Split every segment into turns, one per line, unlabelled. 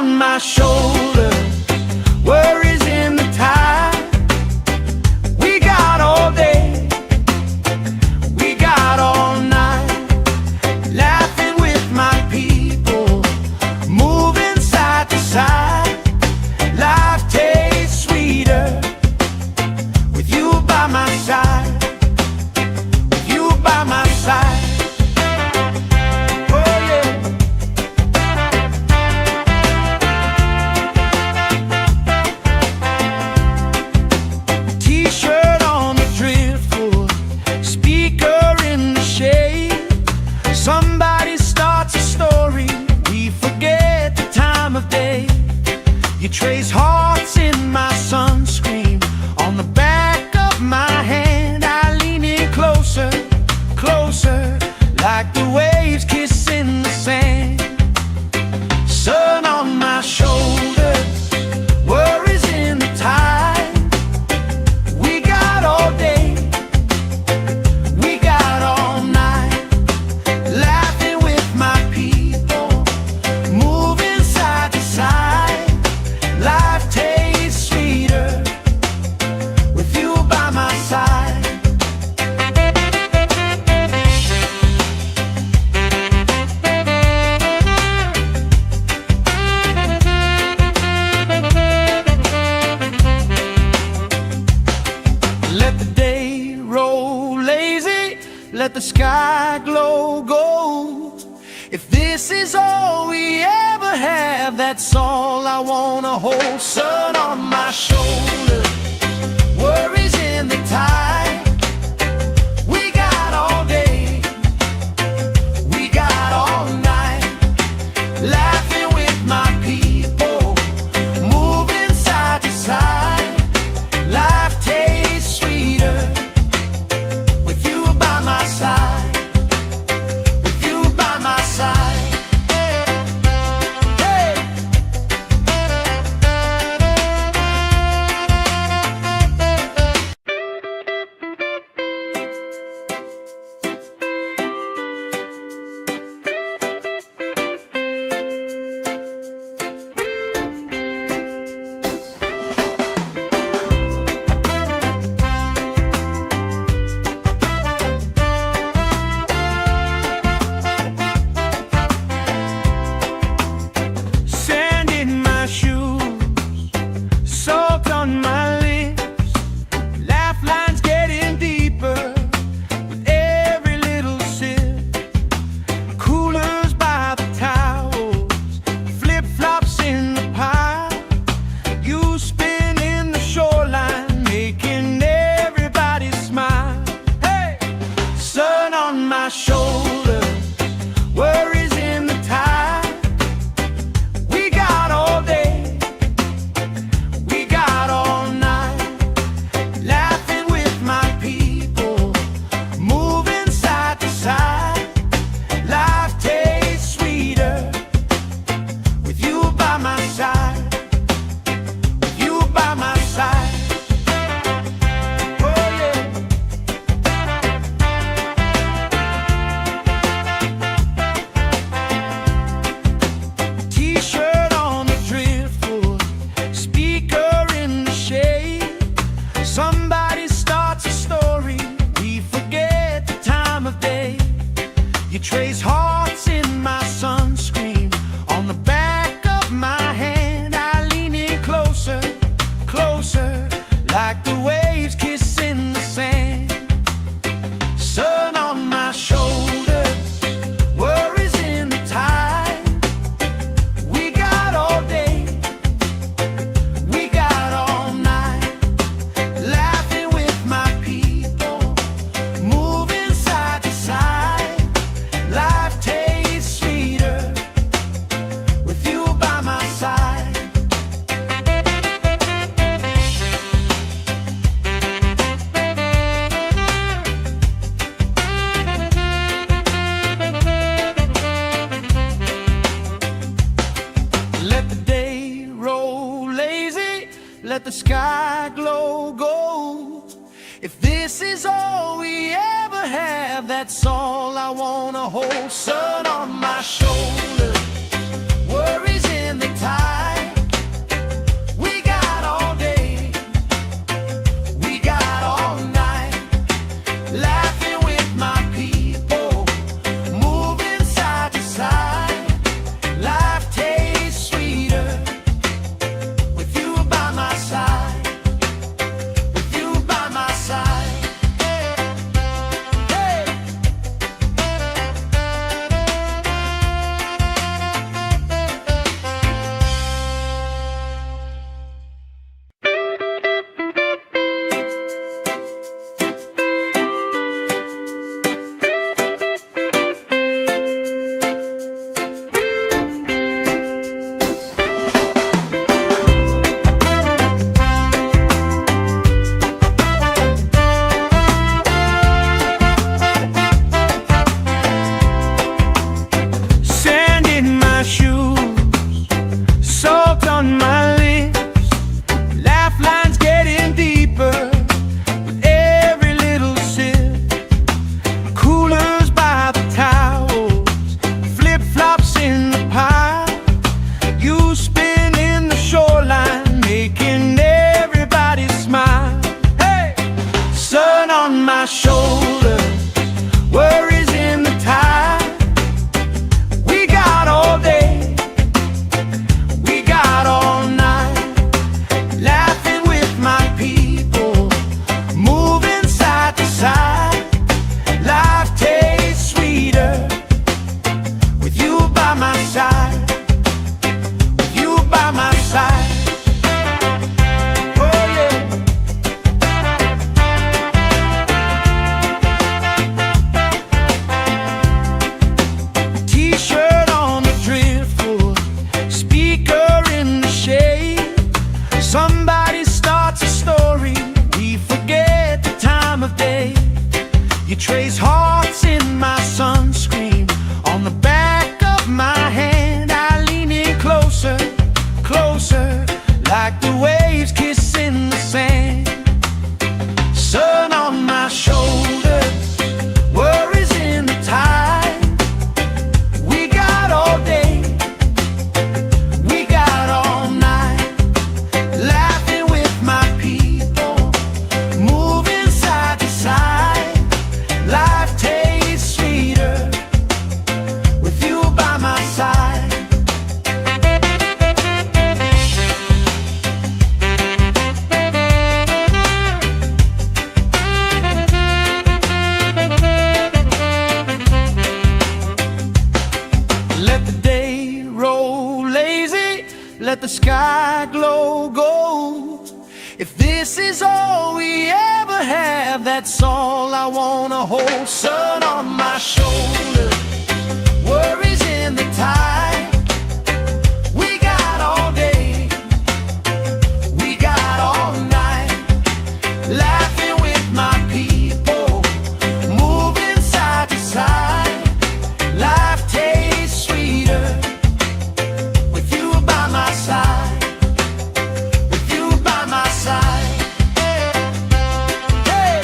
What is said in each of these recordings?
on my shoulder, worries in the tide. We got all day, we got all night, laughing with my people, moving side to side. Life tastes sweeter with you by my side, with you by my side. Somebody starts a story, we forget the time of day. You trace hearts in my sunscreen, on the back of my hand. I lean in closer, closer, like the waves kissing the sand. Sun on my shoulders, worries in the tide. We got all day, we got all night, laughing with my people, moving side to side. Life tastes sweeter with you by my side. Let the day roll lazy, let the sky glow gold. If this is all we ever have, that's all I wanna hold. Sun on my shoulder, worries in the tide. We got all day, we got all night, laughing with my people, moving side to side. Life tastes sweeter with you by my side, with you by my side. Hey. Sand in my shoes, salt on my lips, laugh lines getting deeper with every little sip. Coolers by the towels, flip-flops in the pile. You spin in the shoreline, making everybody smile. Hey! Sun on my shoulder, worries in the tide. We got all day, we got all night, laughing with my people, moving side to side. Life tastes sweeter with you by my side, with you by my side. Oh yeah. T-shirt on the driftwood, speaker in the shade. Somebody starts a story, we forget the time of day. You trace hearts in my sunscreen, on the back of my hand. I lean in closer, closer, like the waves kissing the sand. Sun on my shoulders, worries in the tide. We got all day, we got all night, laughing with my people, moving side to side. Life tastes sweeter with you by my side. Let the day roll lazy, let the sky glow gold. If this is all we ever have, that's all I wanna hold. Sun on my shoulder, worries in the tide. trace hearts in my sunscreen. On the back of my hand I lean in closer, closer, like the waves kissing the sand. Sun on my shoulders, worries in the tide. We got all day, we got all night, laughing with my people, moving side to side. Life tastes sweeter with you by my side. Let the day roll lazy, let the sky glow gold. If this is all we ever have, that's all I wanna hold. Sun on my shoulder, worries in the tide. We got all day, we got all night, laughing with my people, moving side to side. Life tastes sweeter with you by my side, with you by my side. Hey!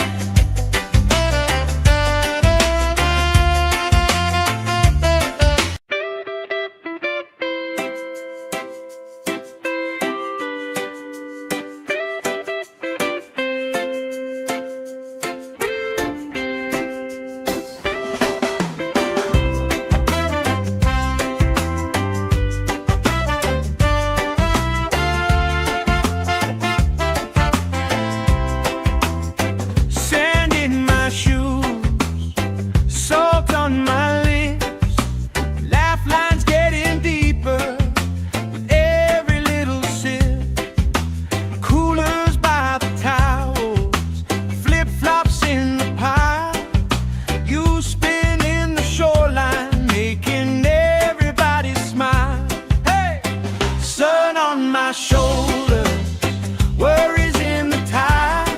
Sand in my shoes, salt on my lips, laugh lines getting deeper with every little sip. Coolers by the towels, flip-flops in the pile. You spin in the shoreline, making everybody smile. Hey! Sun on my shoulders, worries in the tide.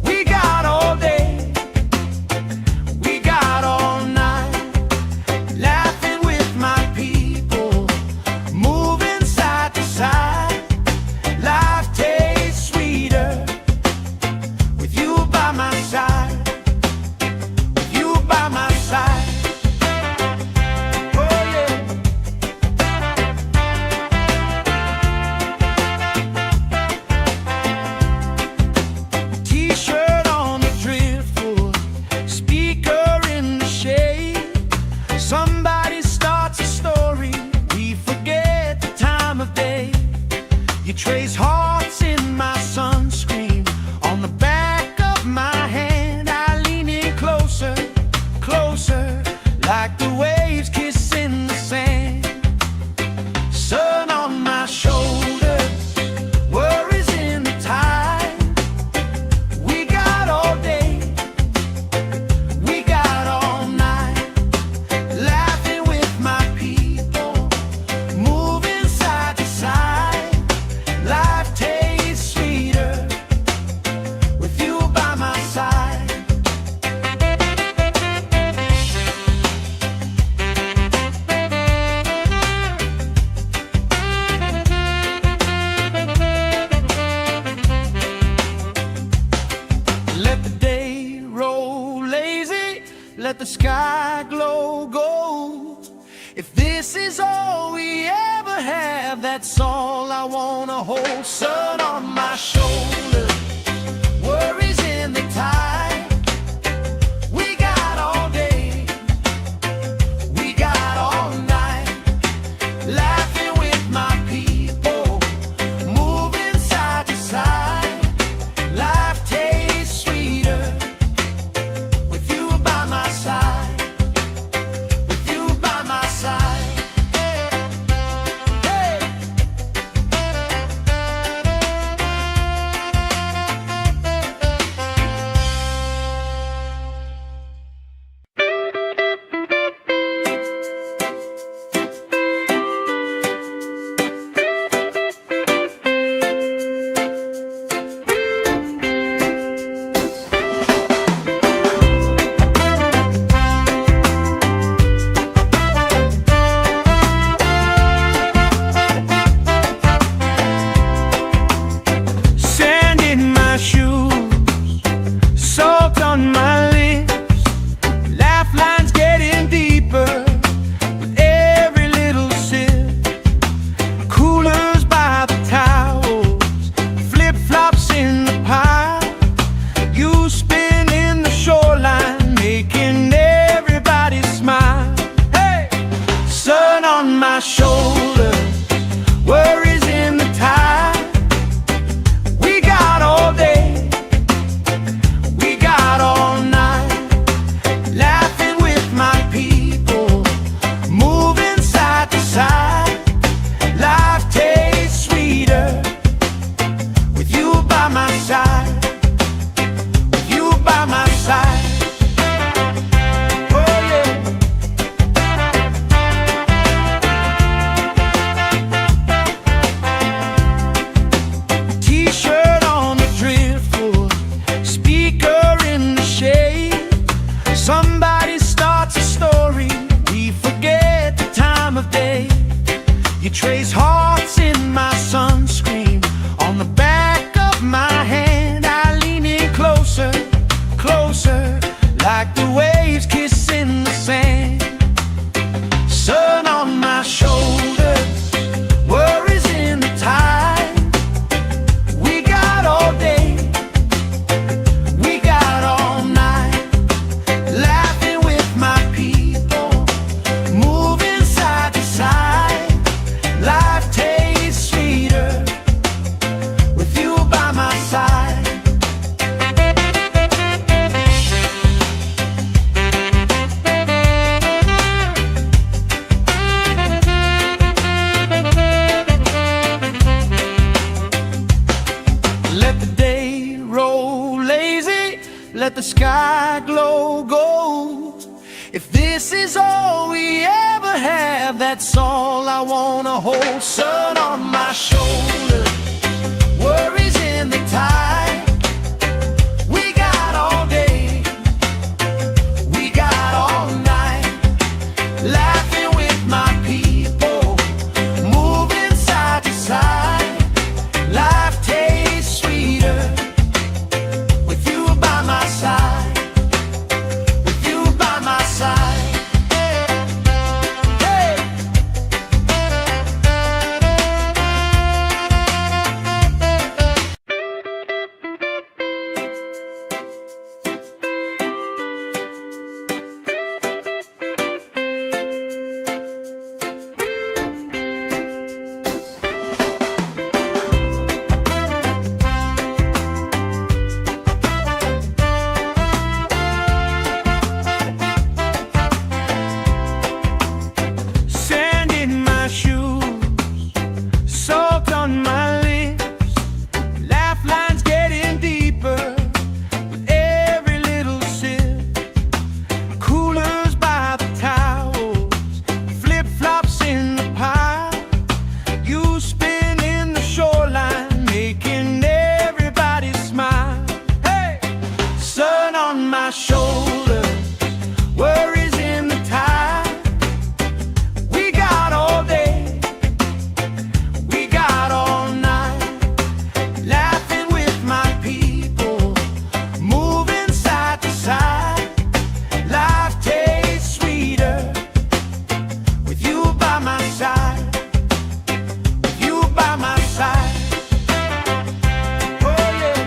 We got all day, we got all night, laughing with my people, moving side to side. Life tastes sweeter with you by my side, with you by my side. Oh yeah. T-shirt on the driftwood, speaker in the shade. Somebody starts a story, we forget the time of day. You trace hearts in my sunscreen. On the back of my hand I lean in closer, closer, like the waves kissing the sand. Sun on my shoulders, worries in the tide. We got all day, we got all night, laughing with my people, moving side to side. Life tastes sweeter with you by my side. Let the day roll lazy, let the sky glow gold. If this is all we ever have, that's all I wanna hold. Sun on my shoulder, worries in the tide. We got all day, we got all night, laughing with my people, moving side to side. Life tastes sweeter with you by my side, with you by my side. Hey! shoulder, worries in the tide. We got all day, we got all night, laughing with my people, moving side to side. Life tastes sweeter with you by my side, with you by my side. Oh yeah. T-shirt on the driftwood, speaker in the shade. Somebody starts a story, we forget the time of day. You trace hearts in my sunscreen, on the back of my hand. I lean in closer, closer, like the waves kissing the sand. Sun on my shoulders, worries in the tide. We got all day, we got all night, laughing with my people, moving side to side. Life tastes sweeter with you by my side. Let the day roll lazy, let the sky glow gold. If this is all we ever have, that's all I wanna hold. Sun on my shoulder, worries in the tide. We got all day, we got all night, laughing with my people, moving side to side. Life tastes sweeter with you by my side, with you by my side. Hey. Sand in my shoes, salt on my lips, laugh lines getting deeper with every little sip. Coolers by the towels, flip-flops in the pile. You spin in the shoreline, making everybody smile. Hey! Sun on my shoulder, worries in the tide. We got all day, we got all night, laughing with my people, moving side to side. Life tastes sweeter with you by my side, with you by my side. Oh yeah.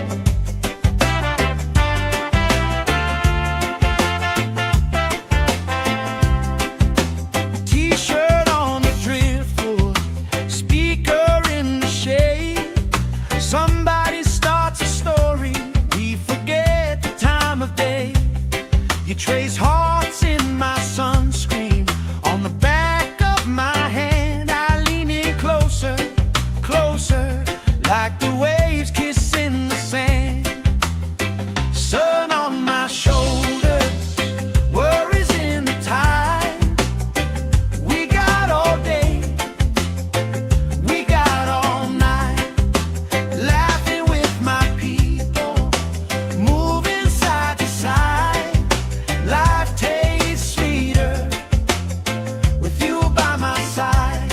T-shirt on the driftwood, speaker in the shade. Somebody starts a story, we forget the time of day. You trace hearts in my sunscreen, on the back of my hand. I lean in closer, closer, like the waves kissing the sand. Sun on my shoulders, worries in the tide. We got all day, we got all night, laughing with my people, moving side to side. Life tastes sweeter with you by my side.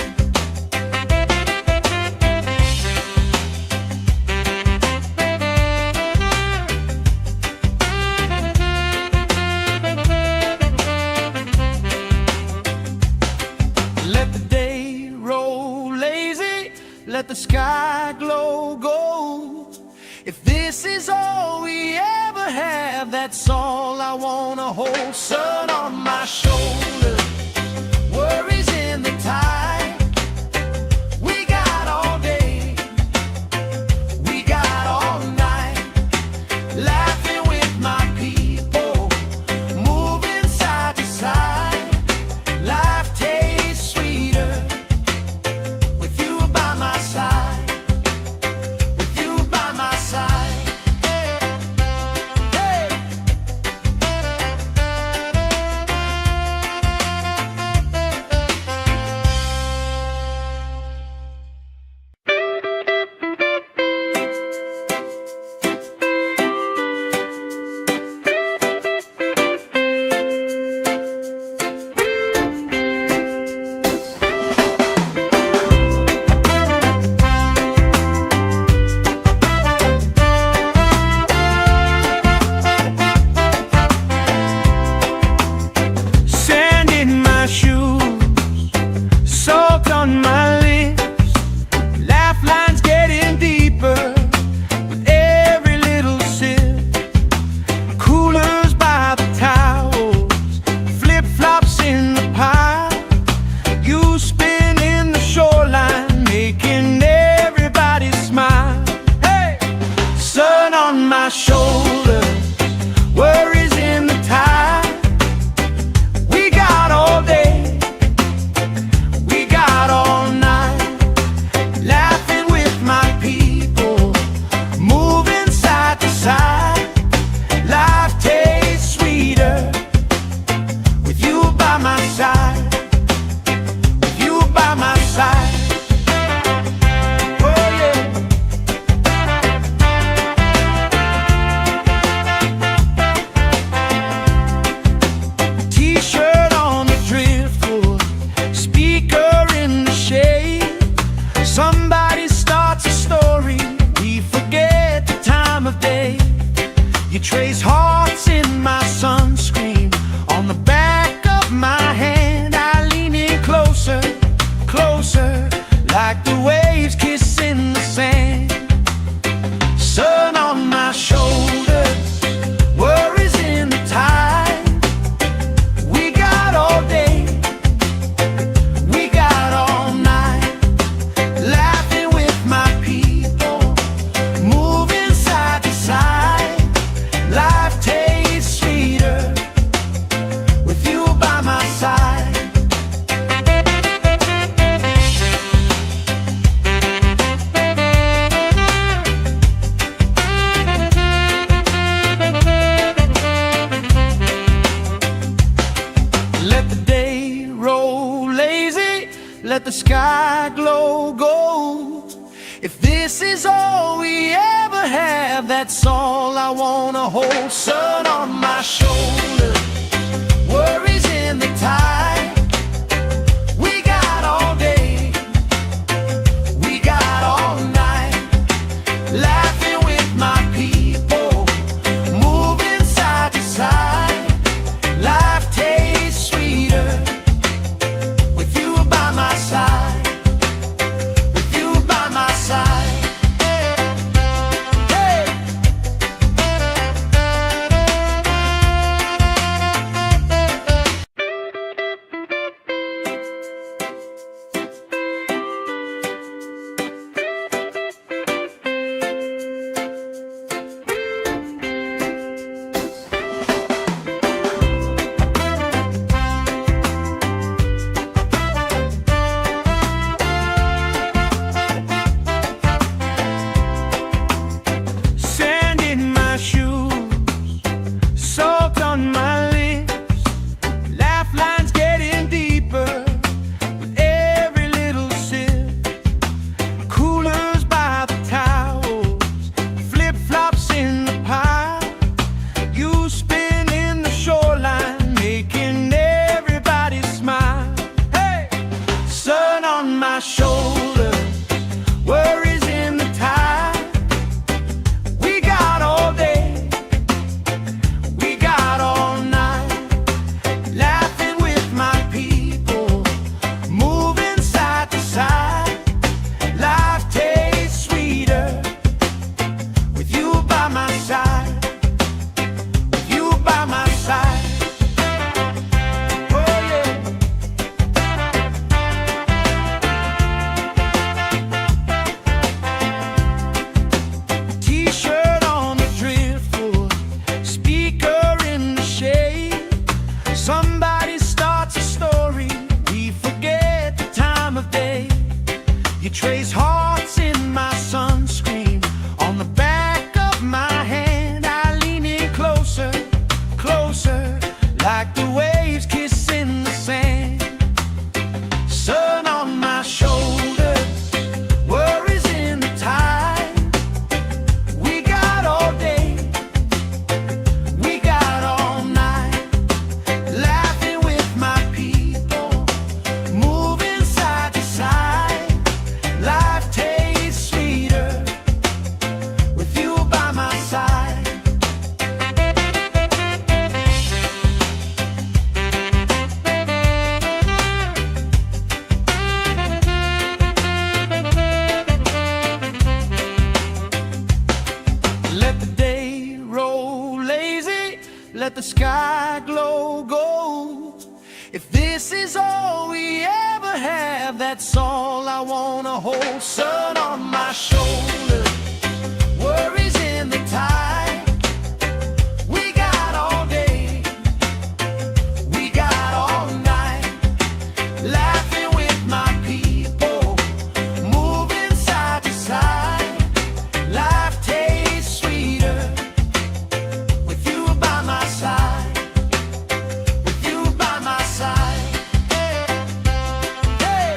Let the day roll lazy, let the sky glow gold. If this is all we ever have, that's all I wanna hold. Sun on my shoulder, worries in the tide. like the waves kissing the sand. Sun on my shoulders, worries in the tide. We got all day, we got all night, laughing with my people, moving side to side. Life tastes sweeter with you by my side. Let the day roll lazy, let the sky glow gold. If this is all we ever have, that's all I wanna hold. Sun on my shoulders, worries in the tide. We got all day, we got all night, laughing with my people, moving side to side. Life tastes sweeter with you by my side, with you by my side. Hey! Sand in my shoes, salt on my lips, laugh lines getting deeper with every little sip. Coolers by the towels, flip-flops in the pile. You spin in the shoreline, making everybody smile. Hey! Sun on my shoulders, worries in the tide. We got all day, we got all night, laughing with my people, moving side to side. Life tastes sweeter with you by my side, with you by my side. Oh yeah. T-shirt on the driftwood, speaker in the shade. Somebody starts a story, we forget the time of day. You trace hearts in my sunscreen, on the back of my hand. I lean in closer, closer, like the waves kissing the sand. Sun on my shoulders, worries in the tide. We got all day, we got all night, laughing with my people, moving side to side. Life tastes sweeter with you by my side. Let the day roll lazy, let the sky glow gold. If this is all we ever have, that's all I wanna hold. Sun on my shoulders, worries in the tide. We got all day, we got all night, laughing with my people, moving side to side. Life tastes sweeter with you by my side, with you by my side. Hey!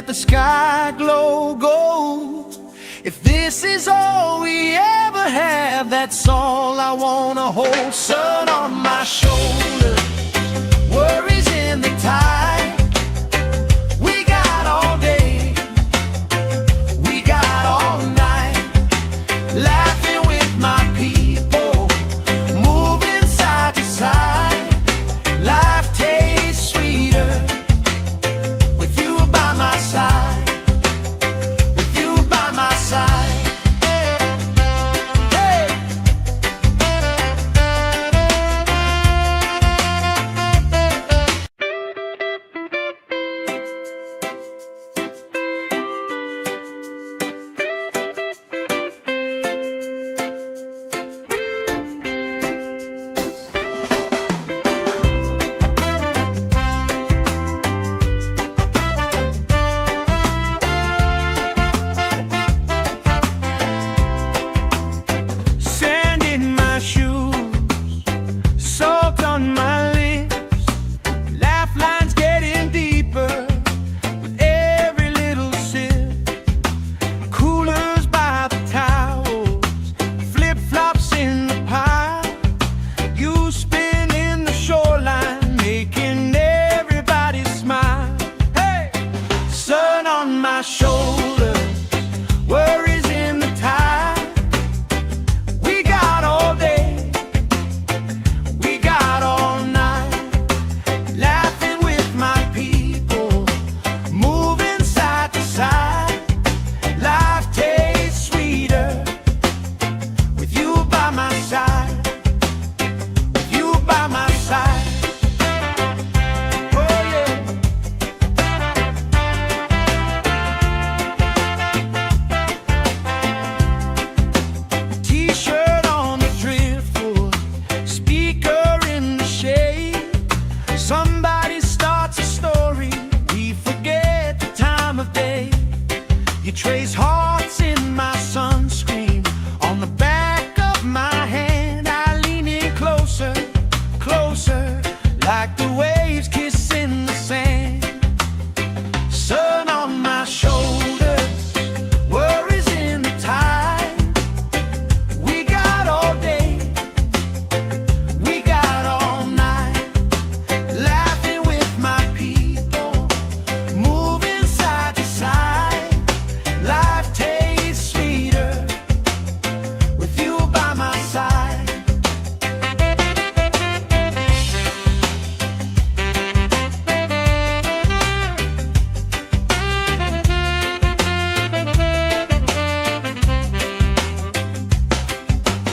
the sky glow gold. If this is all we ever have, that's all I wanna hold. Sun on my shoulder, worries in the tide. We got all day, we got all night, laughing with my people, moving side to side. Life tastes sweeter with you by my side, with you by my side. Hey. Sand in my shoes, salt on my lips, laugh lines getting deeper with every little sip. Coolers by the towels, flip-flops in the pile. You spin in the shoreline, making everybody smile. Hey! Sun on my shoulders, worries in the tide. We got all day, we got all night, laughing with my people, moving side to side. Life tastes sweeter with you by my side, with you by my side. Oh yeah. T-shirt on the driftwood, speaker in the shade. Somebody starts a story, we forget the time of day. You trace hearts in my sunscreen, on the back of my hand. I lean in closer, closer, like the waves kissing the sand. Sun on my shoulders, worries in the tide. We got all day, we got all night, laughing with my people, moving side to side. Life tastes sweeter with you by my side.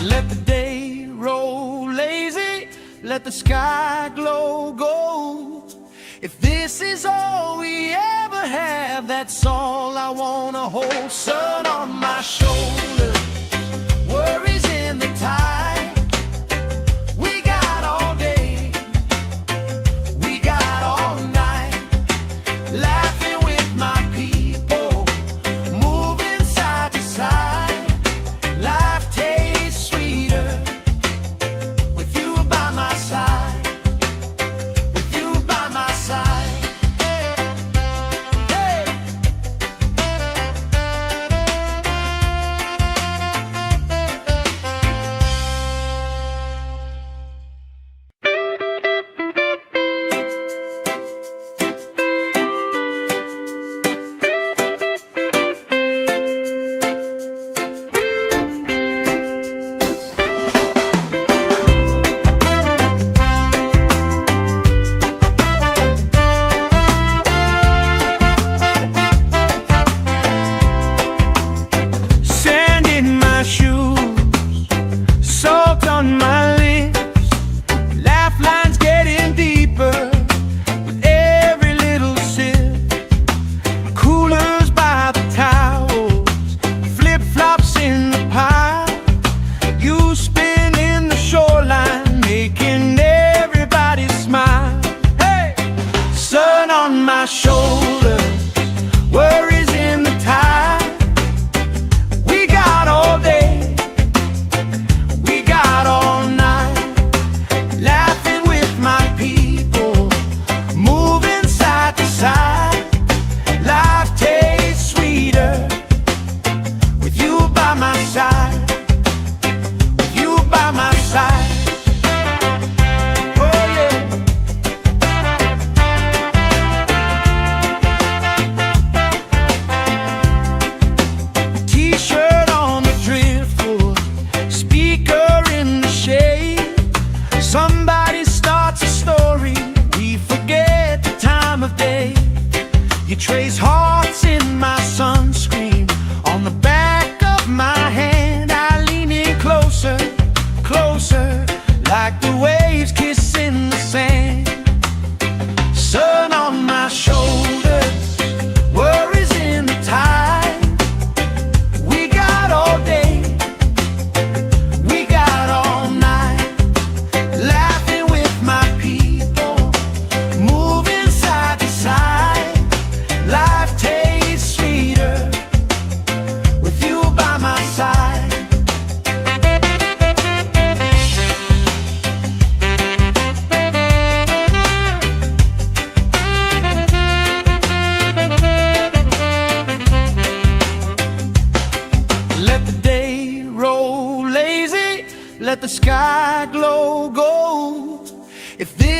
Let the day roll lazy, let the sky glow gold. If this is all we ever have, that's all I wanna hold. Sun on my shoulder, worries in the tide. We got all day, we got all night, laughing with my people, moving side to side. Life tastes sweeter with you by my side, with you by my side. Hey.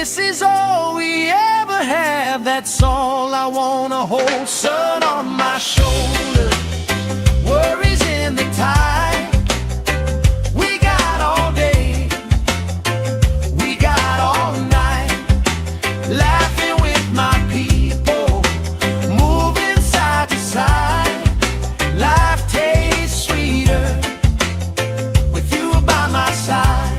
this is all we ever have, that's all I wanna hold. Sun on my shoulder, worries in the tide. We got all day, we got all night, laughing with my people, moving side to side. Life tastes sweeter with you by my side.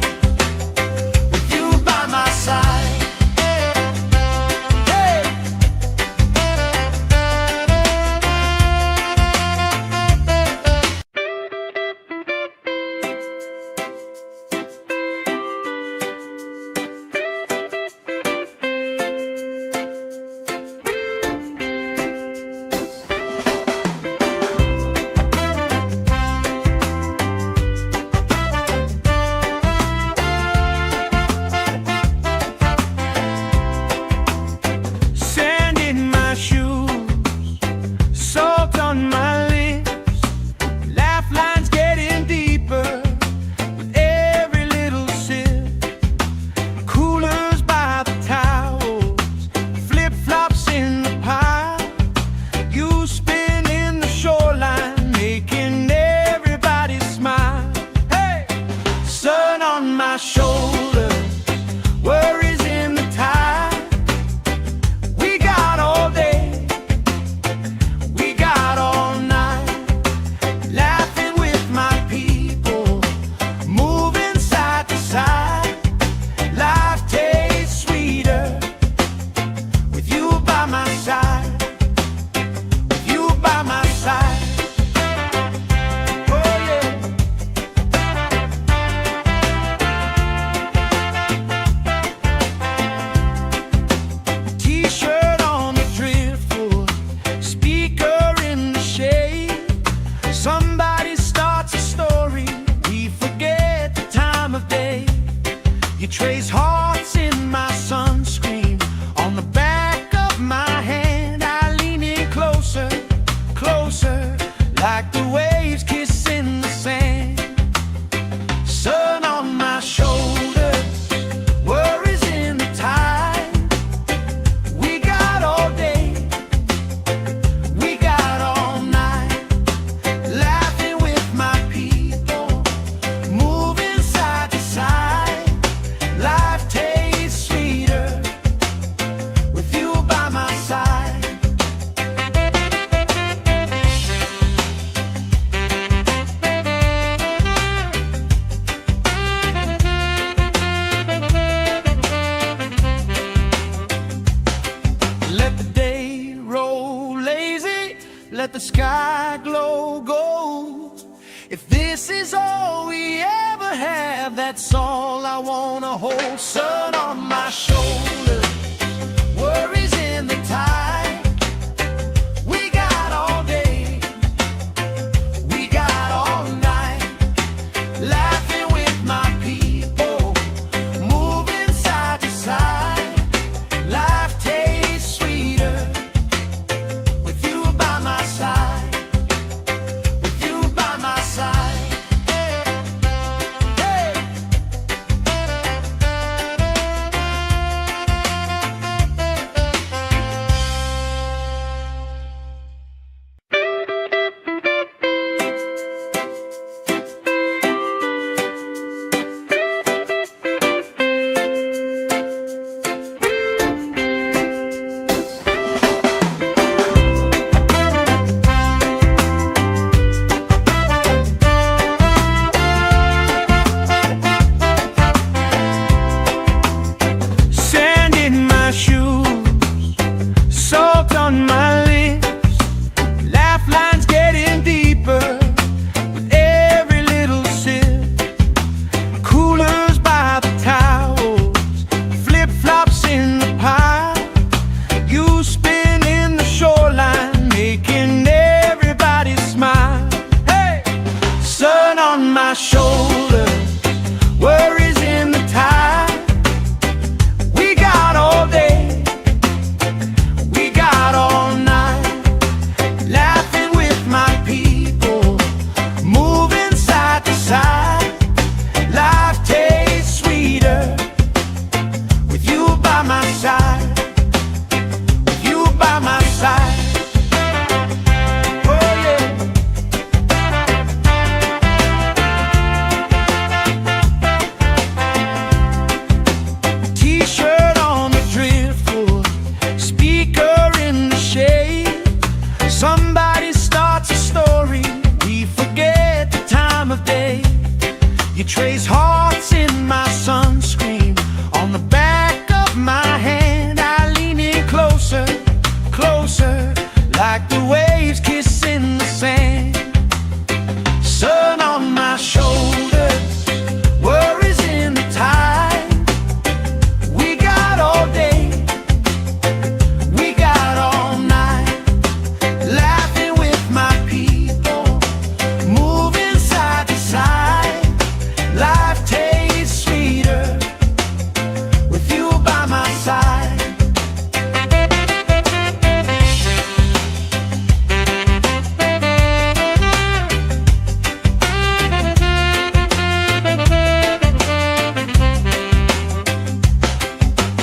My shoulder, worries in the tide. We got all day, we got all night, laughing with my people, moving side to side. Life tastes sweeter with you by my side, with you by my side. You trace hearts in my sunscreen, on the back of my hand. I lean in closer, closer, like the waves kissing the sand. Sun on my shoulders, worries in the tide. We got all day, we got all night, laughing with my people, moving side to side. Life tastes sweeter with you by my side. Let the day roll lazy, let the sky glow gold. If this is all we ever have, that's all I wanna hold. Sun on my shoulder, worries in the tide. We got all day, we got all night, laughing with my people, moving side to side. Life tastes sweeter with you by my side.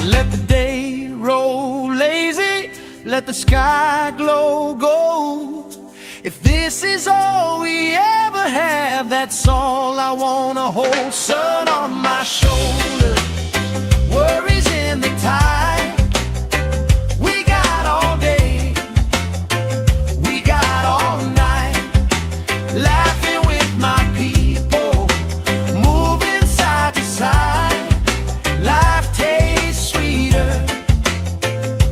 Let the day roll lazy, let the sky glow gold. If this is all we ever have, that's all I wanna hold. Sun on my shoulder, worries in the tide. We got all day, we got all night, laughing with my people, moving side to side. Life tastes sweeter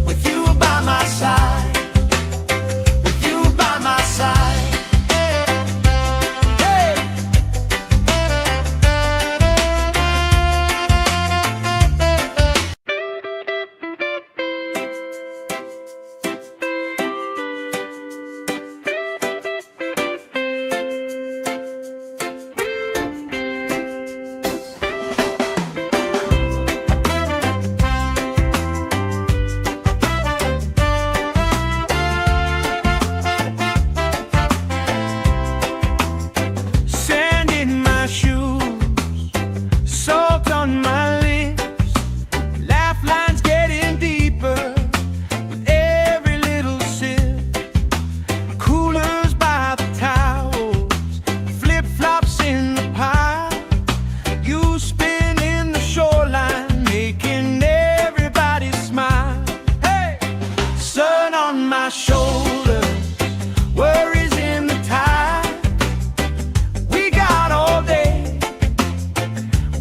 with you by my side, with you by my side. Hey! Sand in my shoes, salt on my lips, laugh lines getting deeper with every little sip. Coolers by the towels, flip-flops in the pile. You spin in the shoreline, making everybody smile. Hey! Sun on my shoulder, worries in the tide. We got all day,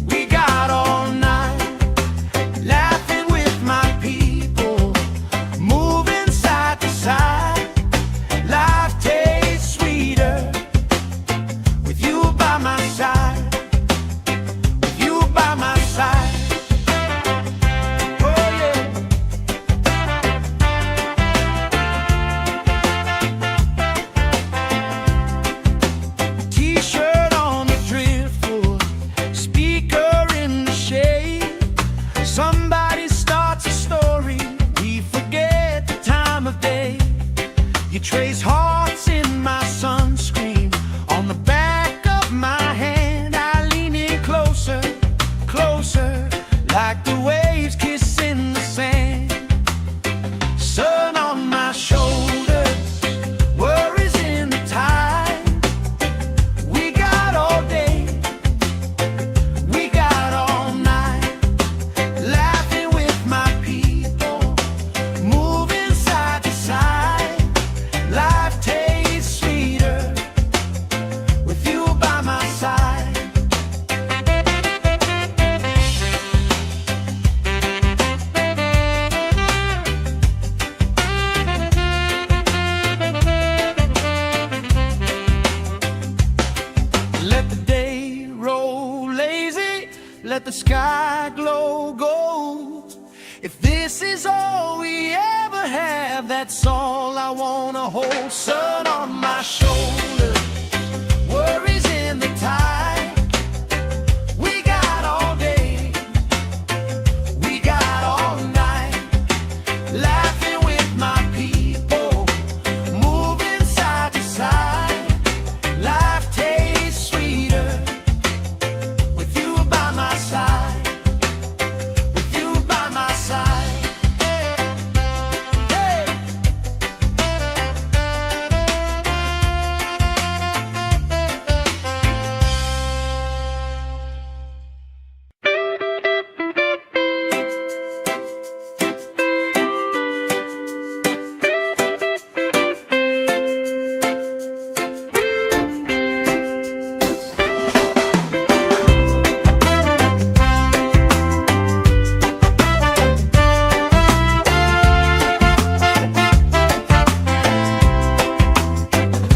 we got all night, laughing with my people, moving side to side. Life tastes sweeter with you by my side, with you by my side. Oh yeah. T-shirt on the driftwood, speaker in the shade. Somebody starts a story, we forget the time of day. You trace hearts in my sunscreen, on the back of my hand. I lean in closer, closer, like the waves kissing the sand. Sun on my shoulders, worries in the tide. We got all day, we got all night, laughing with my people, moving side to side. Life tastes sweeter with you by my side. Let the day roll lazy, let the sky glow gold. If this is all we ever have, that's all I wanna hold. Sun on my shoulder, worries in the tide. We got all day, we got all night, laughing with my people, moving side to side. Life tastes sweeter with you by my side, with you by my side. Hey!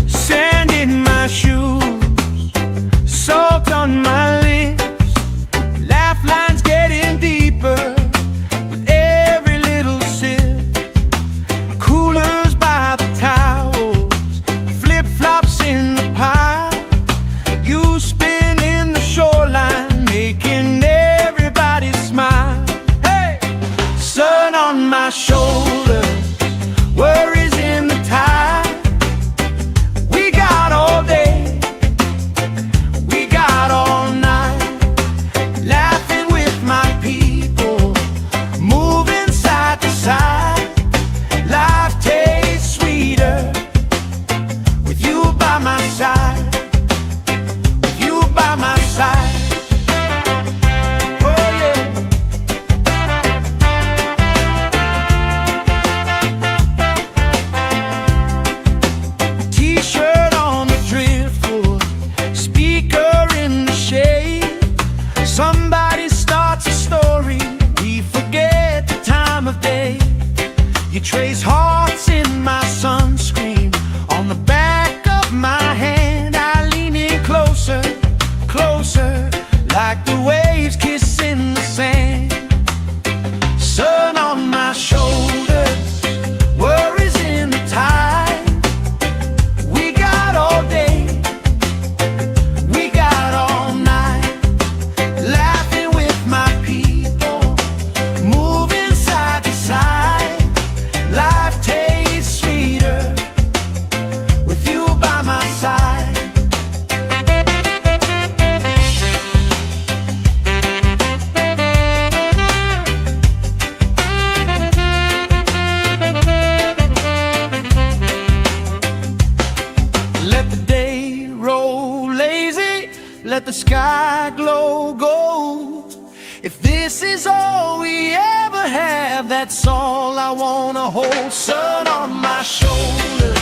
Sand in my shoes, salt on my lips, laugh lines getting deeper with every little sip. Coolers by the towels, flip-flops in the pile. You spin in the shoreline, making everybody smile. Hey! Sun on my shoulder, worries in the tide. We got all day, we got all night, laughing with my people, moving trace hearts in my sunscreen. On the back of my hand I lean in closer, closer, like the waves kissing the sand. Sun on my shoulders, worries in the tide. We got all day, we got all night, laughing with my people, moving side to side. Life tastes sweeter with you by my side. Let the day roll lazy, let the sky glow gold. If this is all we ever have, that's all I wanna hold. Sun on my shoulders,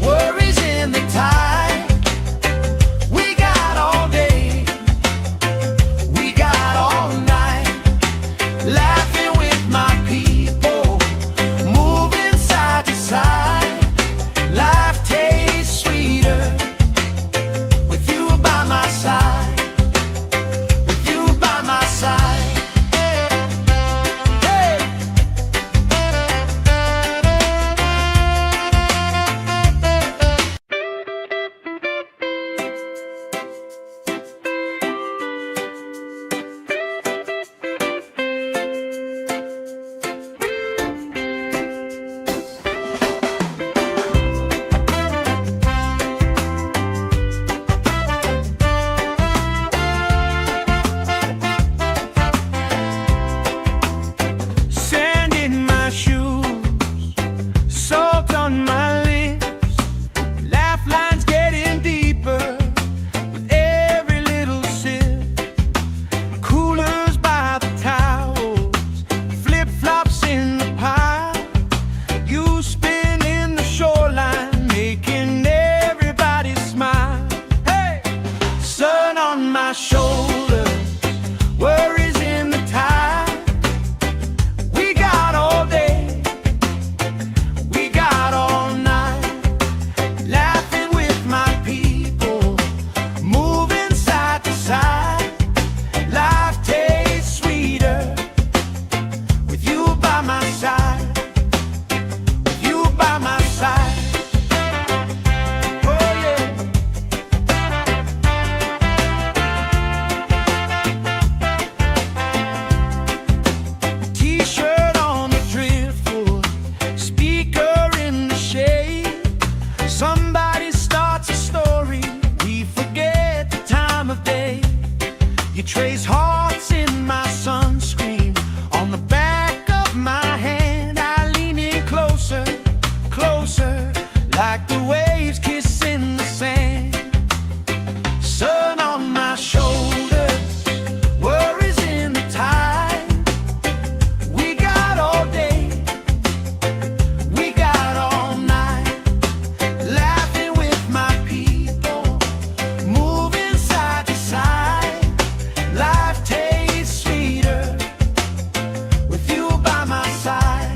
worries in the tide. We got all day, we got all night, laughing with my people, moving side to side. Life tastes sweeter with you by my side, with you by my side. Hey. Sand in my shoes, salt on my lips, laugh lines getting deeper with every little sip. Coolers by the towels, flip-flops in the pile. You spin in the shoreline, making everybody smile. Hey! Sun on my shoulders, worries in the tide. We got all day, we got all night, laughing with my people, moving side to side. Life tastes sweeter with you by my side, with you by my side. Oh yeah. T-shirt on the driftwood, speaker in the shade. Somebody starts a story, we forget the time of day. You trace hearts in my sunscreen. On the back of my hand I lean in closer, closer, like the waves kissing the sand. Sun on my shoulders, worries in the tide. We got all day, we got all night, laughing with my people, moving side to side. Life tastes sweeter with you by my side.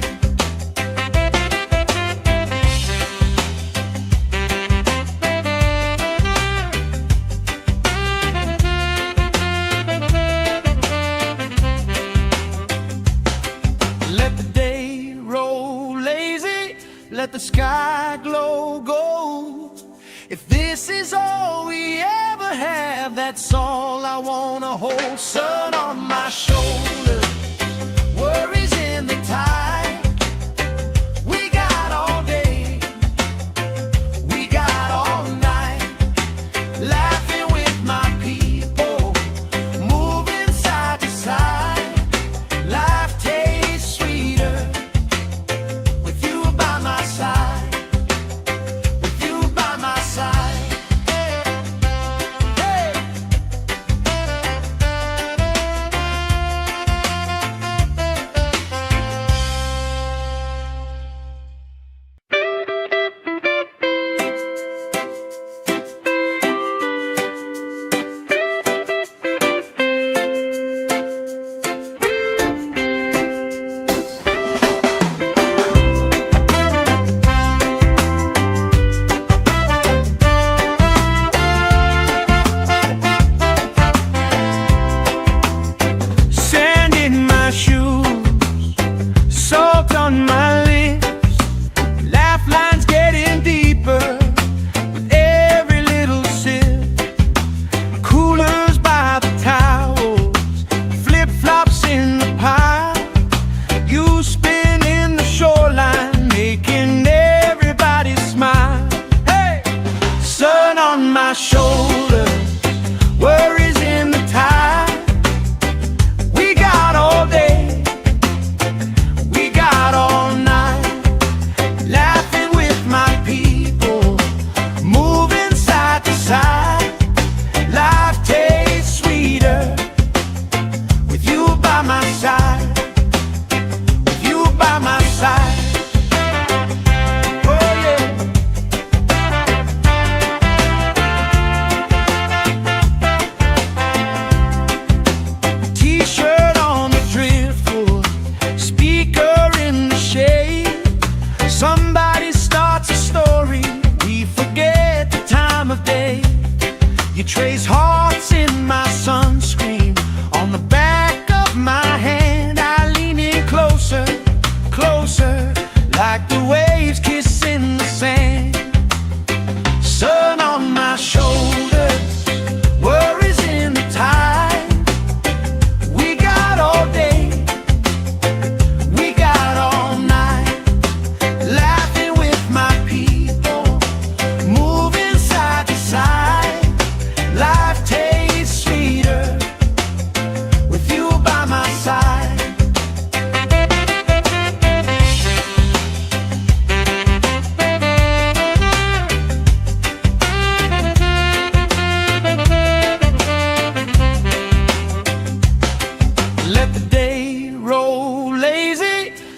Let the day roll lazy, let the sky glow gold. If this is all we ever have, that's all I wanna hold. Sun on my shoulders, worries in the tide. We got all day, we got all night, laughing with my people, moving side to side. Life tastes sweeter with you by my side, with you by my side. Hey.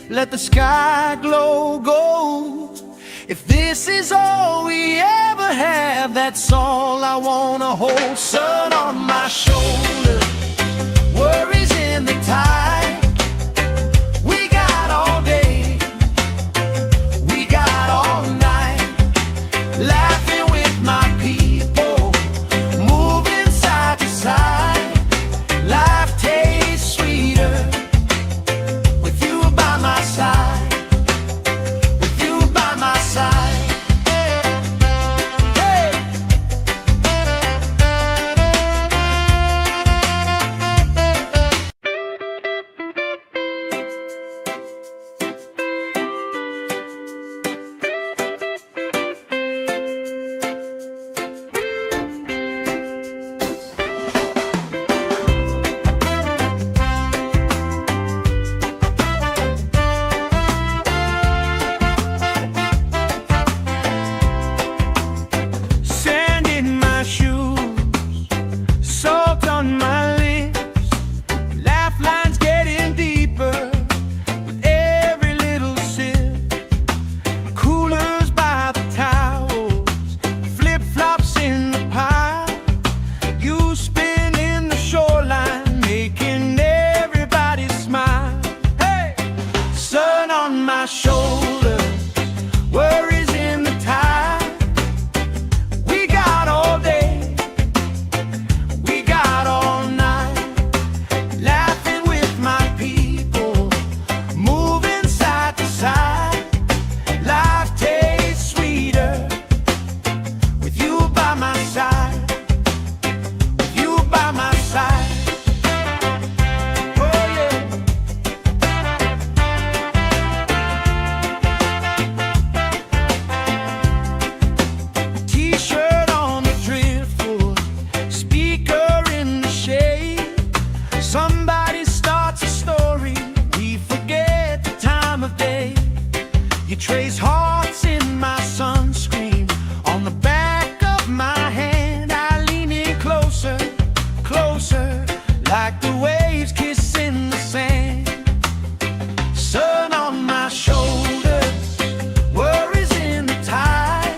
let the sky glow gold. If this is all we ever have, that's all I wanna hold. Sun on my shoulder, worries in the tide. We got all day, we got all night, laughing with my people, moving side to side. Life tastes sweeter with you by my side, with you by my side. Hey! Sand in my shoes, salt on my lips, laugh lines getting deeper with every little sip. Coolers by the towels, flip-flops in the pile. You spin in the shoreline, making everybody smile. Hey! Sun on my shoulders, worries in the tide. We got all day, we got all night, laughing with my people, moving side to side. Life tastes sweeter with you by my side, with you by my side. Oh yeah. T-shirt on the driftwood, speaker in the shade. Somebody starts a story, we forget the time of day. You trace hearts in my sunscreen, on the back of my hand. I lean in closer, closer, like the waves kissing the sand. Sun on my shoulders, worries in the tide.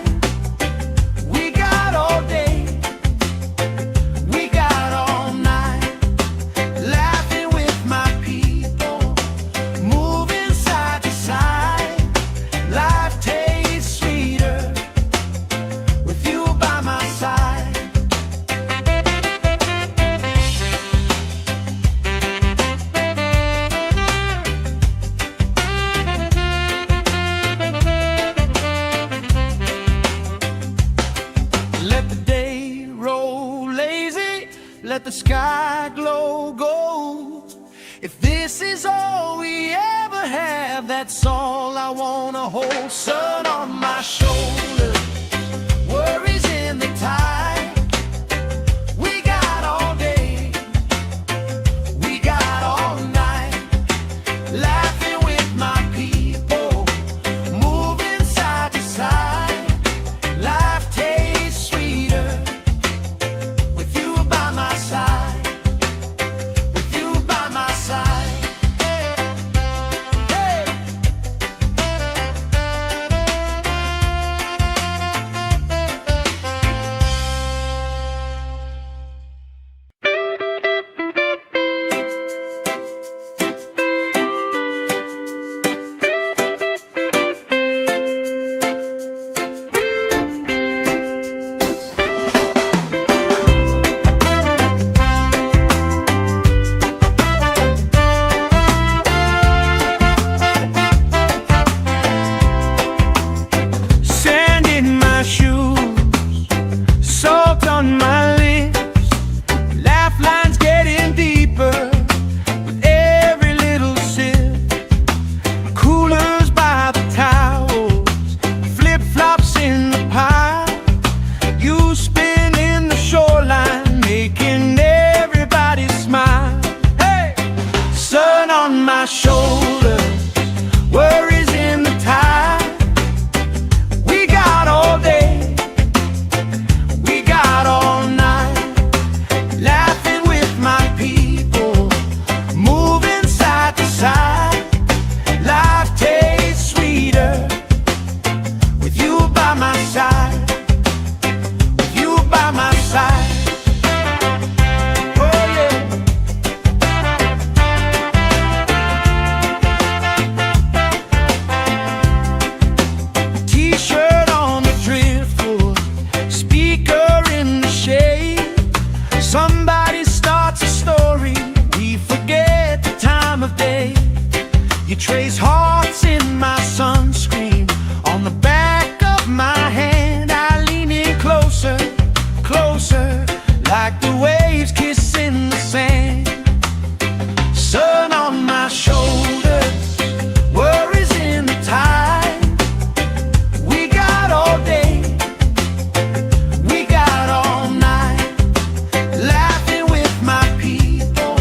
We got all day, we got all night, laughing with my people, moving side to side. Life tastes sweeter with you by my side. Let the day roll lazy, let the sky glow gold. If this is all we ever have, that's all I wanna hold. Sun on my shoulder, worries in the tide. We got all day, we got all night, laughing with my people, moving side to side. Life tastes sweeter with you by my side, with you by my side. Hey! hearts in my sunscreen. On the back of my hand I lean in closer, closer, like the waves kissing the sand. Sun on my shoulders, worries in the tide. We got all day, we got all night, laughing with my people,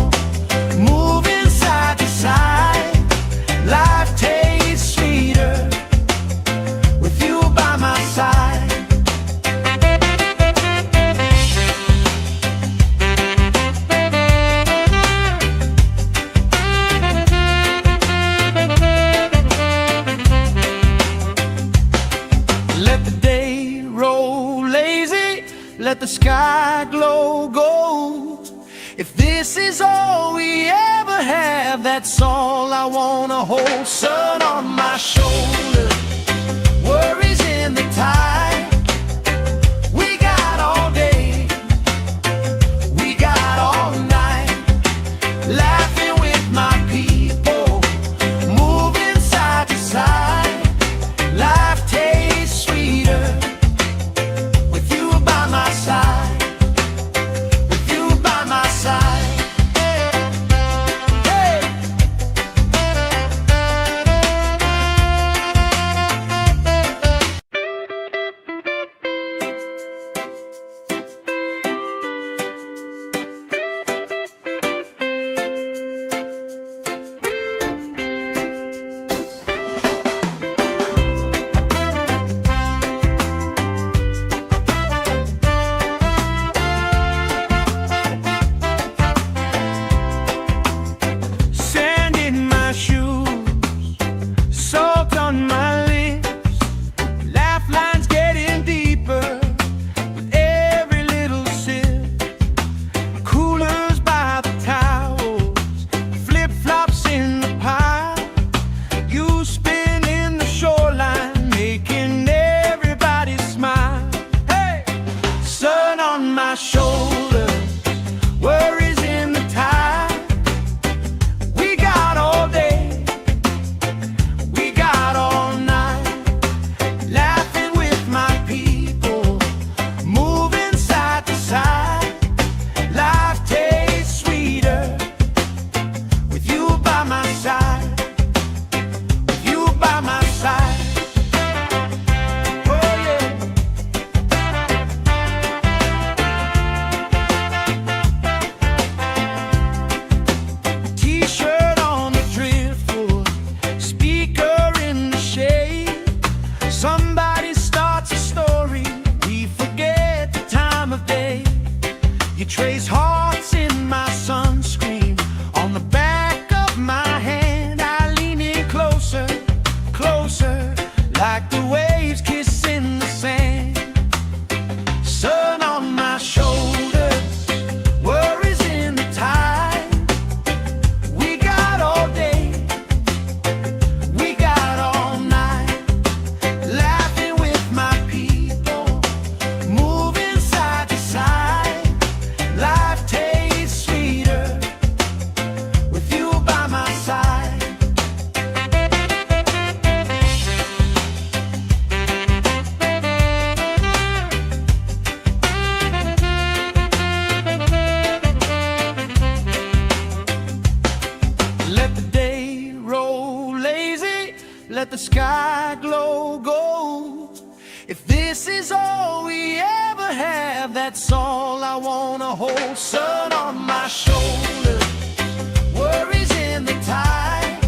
moving side to side. Life tastes sweeter with you by my side. Let the day roll lazy, let the sky glow gold. If this is all we ever have, that's all I wanna hold. Sun on my shoulders, worries in the tide. We got all day, we got all night, laughing with my people, moving side to side. Life tastes sweeter with you by my side, with you by my side. Hey. Sand in my shoes, salt on my lips, laugh lines getting deeper with every little sip. Coolers by the towels, flip-flops in the pile. You spinning the shoreline, making everybody smile. Hey! Sun on my shoulders, worries in the tide. We got all day, we got all night, laughing with my people, moving side to side. Life tastes sweeter with you by my side, with you by my side. Oh yeah. T-shirt on the driftwood, speaker in the shade. Somebody starts a story, we forget the time of day. You trace hearts in my sunscreen. On the back of my hand I lean in closer, closer, like the waves kissing the sand. Sun on my shoulders, worries in the tide. We got all day, we got all night, laughing with my people, moving side to side. Life tastes sweeter with you by my side. Let the day roll lazy, let the sky glow gold. If this is all we ever have, that's all I wanna hold. Sun on my shoulders, worries in the tide.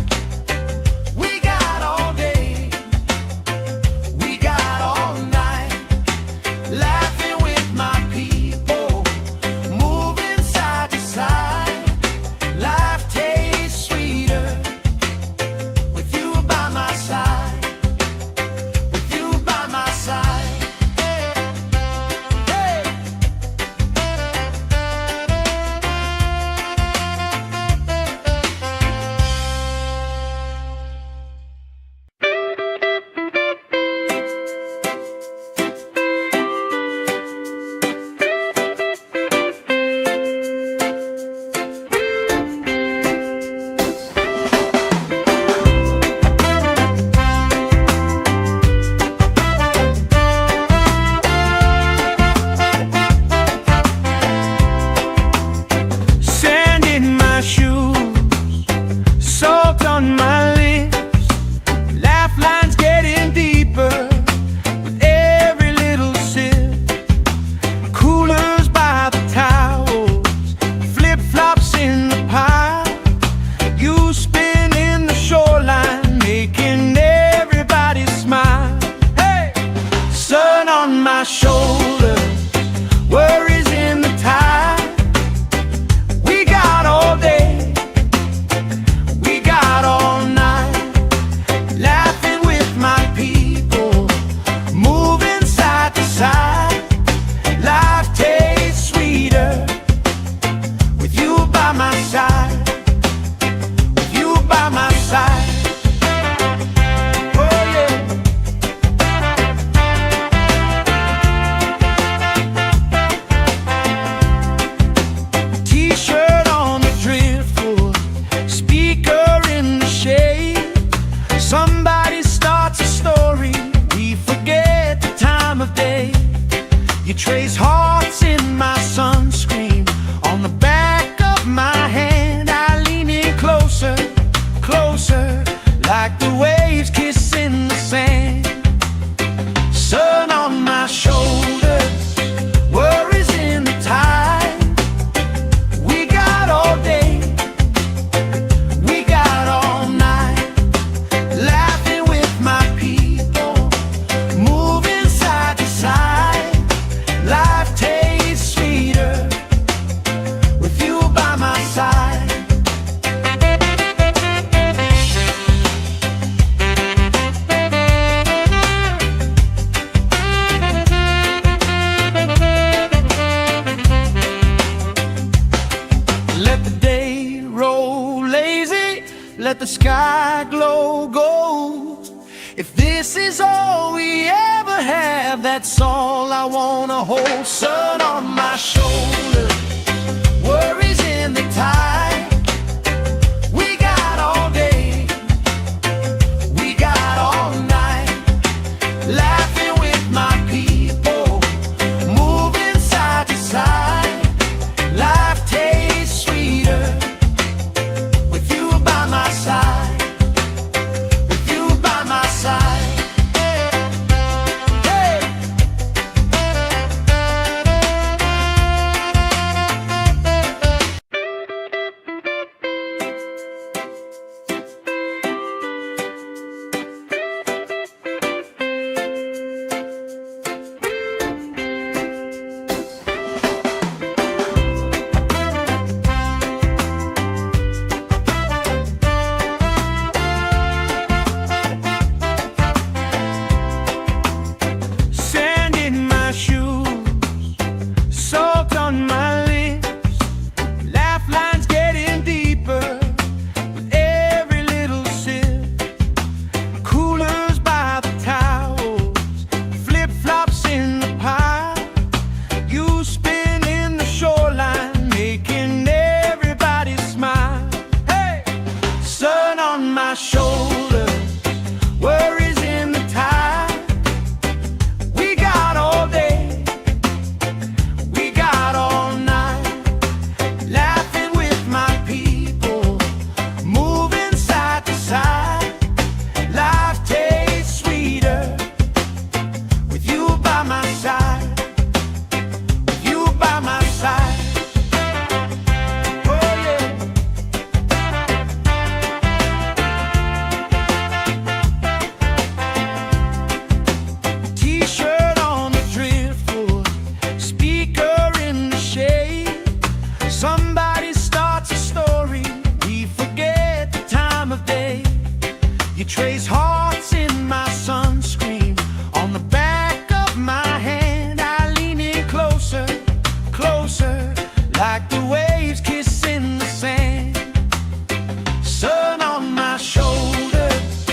We got all day, we got all night, laughing with my people, moving side to side. Life tastes sweeter with you by my side, with you by my side. Hey. trace hearts in my sunscreen. On the back of my hand I lean in closer, closer, like the waves kissing the sand. Sun on my shoulders, worries in the tide. We got all day, we got all night, laughing with my people, moving side to side. Life tastes sweeter with you by my side. Let the day roll lazy, let the sky glow gold. If this is all we ever have, that's all I wanna hold. Sun on my shoulders, worries in the tide. We got all day, we got all night, laughing with my people, moving side to side. Life tastes sweeter with you by my side, with you by my side. Hey! Sand in my shoes, salt on my lips, laugh lines getting deeper with every little sip. Coolers by the towels, flip-flops in the pile. You spin in the shoreline, making everybody smile. Hey! Sun on my shoulders, worries in the tide. We got all day, we got all night, laughing with my people, moving side to side. Life tastes sweeter with you by my side, with you by my side. Oh yeah. T-shirt on the driftwood, speaker in the shade. Somebody starts a story, we forget the time of day. You trace hearts in my sunscreen. On the back of my hand I lean in closer, closer, like the waves kissing the sand. Sun on my shoulders,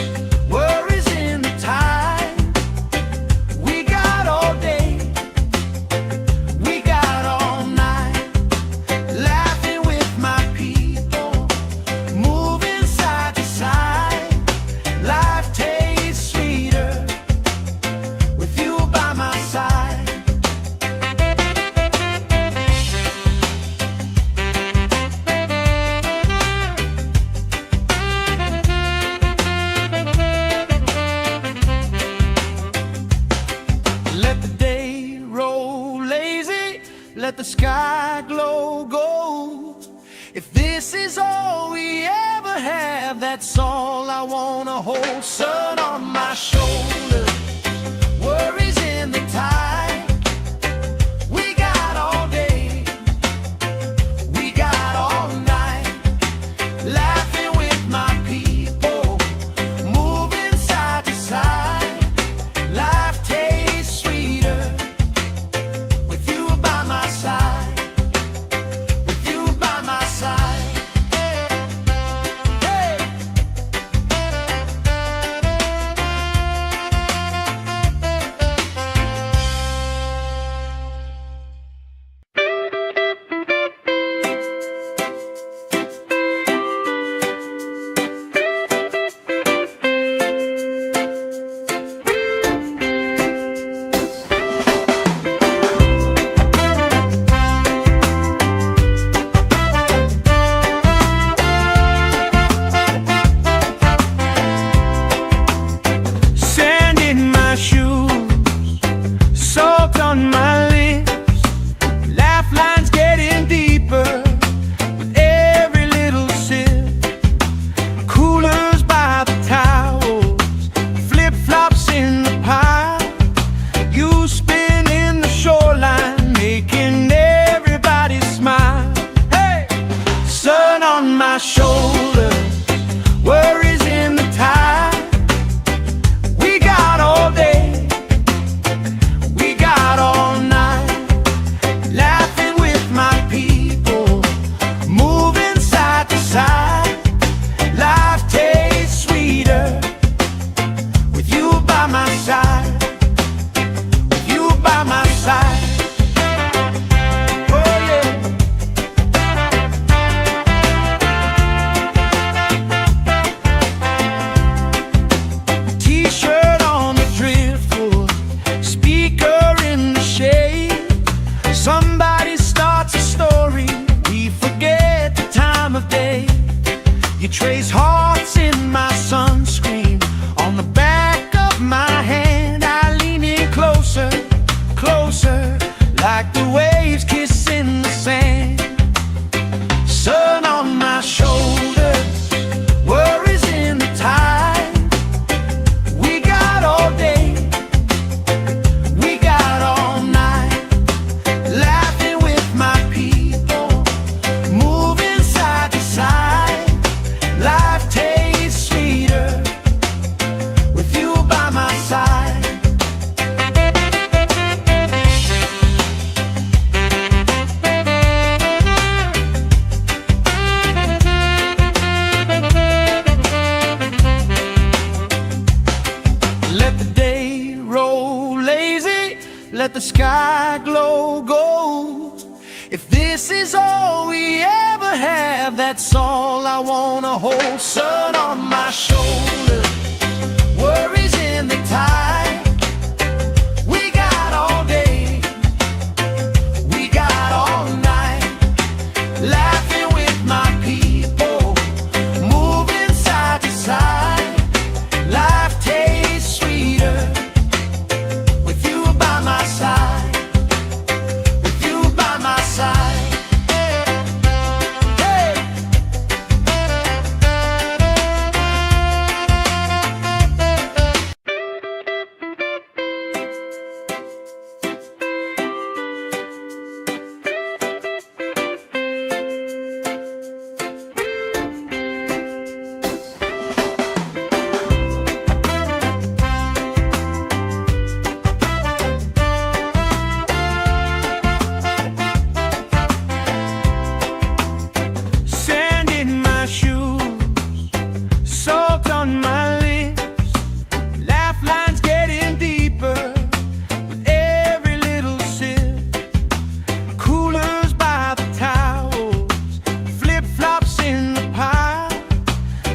worries in the tide. We got all day, we got all night, laughing with my people, moving side to side. Life tastes sweeter with you by my side. Let the day roll lazy, let the sky glow gold. If this is all we ever have, that's all I wanna hold. Sun on my shoulders, worries in the tide. We got all day, we got all night, laughing with my people, moving side to side. Life tastes sweeter with you by my side, with you by my side. Hey! Let the day roll lazy, let the sky glow gold. If this is all we ever have, that's all I wanna hold. Sun on my shoulder, worries in the tide. We got all day, we got all night, laughing with my people, moving side to side. Life tastes sweeter with you by my side, with you by my side. Hey! Sand in my shoes, salt on my lips, laugh lines getting deeper with every little sip. Coolers by the towels, flip-flops in the pile.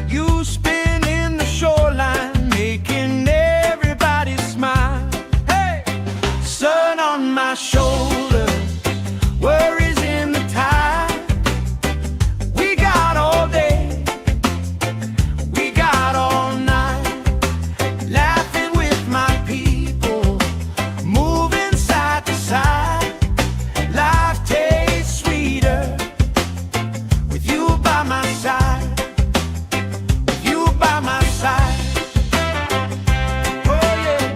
You spin in the shoreline, making everybody smile. Hey! Sun on my shoulder, worries in the tide. We got all day, we got all night, laughing with my people, moving side to side. Life tastes sweeter with you by my side, with you by my side. Oh yeah.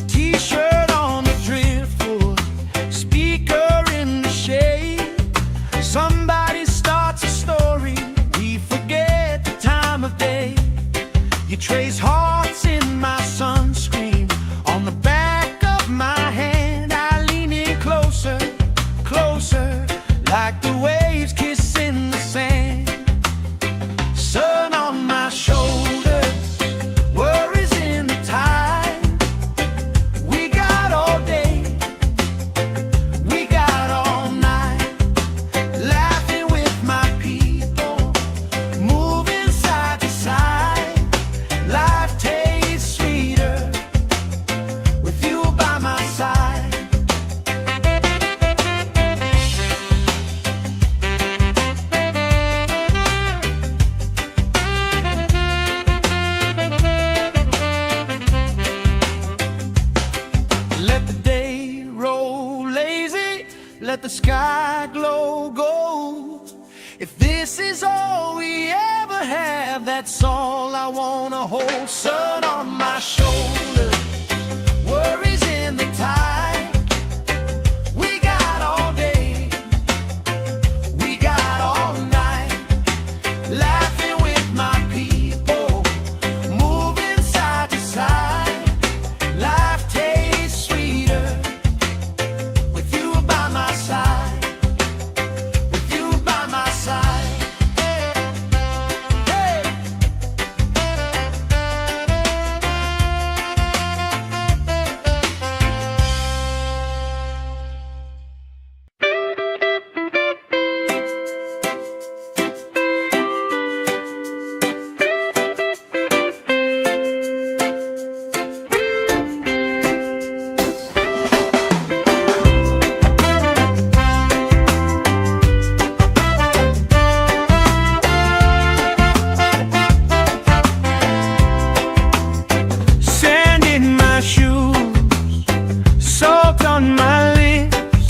T-shirt on the driftwood, speaker in the shade. Somebody starts a story, we forget the time of day. You trace hearts in my sunscreen, on the back of my hand. I lean in closer, closer, like the waves kissing the sand. Sun on my shoulders, worries in the tide. We got all day, we got all night, laughing with my people, moving side to side. Life tastes sweeter with you by my side. Let the day roll lazy, let the sky glow gold. If this is all we ever have, that's all I wanna hold. Sun on my shoulder, worries in the tide. We got all day, we got all night, laughing with my people, moving side to side. Life tastes sweeter with you by my side, with you by my side. Hey! Sand in my shoes, salt on my lips,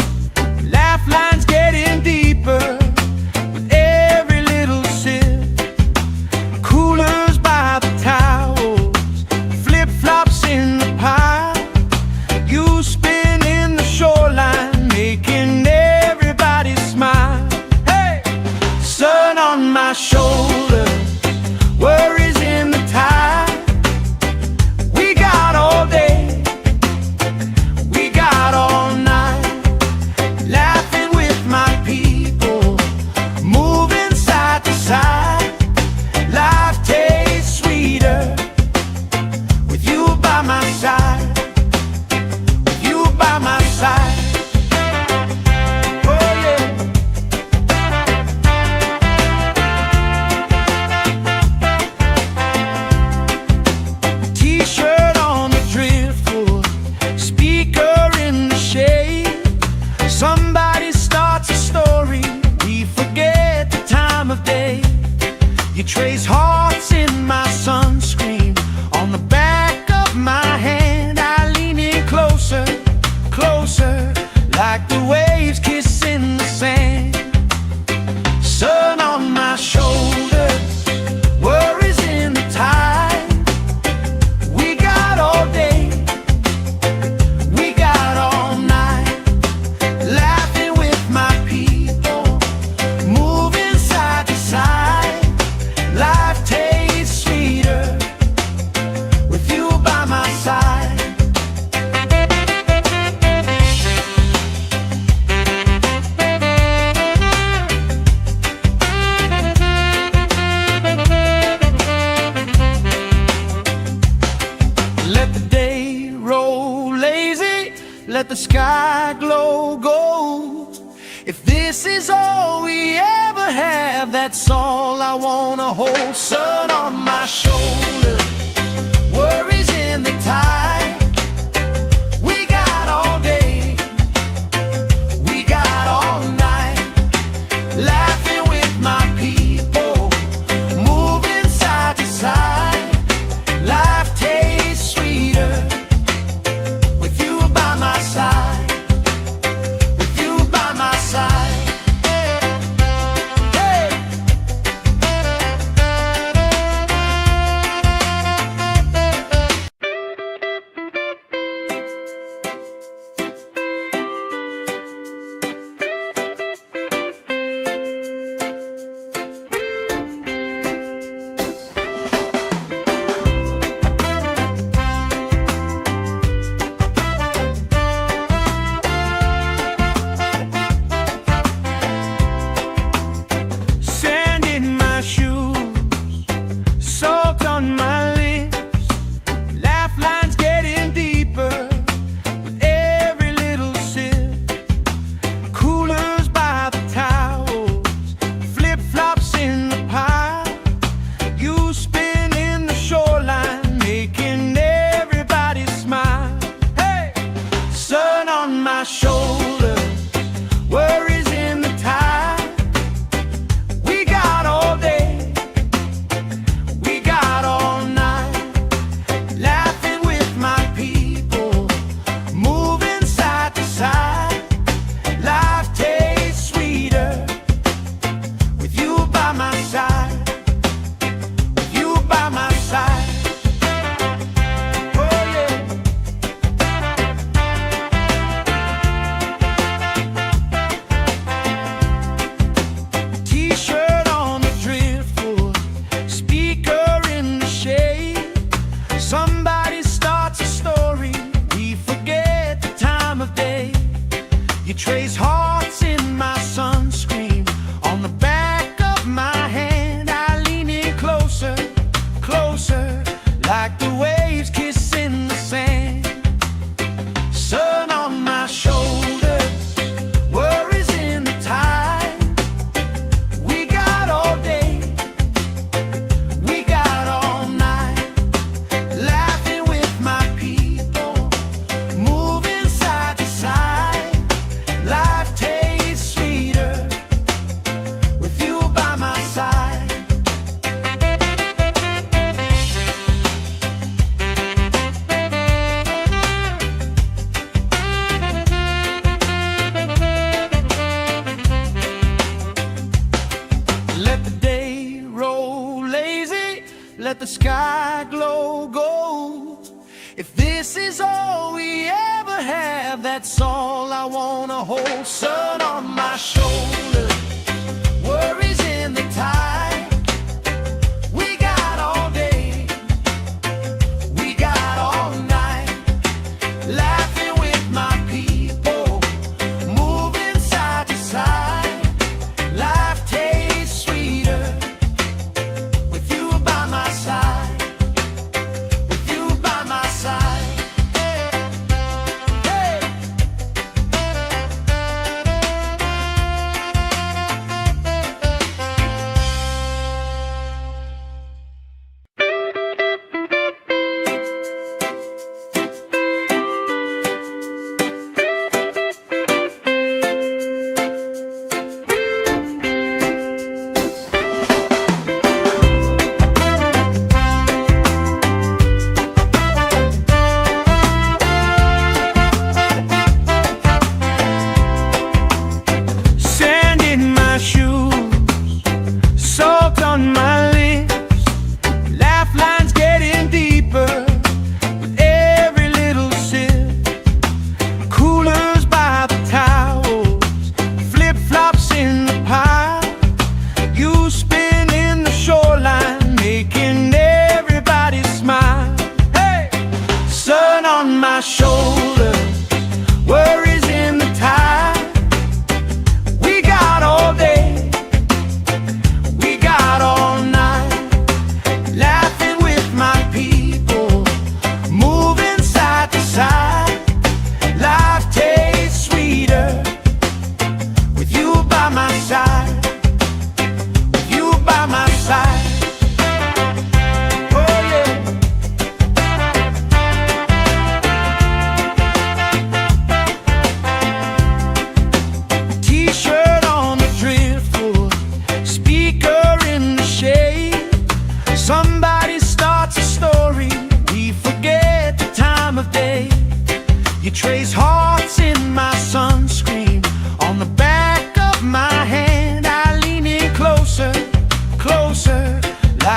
laugh lines getting deeper with every little sip. Coolers by the towels, flip-flops in the pile. You spin in the shoreline, making everybody smile. Hey! Sun on my shoulder, worries in the tide. We got all day, we got all night, laughing with my people, moving that's all I wanna hold. Sun on my shoulder, worries in the tide. We got all day, we got all night, laughing with my people, moving side to side. Life tastes sweeter with you by my side, with you by my side. My shoulders, worries in the tide. We got all day, we got all night, laughing with my people, moving side to side. Life tastes sweeter with you by my side, with you by my side. Somebody starts a story, we forget the time of day. You trace hearts in my sunscreen, on the back of my hand. I lean in closer, closer, like the waves kissing the sand. Sun on my shoulders, worries in the tide. We got all day, we got all night, laughing with my people, moving side to side. Life tastes sweeter with you by my side. Let the day roll lazy, let the sky glow gold. If this is all we ever have, that's all I wanna hold. Sun on my shoulder, worries in the tide. We got all day, we got all night, laughing with my people, moving side to side. Life tastes sweeter with you by my side, with you by my side. Hey.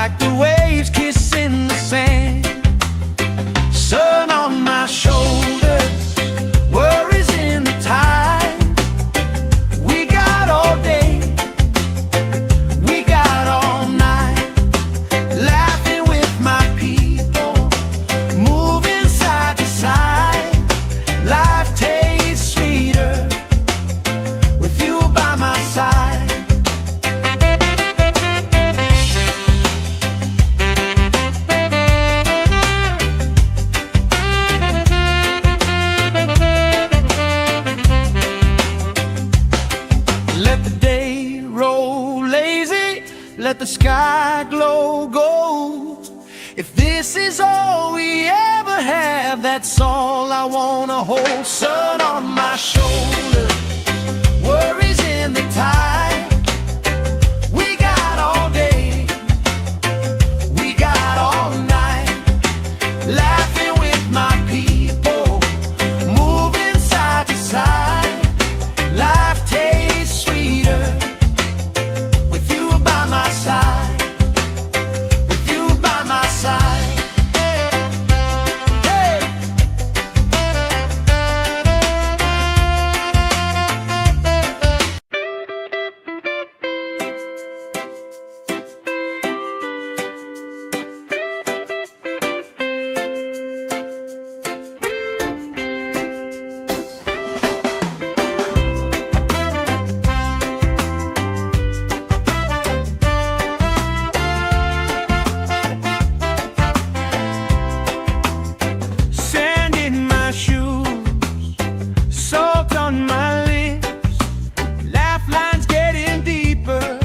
like the waves kissing the sand. Sun on my shoulders, worries in the tide. We got all day, we got all night, laughing with my people, moving side to side. Life tastes sweeter with you by my side. Let the day roll lazy, let the sky glow gold. If this is all we ever have, that's all I wanna hold. Sun on my shoulders, worries in the tide. We got all day, we got all night, laughing with my people, moving side to side. Life tastes sweeter with you by my side, with you by my side. Hey! Sand in my shoes, salt on my lips, laugh lines getting deeper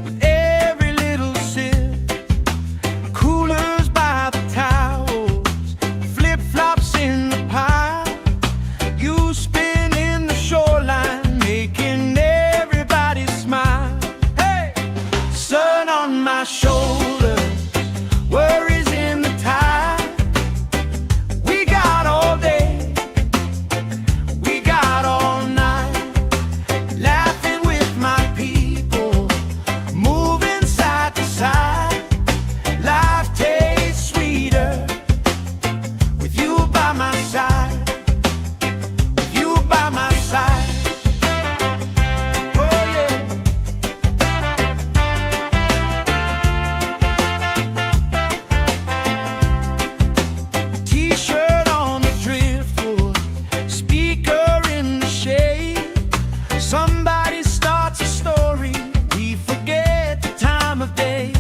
with every little sip. Coolers by the towels, flip-flops in the pile. You spinning the shoreline, making everybody smile. Hey! Sun on my shoulders, worries in the tide. We got all day, we got all night, laughing with my people, moving side to side. Life tastes sweeter with you by my side, with you by my side. Oh yeah. T-shirt on the driftwood, speaker in the shade. Somebody starts a story, we forget the time of day.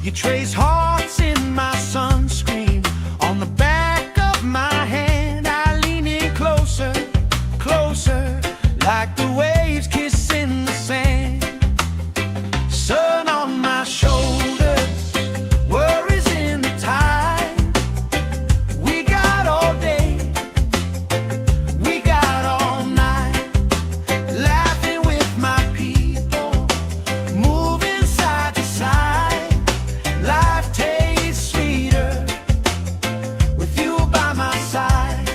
You trace hearts in my sunscreen, on the back of my hand. I lean in closer, closer, like the waves kissing the sand. Sun on my shoulders, worries in the tide. We got all day, we got all night, laughing with my people, moving side to side. Life tastes sweeter with you by my side.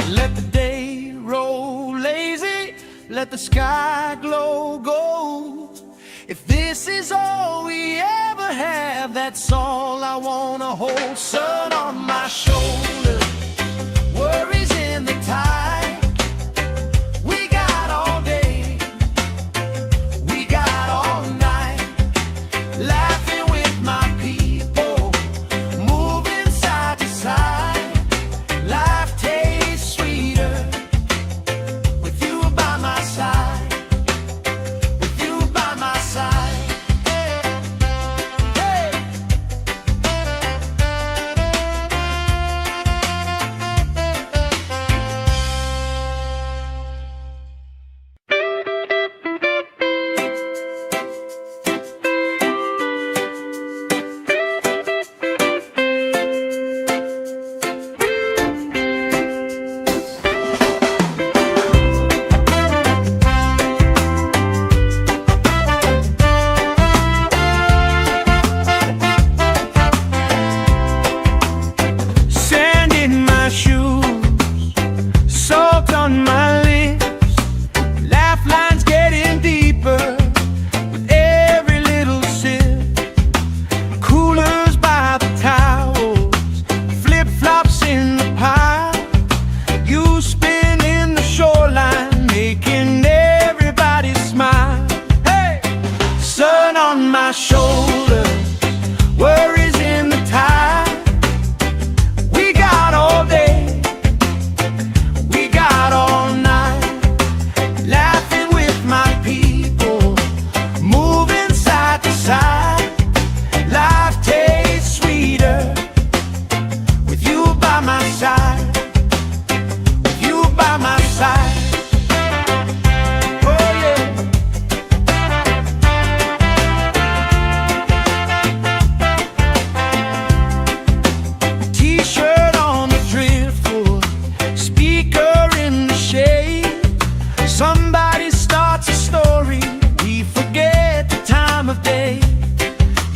Let the day roll lazy, let the sky glow gold. If this is all we ever have, that's all I wanna hold. Sun on my shoulders, worries in the tide. We got all day, we got all night, laughing with my people, moving side to side. Life tastes sweeter with you by my side, with you by my side. Hey!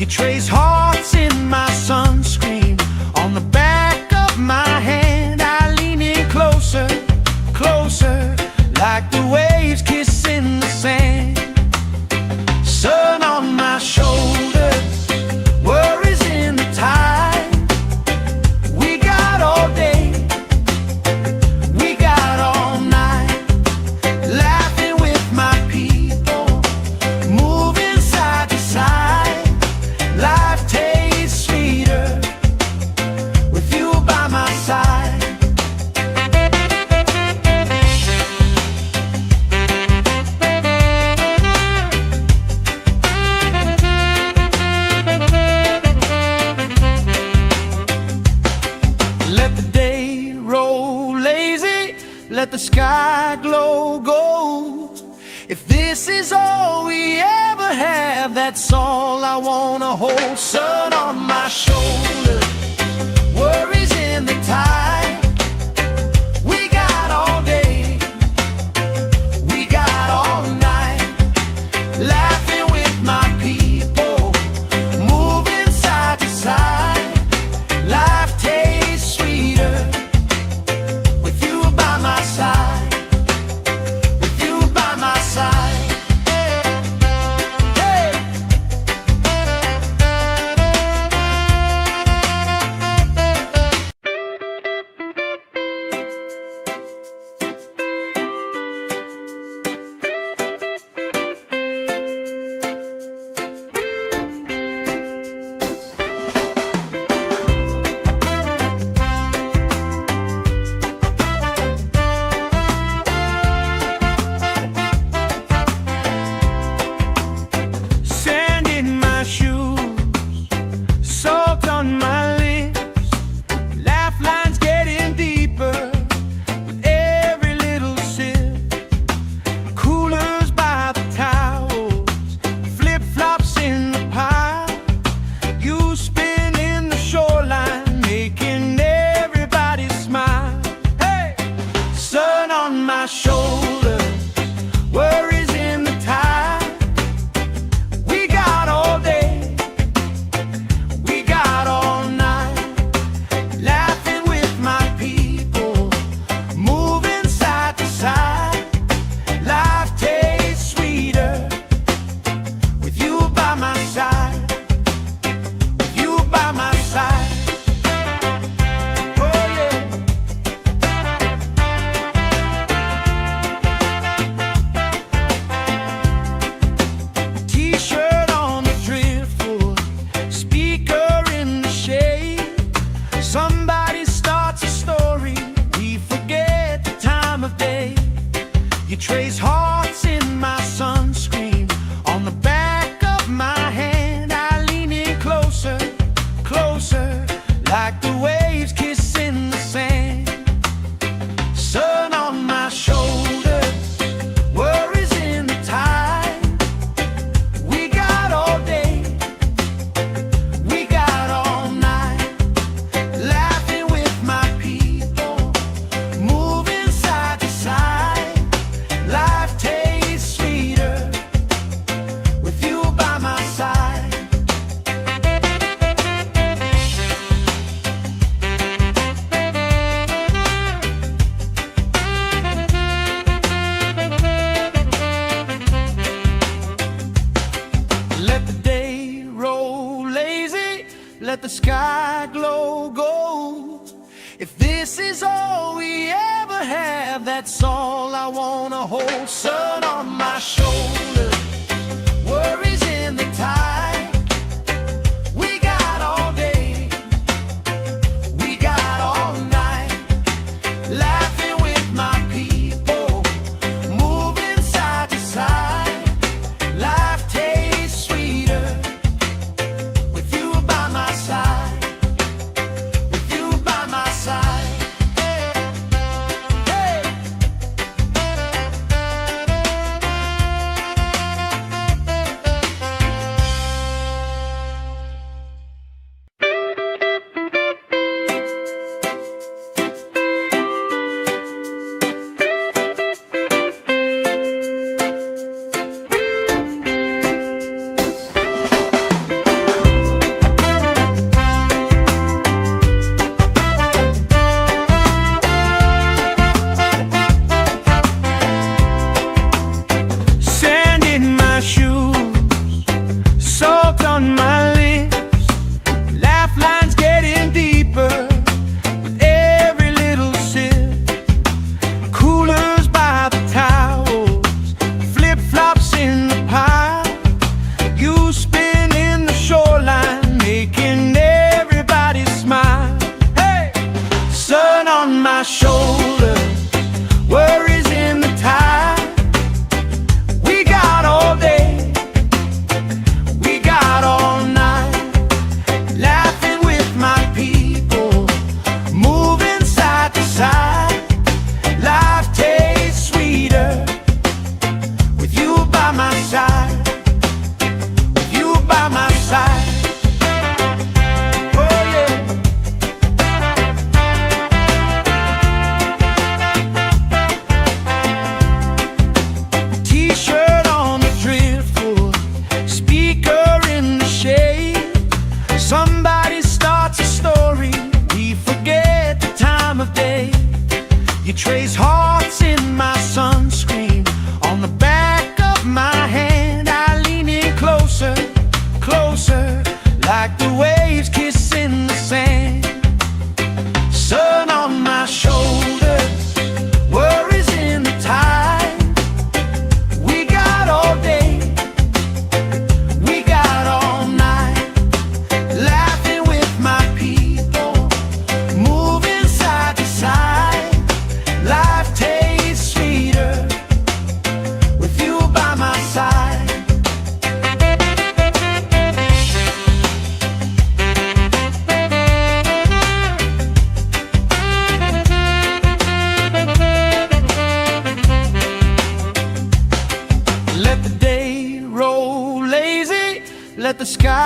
You trace hearts in my sunscreen on the back of my hand. I lean in closer, closer, like the waves kissing the sand. Sun on my shoulders, worries in the tide. We got all day, we got all night, laughing with my people, moving side to side. Life tastes sweeter with you by my side. Let the day roll lazy, let the sky glow gold. If this is all we ever have, that's all I wanna hold. Sun on my shoulders, worries in the tide. We got all day, we got all night, laughing with my people, moving side to side. Life tastes sweeter with you by my side, with you by my side. Hey! Sand in my shoes, salt on my lips, laugh lines getting deeper with every little sip. Coolers by the towels, flip-flops in the pile. You spin in the shoreline, making everybody smile. Hey! Sun on my shoulders, worries in the tide. We got all day, we got all night, laughing with my people, moving side to side. Life tastes sweeter with you by my side, with you by my side. Oh yeah. T-shirt on the driftwood, speaker in the shade. Somebody starts a story, we forget the time of day. You trace hearts in my sunscreen on the back of my hand. I lean in closer, closer, like the waves kissing the sand. Sun on my shoulders, worries in the tide. We got all day, we got all night, laughing with my people, moving side to side. Life tastes sweeter with you by my side. Let the day roll lazy, let the sky glow gold. If this is all we ever have, that's all I wanna hold. Sun on my shoulders, worries in the tide. We got all day, we got all night, laughing with my people, moving side to side. Life tastes sweeter with you by my side, with you by my side. Hey!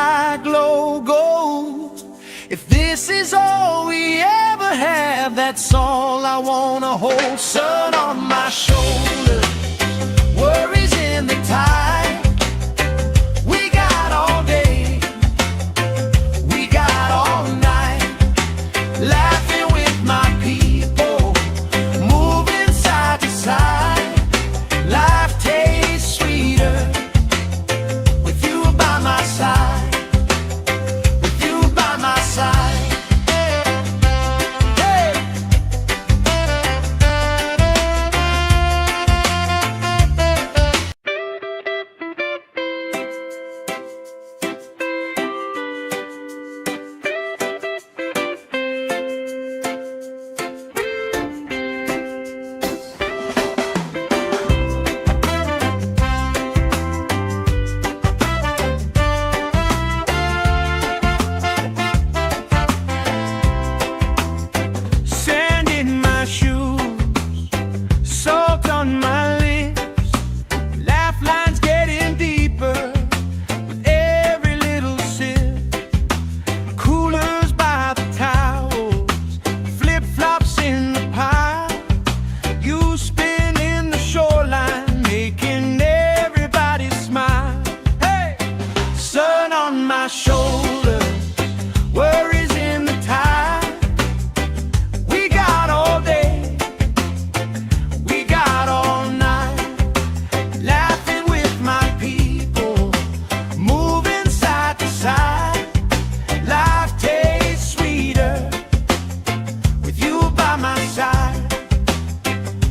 sky glow gold. If this is all we ever have, that's all I wanna hold. Sun on my shoulder, worries in the tide. We got all day, we got all night, laughing with my people, moving side to side. Life tastes sweeter with you by my side, with you by my side. My shoulder, worries in the tide. We got all day, we got all night, laughing with my people, moving side to side. Life tastes sweeter with you by my side,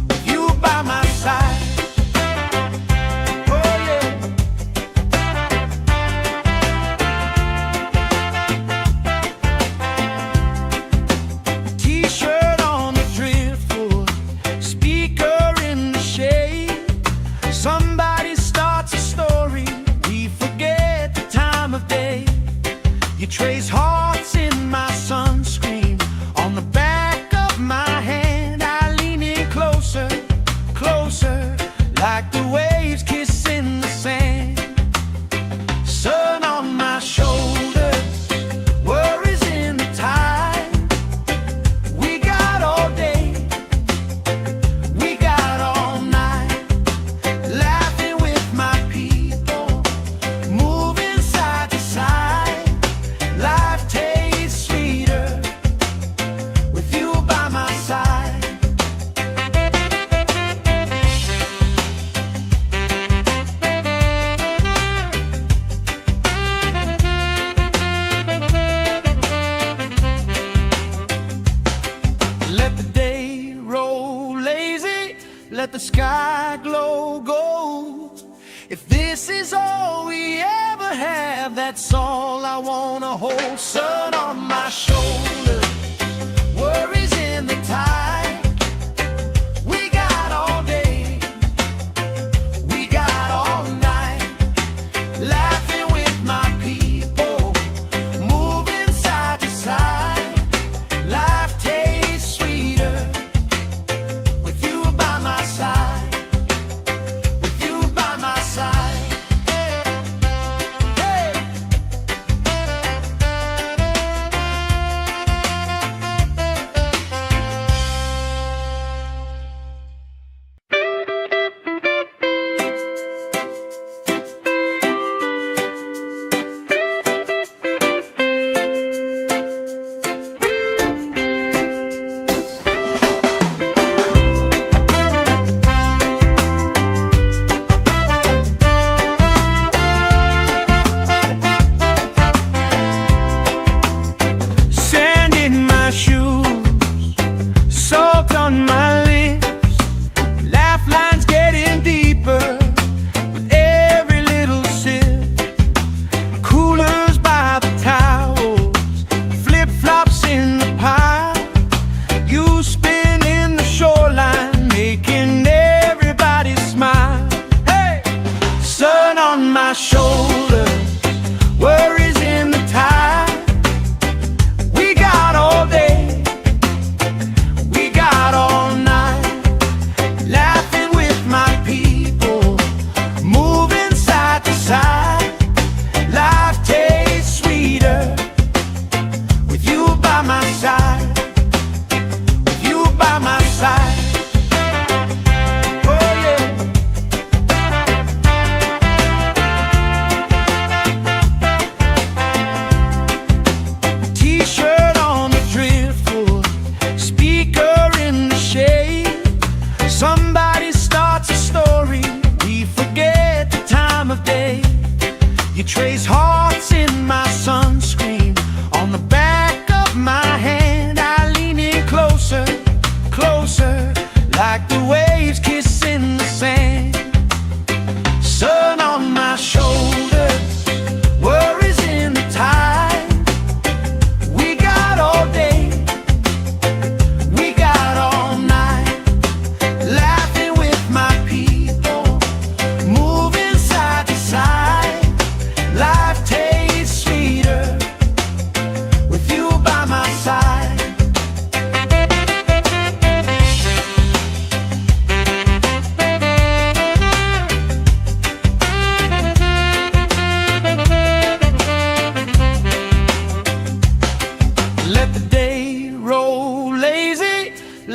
with you by my side. Somebody starts a story, we forget the time of day. You trace hearts in my sunscreen, on the back of my hand. I lean in closer, closer, like the waves kissing the sand. Sun on my shoulders, worries in the tide. We got all day, we got all night, laughing with my people, moving side to side. Life tastes sweeter with you by my side. Let the day roll lazy, let the sky glow gold. If this is all we ever have, that's all I wanna hold. Sun on my shoulder, worries in the tide. We got all day, we got all night, laughing with my people, moving side to side. Life tastes sweeter with you by my side, with you by my side.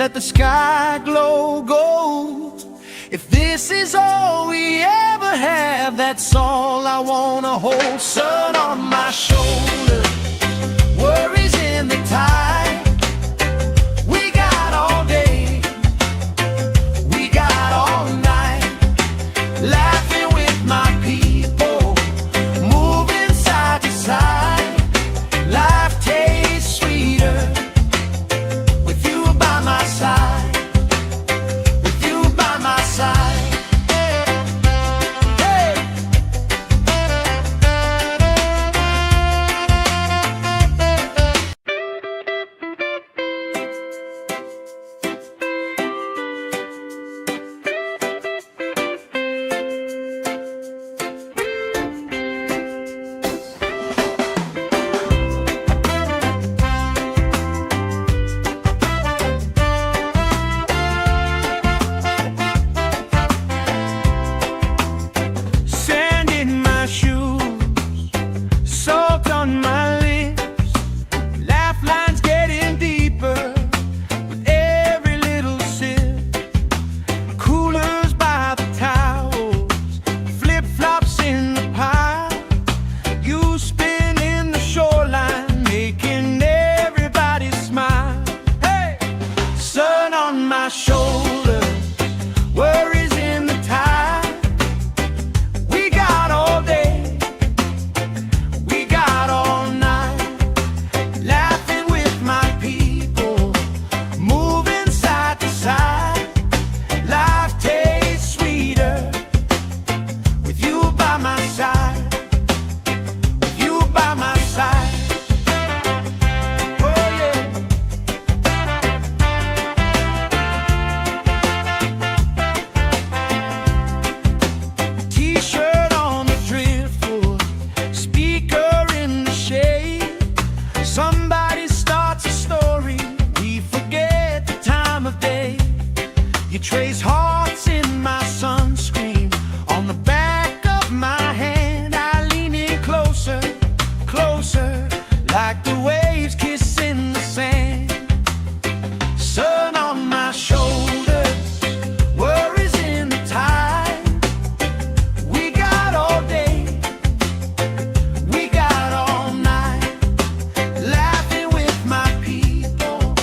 let the sky glow gold. If this is all we ever have, that's all I wanna hold. Sun on my shoulder, worries in the tide. We got all day, we got all night, laughing with my people, moving side to side. Life tastes sweeter with you by my side, with you by my side. Hey! Sand in my shoes, salt on my lips, laugh lines getting deeper with every little sip. Coolers by the towels, flip-flops in the pile. You spin in the shoreline, making everybody smile. Hey! Sun on my shoulders, worries in the tide. We got all day, we got all night, laughing with my people, moving side to side. Life tastes sweeter with you by my side, with you by my side. Oh yeah. T-shirt on the driftwood, speaker in the shade. Somebody starts a story, we forget the time of day. You trace hearts in my sunscreen, on the back of my hand. I lean in closer, closer, like the waves kissing the sand. Sun on my shoulders, worries in the tide. We got all day, we got all night, laughing with my people,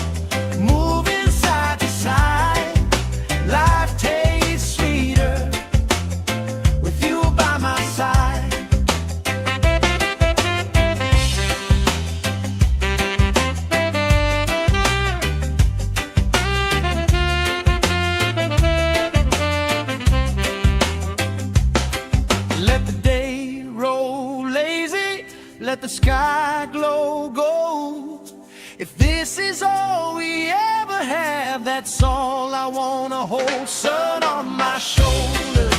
moving side to side. Life tastes sweeter with you by my side. Let the day roll lazy, let the sky glow gold. If this is all we ever have, that's all I wanna hold. Sun on my shoulder,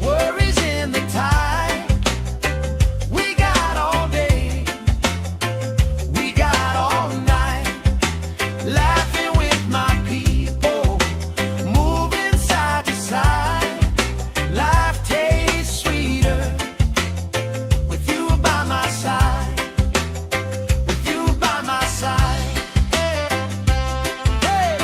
worries in the tide. We got all day, we got all night, laughing with my people, moving side to side. Life tastes sweeter with you by my side, with you by my side. Hey!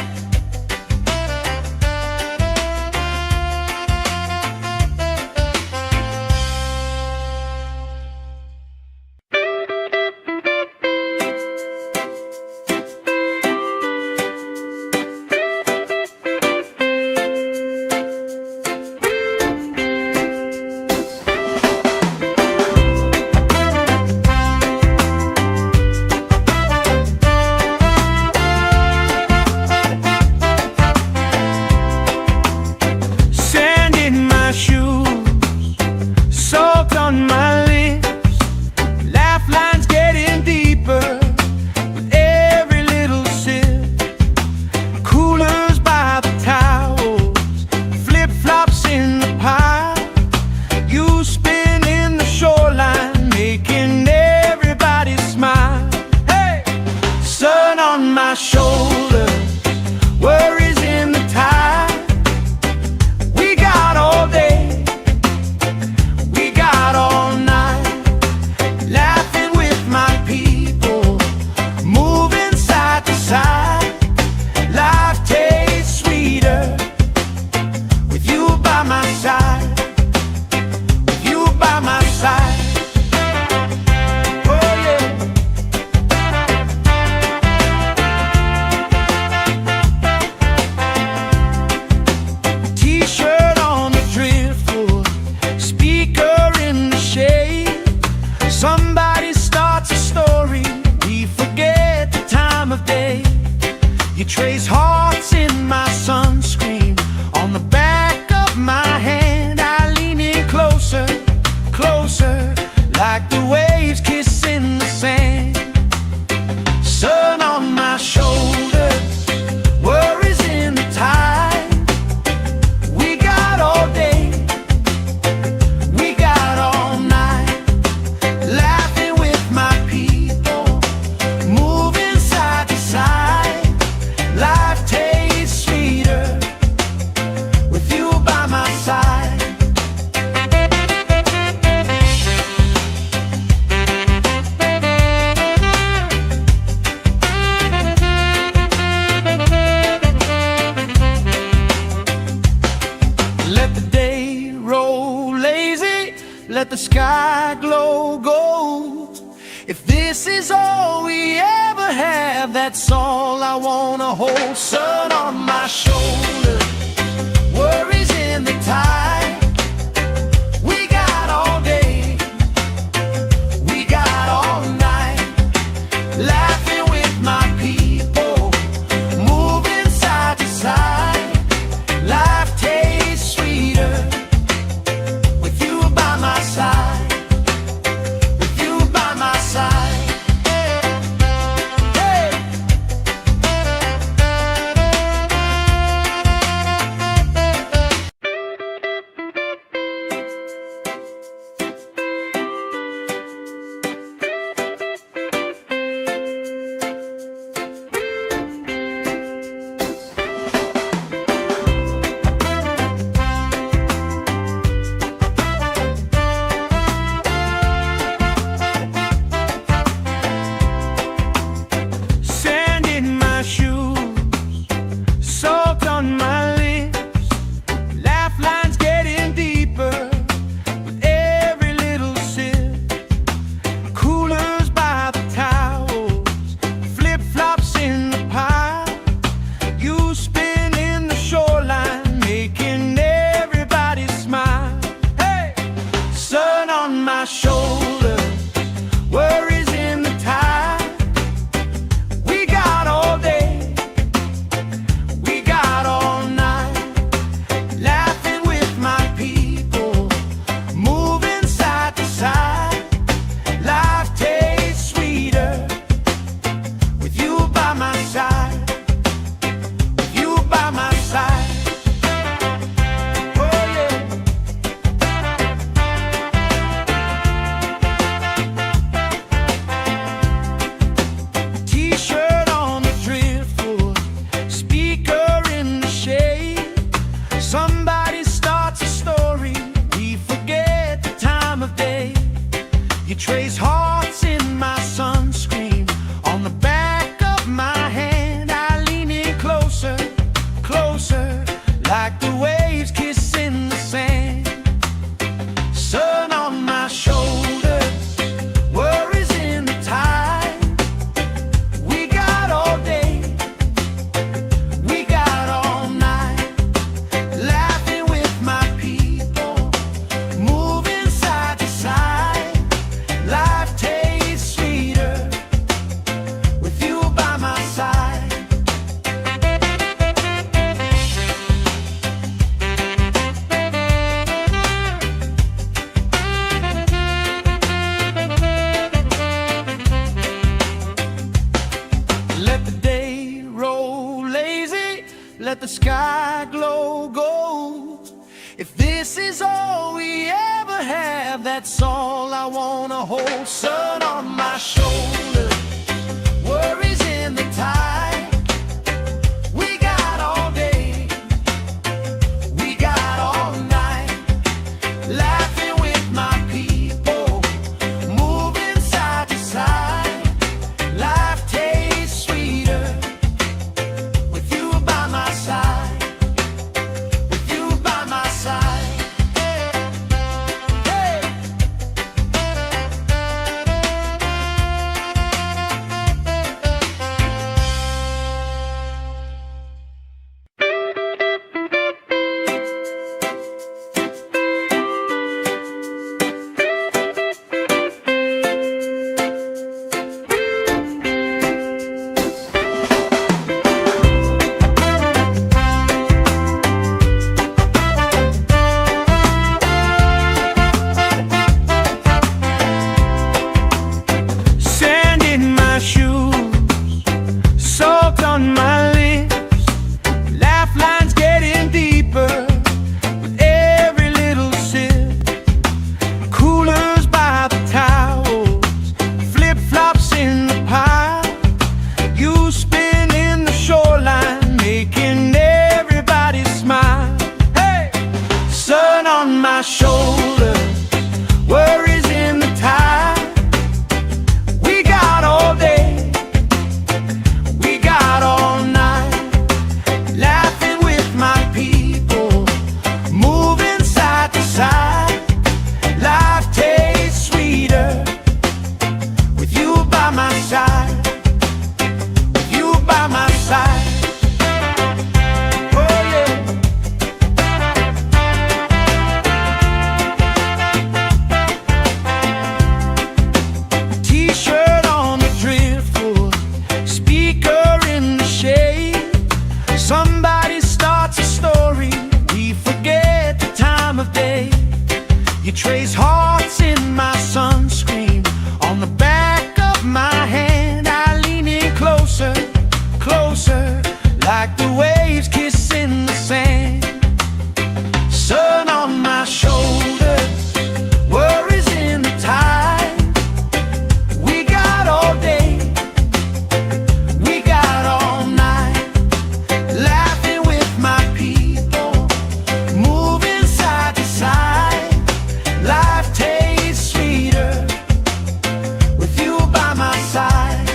If this is all we ever have, that's all I wanna hold. Sun on my shoulder, worries in the tide. We got all day, we got all night, laughing with my people, moving side to side. Life tastes sweeter with you by my side. Shoulder, worries in the tide. We got all day, we got all night, laughing with my people, moving side to side. Life tastes sweeter with you by my side, with you by my side. Trace hearts in my sunscreen, on the back of my hand. I lean in closer, closer, like the waves kissing the sand. Sun on my shoulders, worries in the tide. We got all day, we got all night, laughing with my people, moving side to side. Life tastes sweeter with you by my side. Let the day roll lazy, let the sky glow gold. If this is all we ever have, that's all I wanna hold. Sun on my shoulder, worries in the tide. We got all day, we got all night, laughing with my people, moving side to side. Life tastes sweeter with you by my side, with you by my side. by my side, with you by my side. Somebody starts a story, we forget the time of day. You trace hearts in my sunscreen, on the back of my hand. I lean in closer, closer, like the waves kissing the sand. Sun on my shoulders, worries in the tide. We got all day, we got all night, laughing with my people, moving side to side. Life tastes sweeter with you by my side.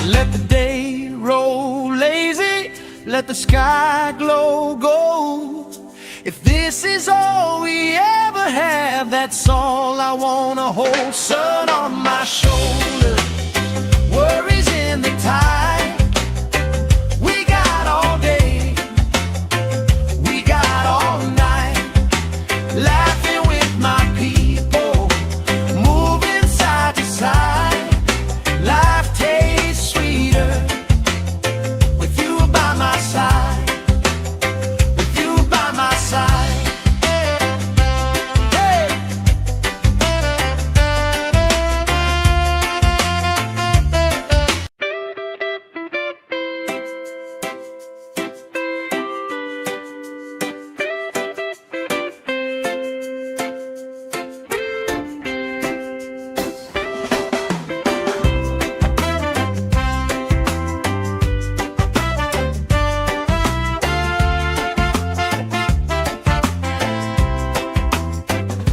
Let the day roll lazy, let the sky glow gold. If this is all we ever have, that's all I wanna hold. Sun on my shoulders, worries in the tide. We got all day, we got all night, laughing with my people, moving side to side. Life tastes sweeter with you by my side, with you by my side. Hey.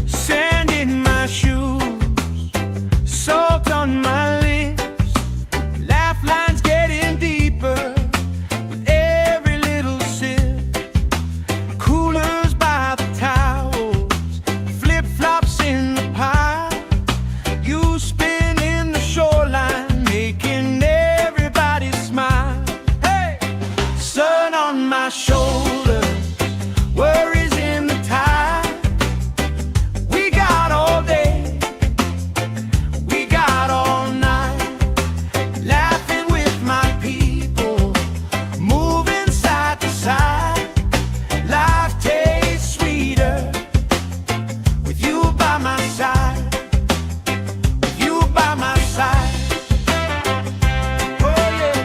Sand in my shoes, salt on my lips, laugh lines getting deeper with every little sip. Coolers by the towels, flip-flops in the pile. You spin in the shoreline, making everybody smile. Hey! Sun on my shoulders, worries in the tide. We got all day, we got all night, laughing with my people, moving side to side. Life tastes sweeter with you by my side, with you by my side. Oh yeah.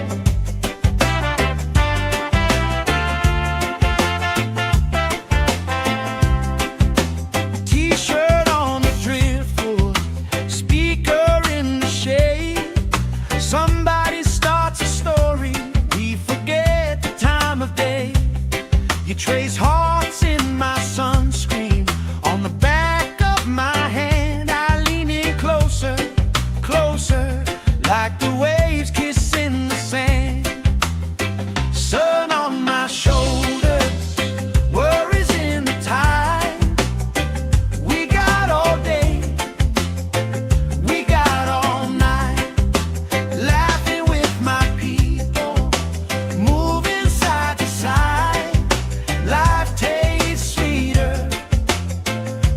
T-shirt on the driftwood, speaker in the shade. Somebody starts a story, we forget the time of day. You trace hearts in my sunscreen, on the back of my hand. I lean in closer, closer, like the waves kissing the sand. Sun on my shoulders, worries in the tide. We got all day, we got all night, laughing with my people, moving side to side. Life tastes sweeter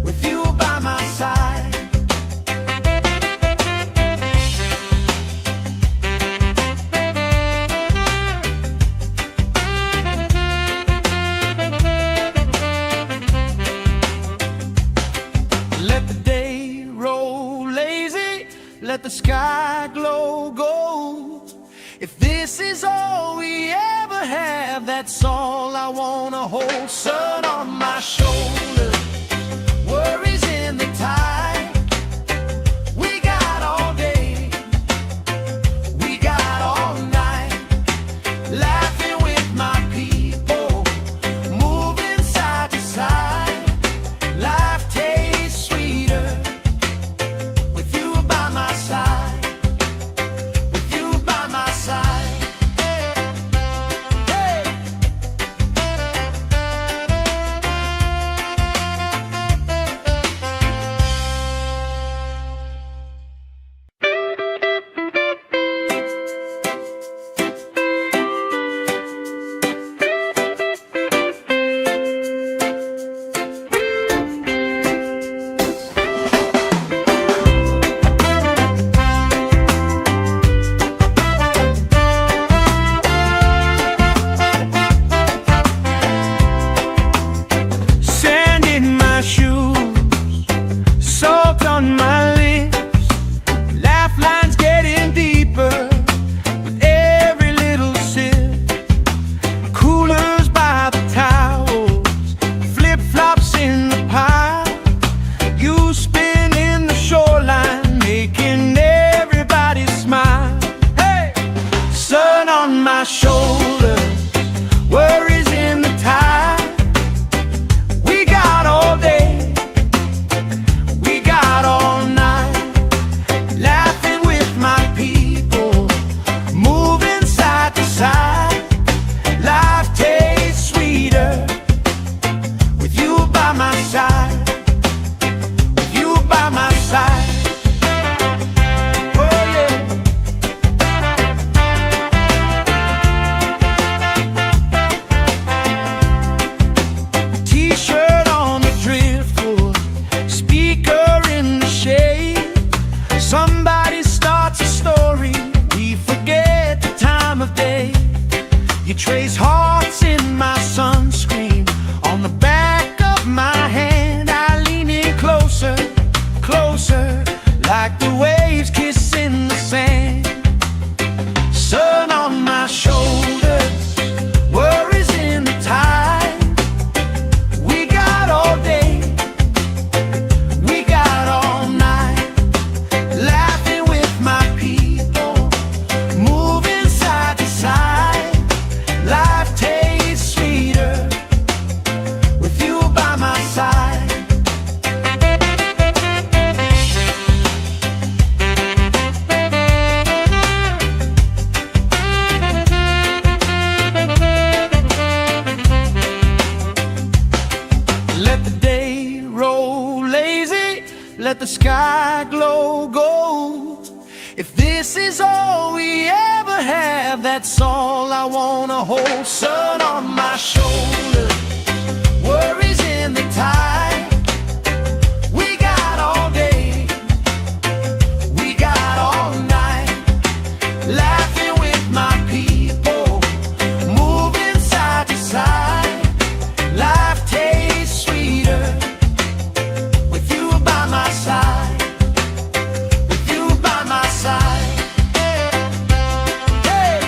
with you by my side. Let the day roll lazy, let the sky glow gold. If this is all we ever have, that's all I wanna hold. Sun on my shoulders, worries in the tide. We got all day, we got all night, laughing with my people, moving side to side. Life tastes sweeter with you by my side, with you by my side. on my shoulders, worries in the tide. We got all day, we got all night, laughing with my people, moving side to side. Life tastes sweeter with you by my side, with you by my side. Somebody starts a story, we forget the time of day. You trace hearts in my sunscreen, on the back of my hand. I lean in closer, closer, like the waves kissing the sand. Sun on my shoulders, worries in the tide. We got all day, we got all night, laughing with my people, moving side to side. Life tastes sweeter with you by my side. Let the day roll lazy, let the sky glow gold. If this is all we ever have, that's all I wanna hold. Sun on my shoulders, worries in the tide. We got all day, we got all night, laughing with my people, moving side to side. Life tastes sweeter with you by my side, with you by my side. Hey.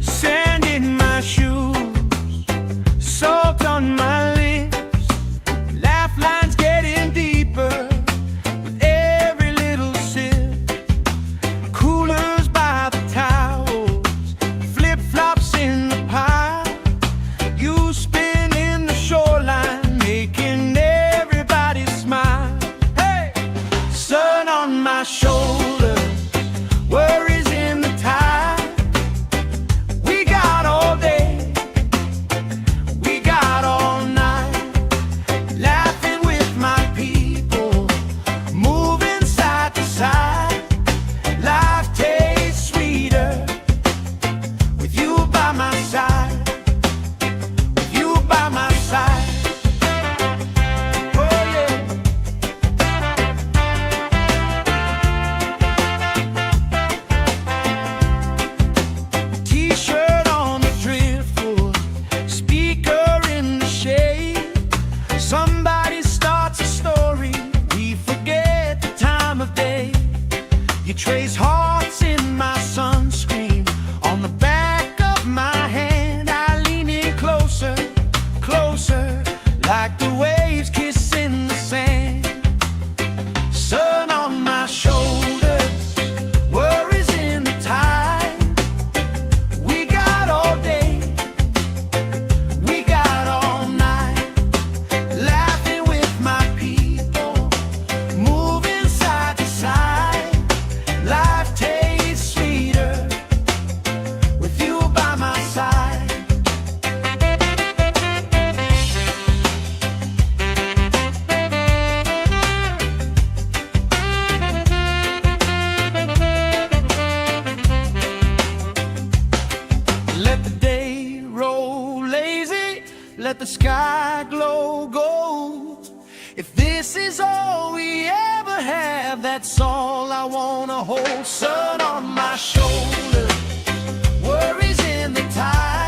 Sand in my shoes, salt on my lips, laugh lines getting deeper with every little sip. Coolers by the towels, flip-flops in the pile. You spin in the shoreline, making everybody smile. Hey! Sun on my shoulders, worries in the tide. We got all day, we got all night, laughing with my people, moving side to side. Life tastes sweeter with you by my side, with you by my side. Oh yeah. T-shirt on the driftwood, speaker in the shade. Somebody starts a story, we forget the time of day. You trace hearts in my sunscreen, on the back of my hand. I lean in closer, closer, like the waves kissing the sand. Sun on my shoulders, worries in the tide. We got all day, we got all night, laughing with my people, moving side to side. Life tastes sweeter with you by my side. Let the day roll lazy, let the sky glow gold. If this is all we ever have, that's all I wanna hold. Sun on my shoulders, worries in the tide.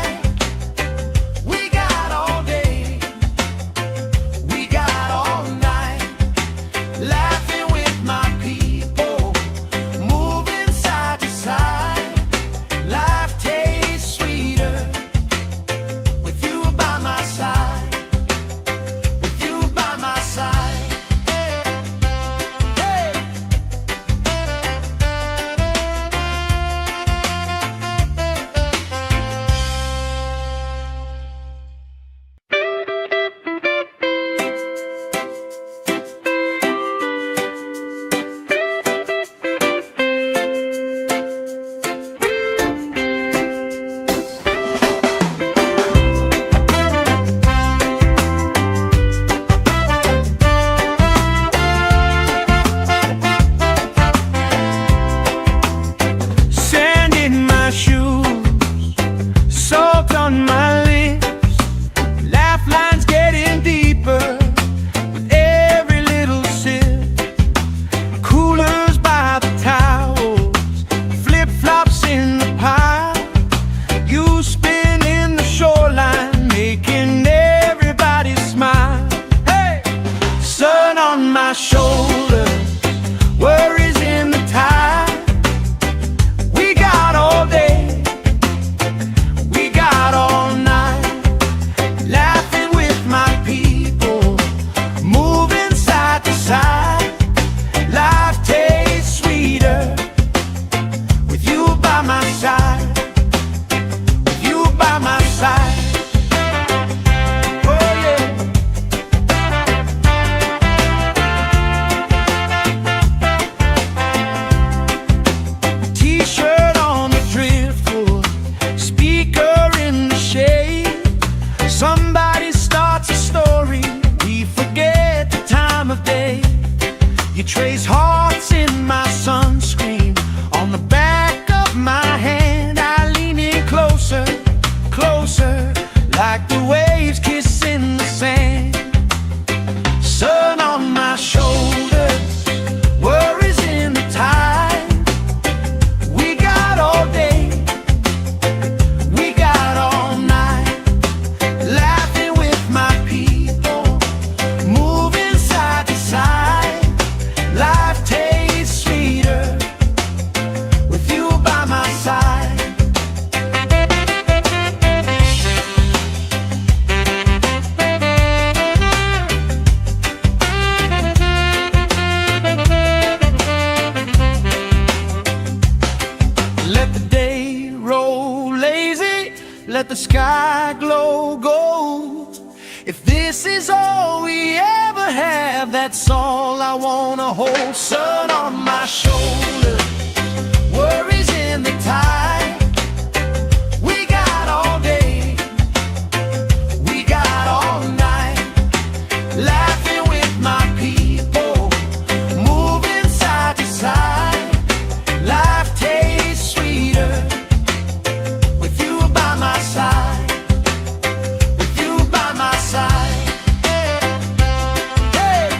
let the sky glow gold. If this is all we ever have, that's all I wanna hold. Sun on my shoulder, worries in the tide. We got all day, we got all night, laughing with my people, moving side to side. Life tastes sweeter with you by my side, with you by my side. Hey.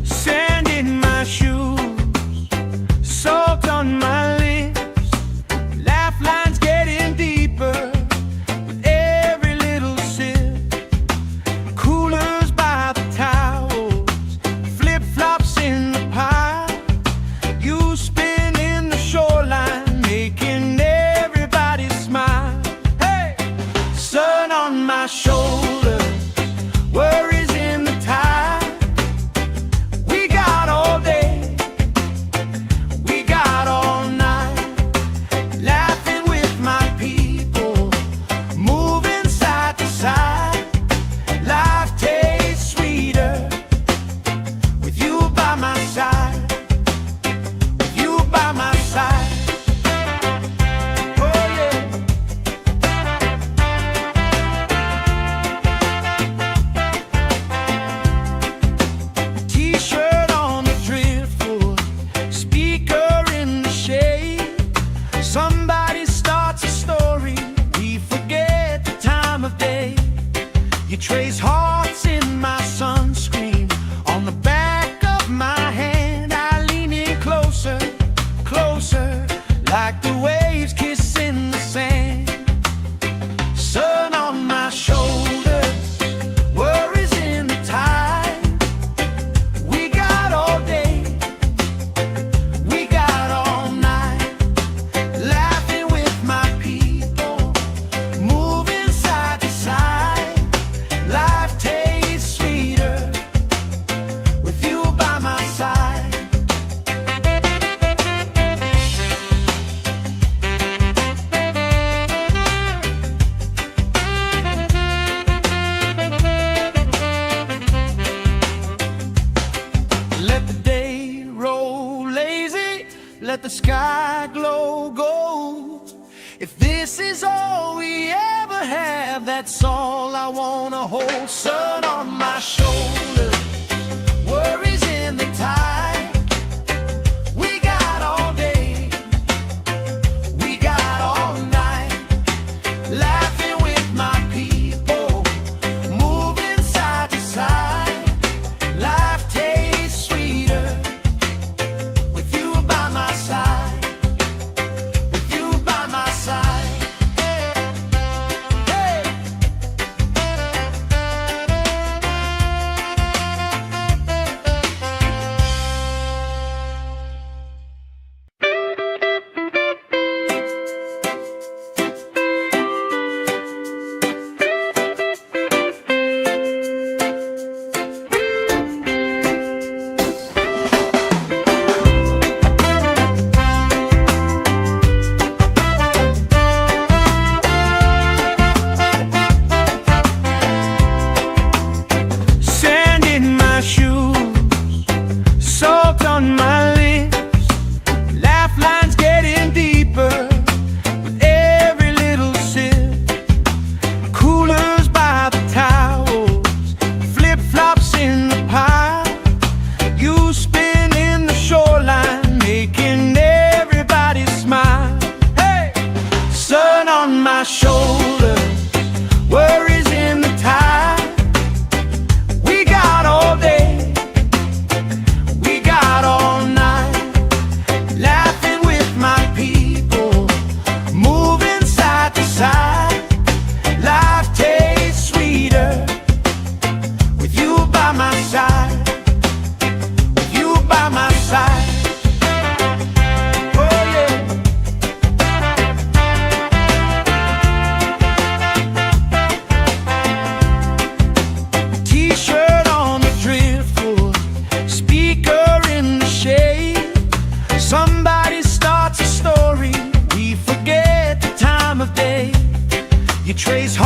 Sand in my shoes, salt on my lips, laugh lines getting deeper with every little sip. Coolers by the towels, flip-flops in the pile, you spinning the shoreline, making everybody smile. Hey! Sun on my shoulder, worries in the tide. We got all day, we got all night, laughing with my people, moving side to side. Life tastes sweeter with you by my side, with you by my side. Oh yeah. T-shirt on the driftwood, speaker in the shade. Somebody starts a story, we forget the time of day. You trace hearts in my sunscreen, on the back of my hand. I lean in closer, closer, like the waves kissing the sand. Sun on my shoulders, worries in the tide. We got all day, we got all night, laughing with my people, moving side to side. Life tastes sweeter with you by my side. Let the day roll lazy, let the sky glow gold. If this is all we ever have, that's all I wanna hold. Sun on my shoulder, worries in the tide. We got all day, we got all night, laughing with my people, moving side to side. Life tastes sweeter with you by my side, with you by my side. Hey.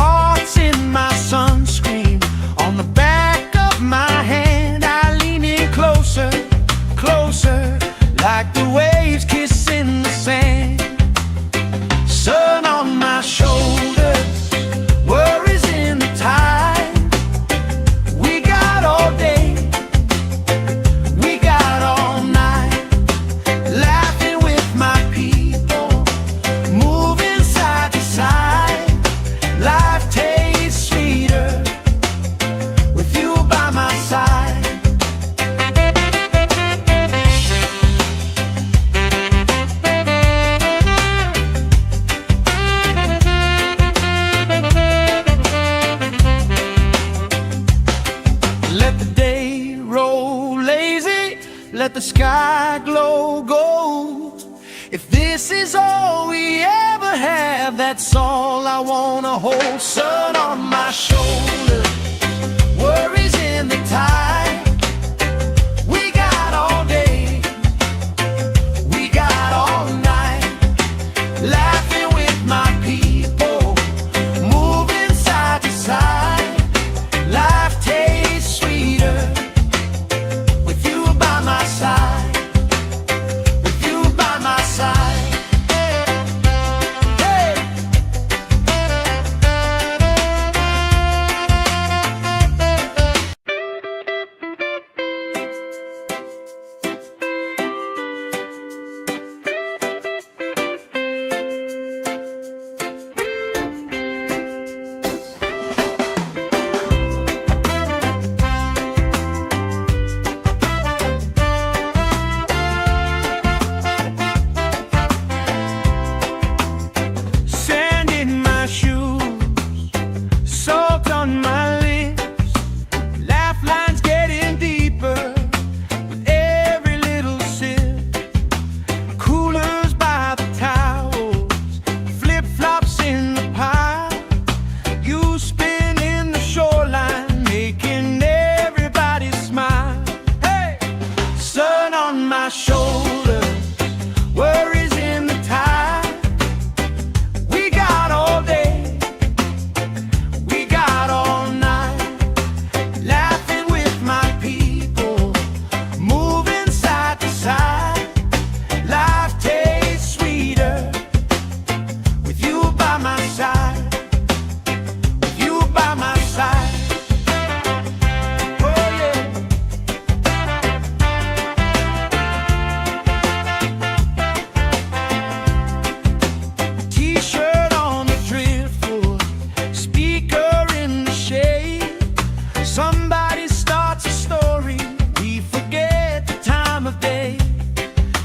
hearts in my sunscreen. On the back of my hand I lean in closer, closer, like the waves kissing the sand. Sun on my shoulders, worries in the tide. We got all day, we got all night, laughing with my people, moving side to side. Life tastes sweeter with you by my side. Let the day roll lazy, let the sky glow gold. If this is all we ever have, that's all I wanna hold. Sun on my shoulders, worries in the tide. We got all day, we got all night, laughing with my people, moving side to side. Life tastes sweeter with you by my side, with you by my side. Hey! Sand in my shoes, salt on my lips, laugh lines getting deeper with every little sip. Coolers by the towels, flip-flops in the pile. You spin in the shoreline, making everybody smile. Hey! Sun on my shoulders, worries in the tide. We got all day, we got all night, laughing with my people, moving side to side. Life tastes sweeter with you by my side, with you by my side. Oh yeah. T-shirt on the driftwood, speaker in the shade. Somebody starts a story, we forget the time of day.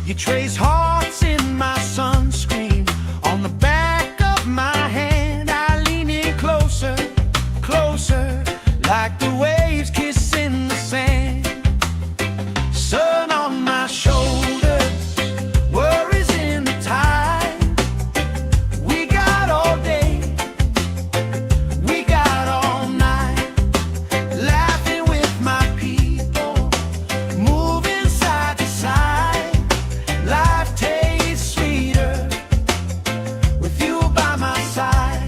You trace hearts in my sunscreen. On the back of my hand I lean in closer, closer, like the waves kissing the sand. Sun on my shoulders, worries in the tide. We got all day, we got all night, laughing with my people, moving side to side. Life tastes sweeter with you by my side.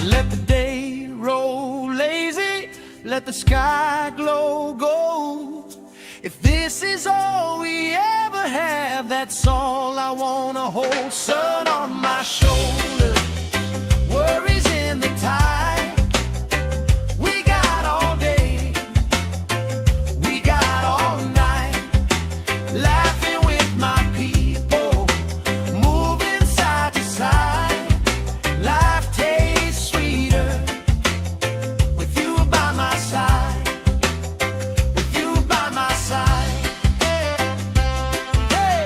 Let the day roll lazy, let the sky glow gold. If this is all we ever have, that's all I wanna hold. Sun on my shoulders, worries in the tide. We got all day, we got all night, laughing with my people, moving side to side. Life tastes sweeter with you by my side, with you by my side. Hey!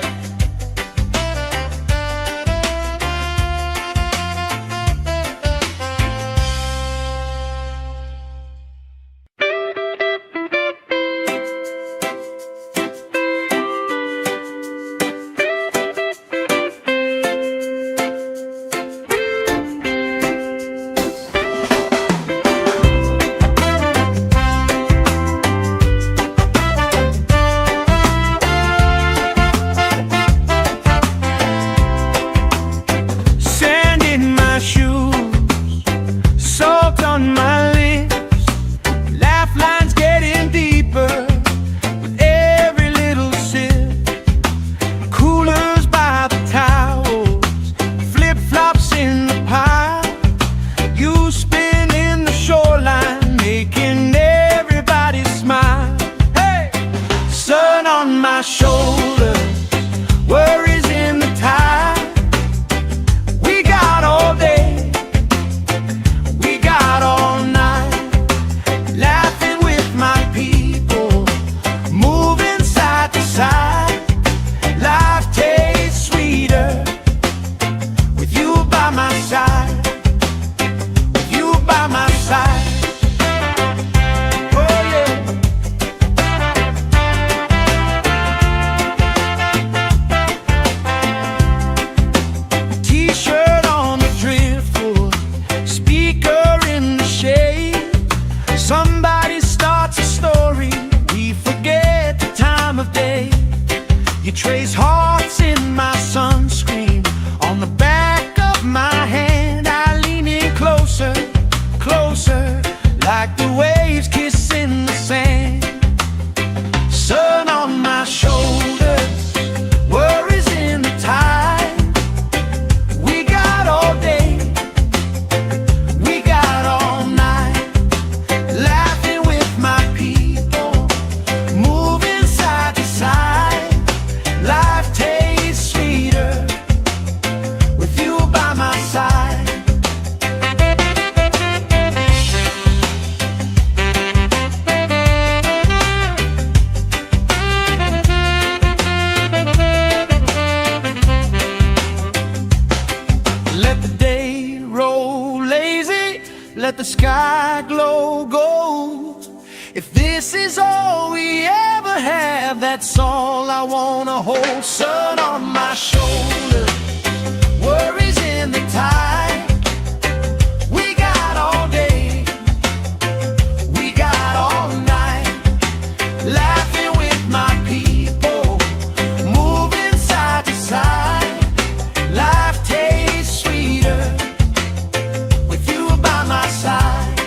trace hearts in my sunscreen. On the back of my hand, I lean in closer, closer, like the waves kissing the sand. Sun on my shoulders, worries in the tide. We got all day, we got all night, laughing with my people, moving side to side. Life tastes sweeter with you by my side. Let the day roll lazy, let the sky glow gold. If this is all we ever have, that's all I wanna hold. Sun on my shoulders, worries in the tide. We got all day, we got all night, laughing with my people, moving side to side. Life tastes sweeter with you by my side,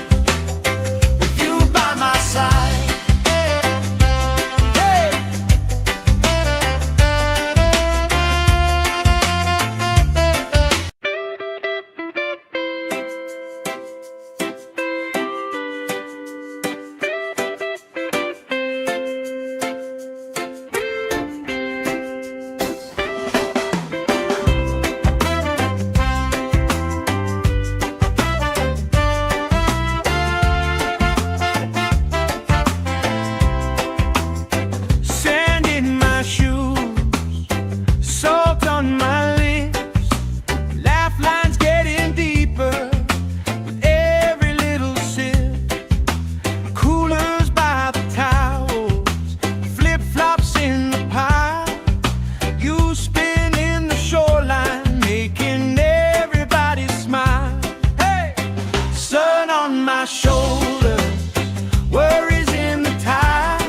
with you by my side. Hey! Sand in my shoes, salt on my lips, laugh lines getting deeper with every little sip. Coolers by the towels, flip-flops in the pile. You spin in the shoreline, making everybody smile. Hey! Sun on my shoulders, worries in the tide.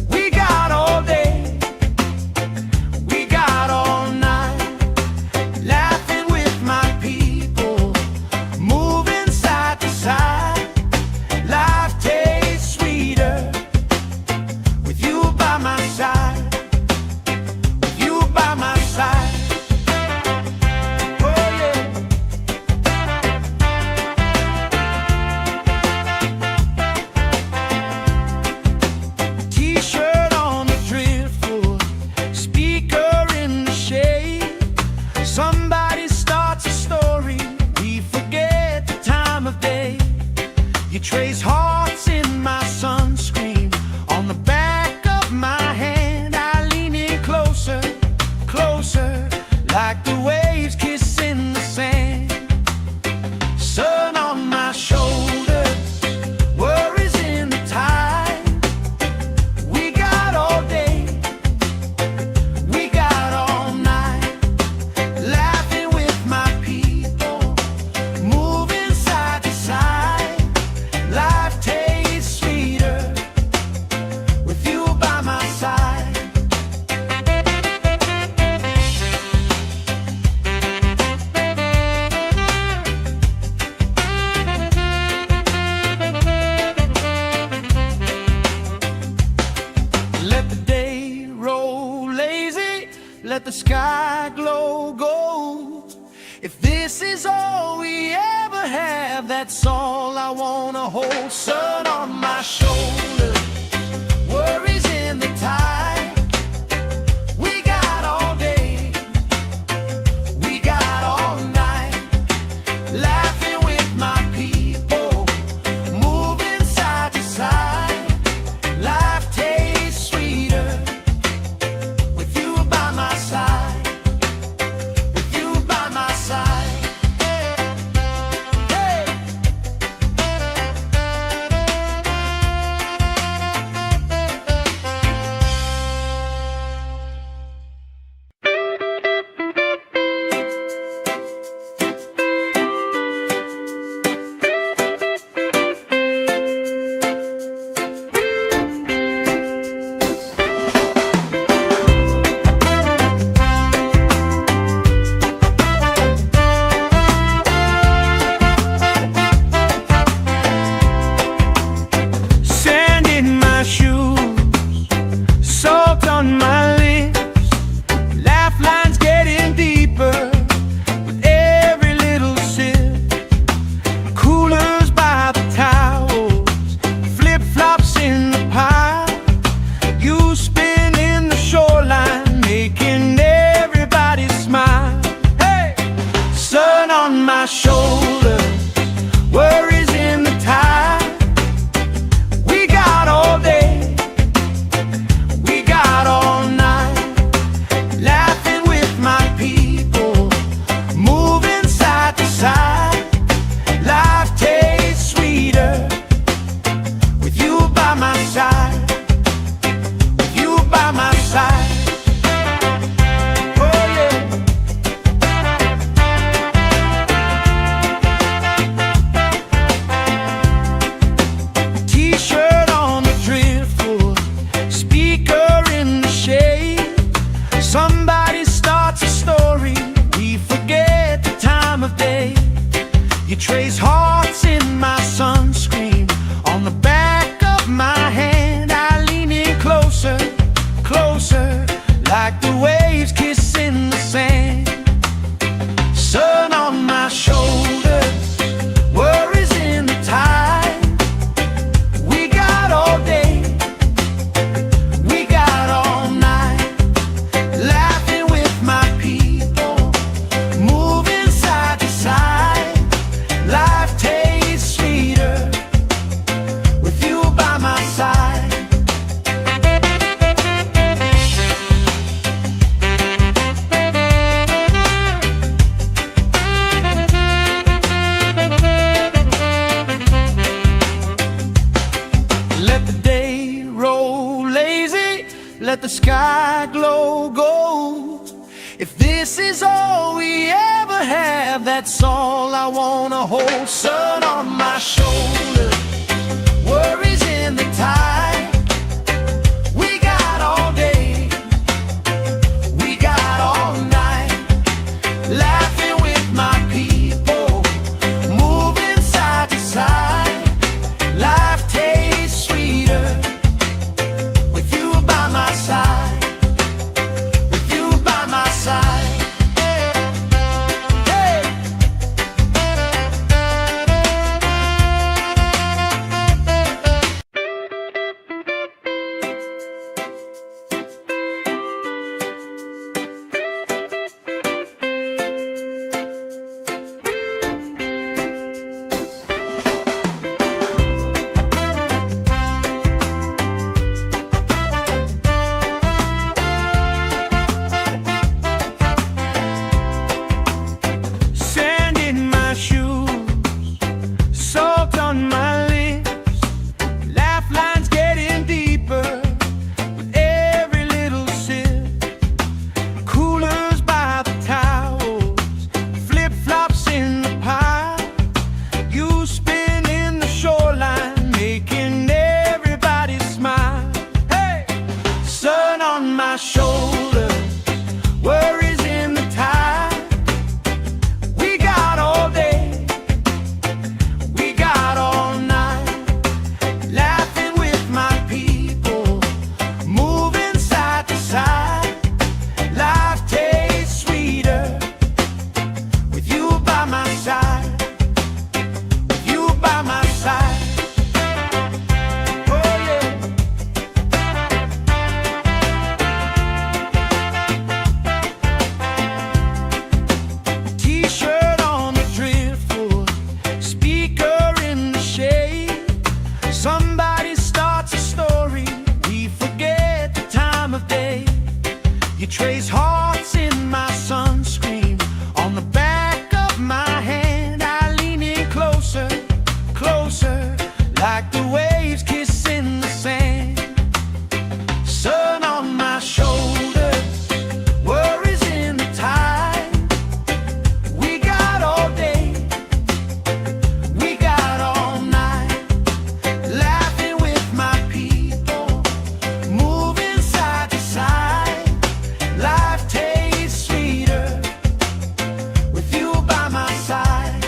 We got all day, we got all night, laughing with my people, moving side to side. Life tastes sweeter with you by my side, with you by my side. Oh yeah. T-shirt on the driftwood, speaker in the shade. Somebody starts a story, we forget the time of day. You trace hearts in my sunscreen. On the back of my hand, I lean in closer, closer, like the waves kissing the sand. Sun on my shoulders, worries in the tide. We got all day, we got all night, laughing with my people, moving side to side. Life tastes sweeter with you by my side. Let the day roll lazy, let the sky glow gold. If this is all we ever have, that's all I wanna hold. Sun on my shoulders, worries in the tide. We got all day, we got all night, laughing with my people, moving side to side. Life tastes sweeter with you by my side, with you by my side. Hey! the sky glow gold. If this is all we ever have, that's all I wanna hold. Sun on my shoulder, worries in the tide. We got all day, we got all night, laughing with my people, moving side to side. Life tastes sweeter with you by my side, with you by my side. Hey. Sand in my shoes, salt on my lips, laugh lines getting deeper with every little sip. Coolers by the towels, flip-flops in the pile. You spin in the shoreline, making everybody smile. Hey! Sun on my shoulders, worries in the tide. We got all day, we got all night, laughing with my people, moving side to side. Life tastes sweeter with you by my side, with you by my side. Oh yeah. T-shirt on the driftwood, speaker in the shade. Somebody starts a story, we forget the time of day. You trace hearts in my sunscreen, on the back of my hand. I lean in closer, closer, like the waves kissing the sand. Sun on my shoulders, worries in the tide. We got all day, we got all night, laughing with my people, moving side to side. Life tastes sweeter with you by my side.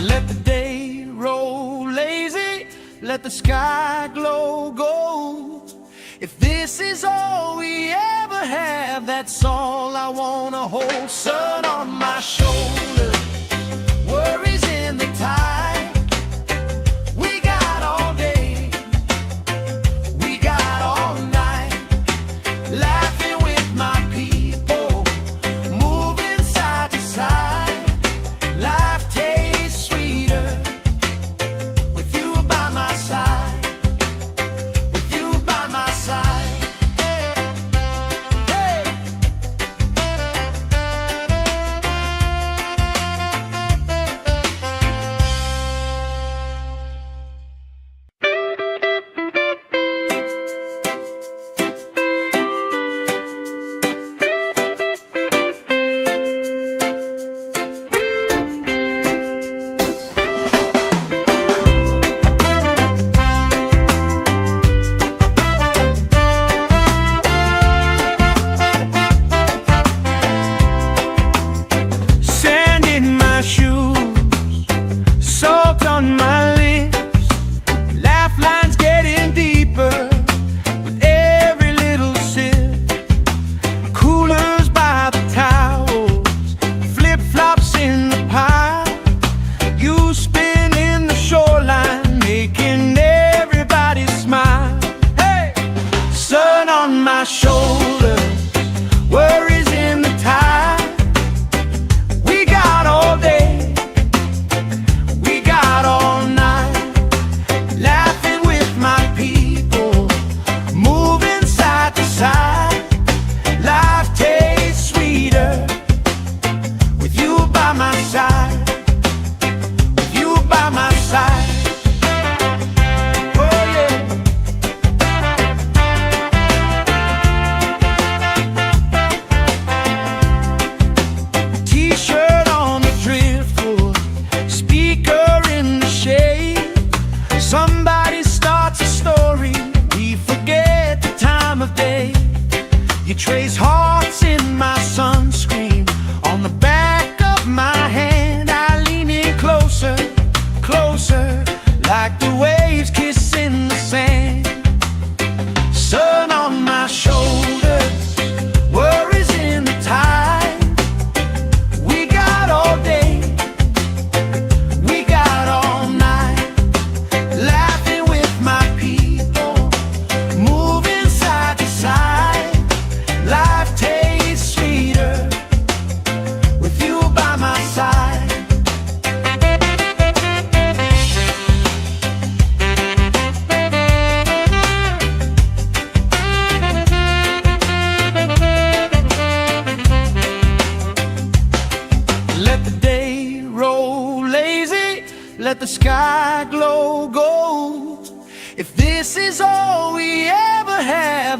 Let the day roll lazy, let the sky glow gold. If this is all we ever have, that's all I wanna hold. Sun on my shoulder, worries in the tide. We got all day, we got all night, laughing with my people, moving side to side. Life tastes sweeter with you by my side, with you by my side. Hey.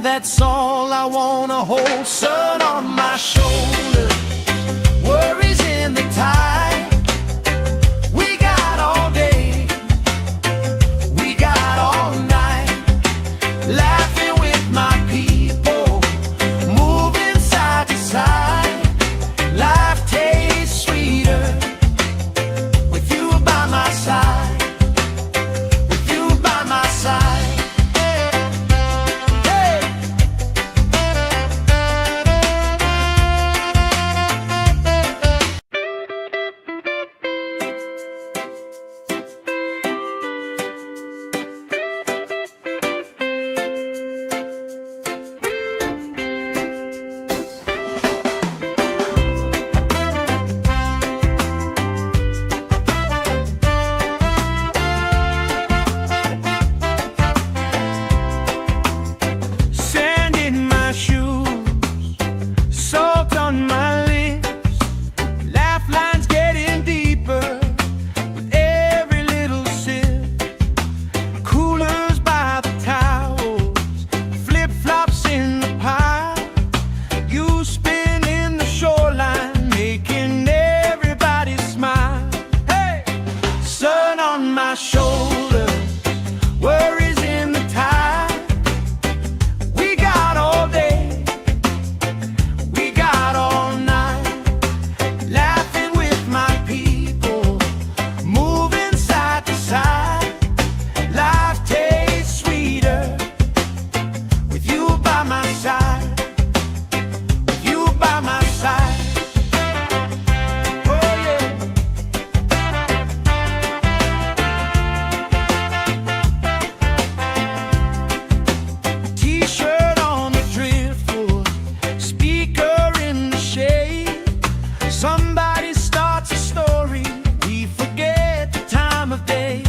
that's all I wanna hold. Sun on my shoulder, worries in the tide. We got all day, we got all night, laughing with my people, moving side to side. Life tastes sweeter with you by my side, with you by my side. Shoulder, worries in the tide. We got all day, we got all night, laughing with my people, moving side to side. Life tastes sweeter with you by my side, with you by my side. Somebody starts a story, we forget the time of day.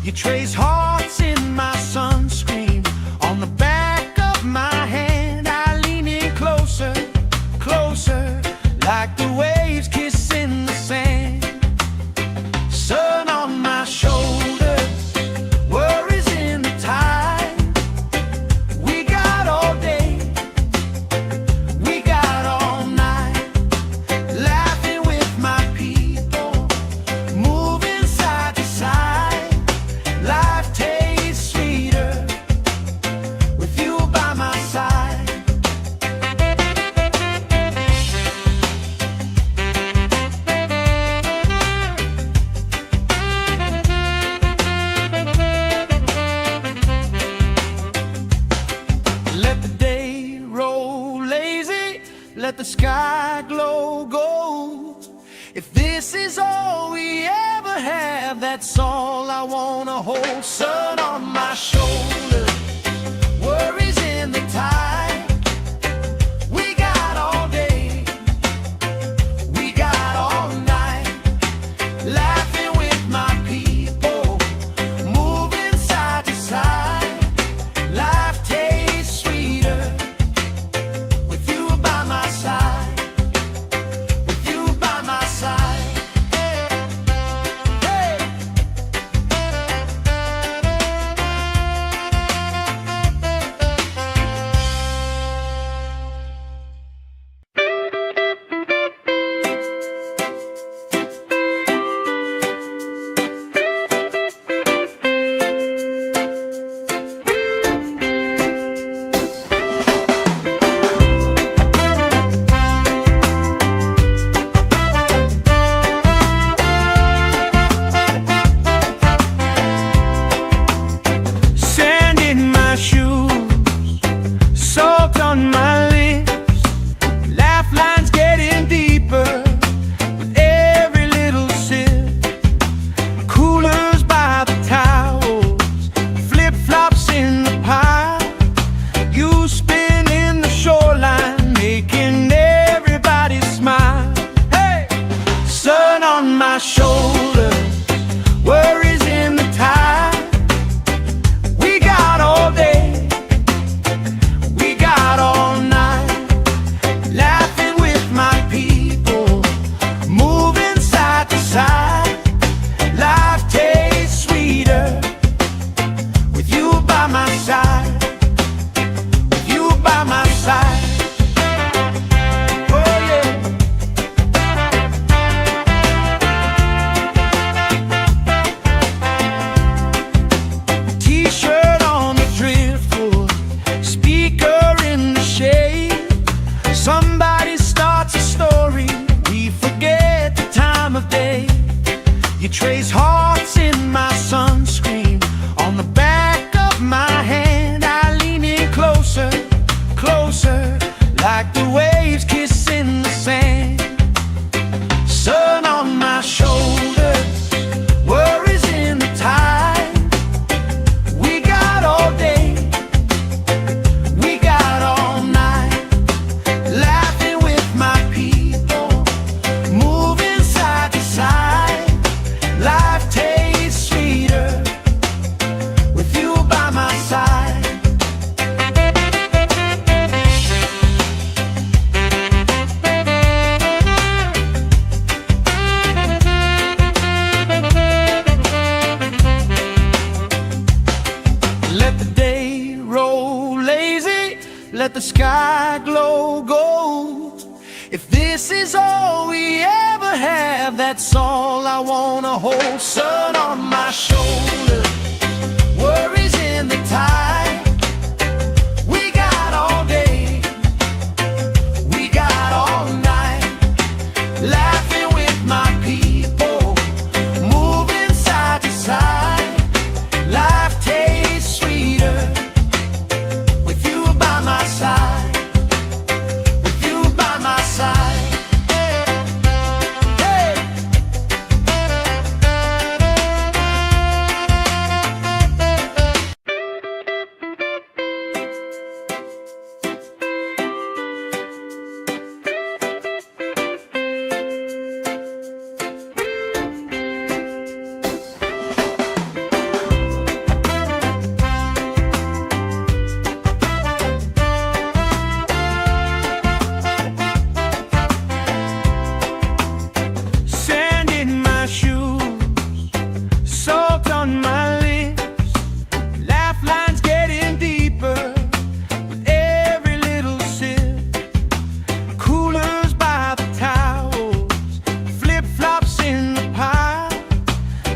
You trace hearts in my sunscreen, on the back of my hand. I lean in closer, closer, like the waves kissing the sand. Sun on my shoulders, worries in the tide. We got all day, we got all night, laughing with my people, moving side to side. Life tastes sweeter with you by my side. Let the day roll lazy, let the sky glow gold. If this is all we ever have, that's all I wanna hold. Sun on my shoulder, worries in the tide. We got all day, we got all night, laughing with my people, moving side to side. Life tastes sweeter with you by my side, with you by my side. Hey. the waves kissing the sand. Sun on my shoulders, worries in the tide. We got all day, we got all night, laughing with my people, moving side to side. Life tastes sweeter with you by my side. Let the day roll lazy, let the sky glow gold. If this is all we ever have, that's all I wanna hold. Sun on my shoulders, worries in the tide. We got all day, we got all night, laughing with my people, moving side to side. Life tastes sweeter with you by my side, with you by my side. Hey! Sand in my shoes, salt on my lips, laugh lines getting deeper with every little sip. Coolers by the towels, flip-flops in the pile.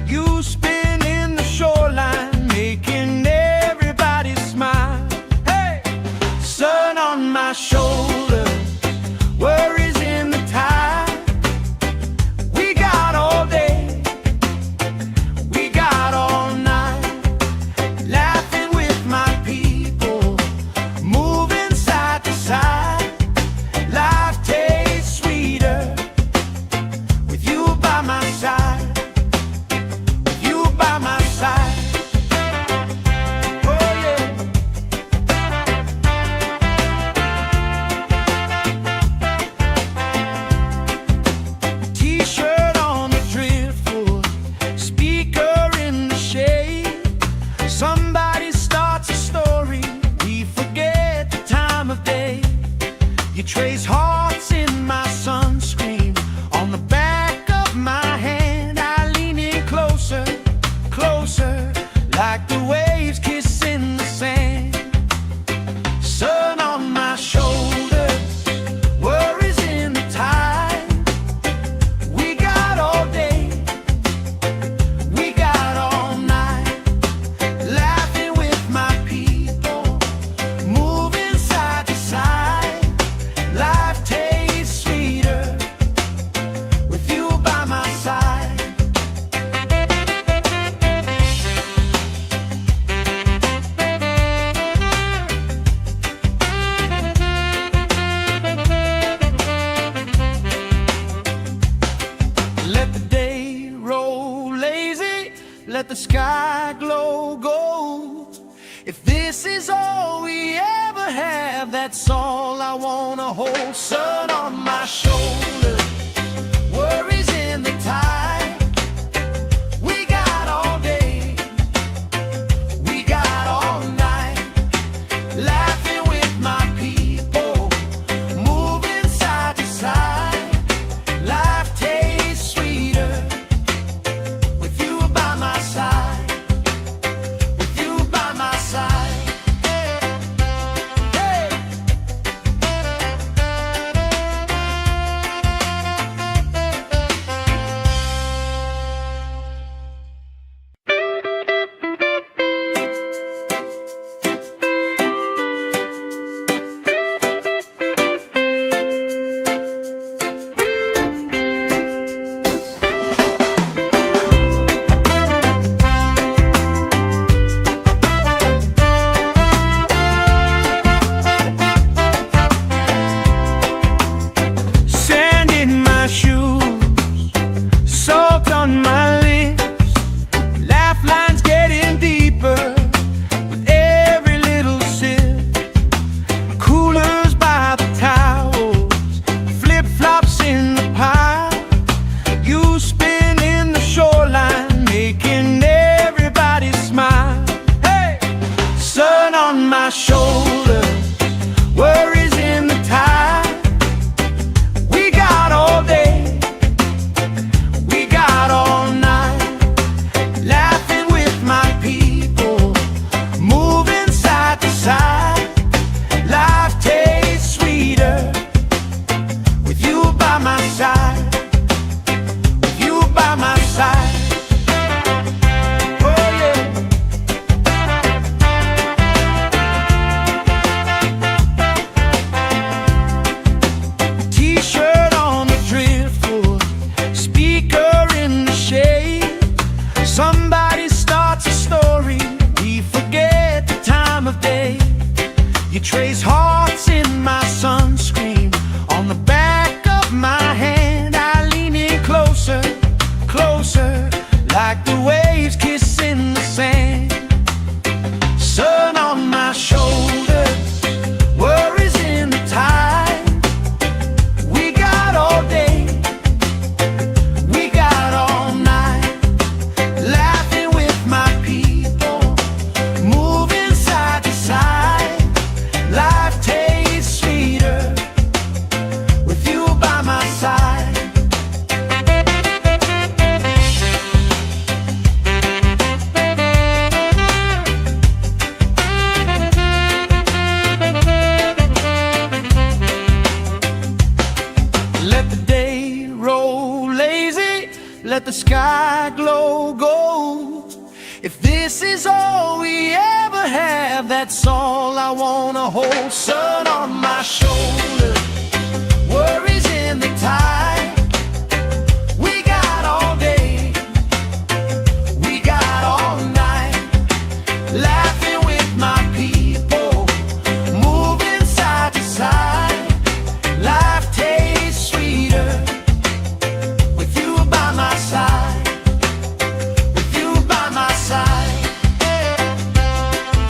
You spin in the shoreline, making everybody smile. Hey! Sun on my shoulders, worries in the tide. We got all day, we got all night, laughing with my people, moving side to side. Life tastes sweeter with you by my side, with you by my side. Oh yeah. T-shirt on the driftwood, speaker in the shade. Somebody starts a story, we forget the time of day. You trace hearts in my sunscreen, on the back of my hand. I lean in closer, closer, like the waves kissing the sand. Sun on my shoulders, worries in the tide. We got all day, we got all night, laughing with my people, moving side to side. Life tastes sweeter with you by my side. Let the day roll lazy, let the sky glow gold. If this is all we ever have, that's all I wanna hold. Sun on my shoulders, worries in the tide. We got all day, we got all night, laughing with my people, moving side to side. Life tastes sweeter with you by my side, with you by my side. Hey! You trace hearts in my sunscreen on the back of my hand. I lean in closer, closer, like the waves kissing the sand. Sun on my shoulders, worries in the tide. We got all day, we got all night, laughing with my people, moving side to side. Life tastes sweeter with you by my side. Let the day roll lazy, let the sky glow gold. If this is all we ever have, that's all I wanna hold. Sun on my shoulder, worries in the tide. We got all day, we got all night, laughing with my people, moving side to side. Life tastes sweeter with you by my side, with you by my side.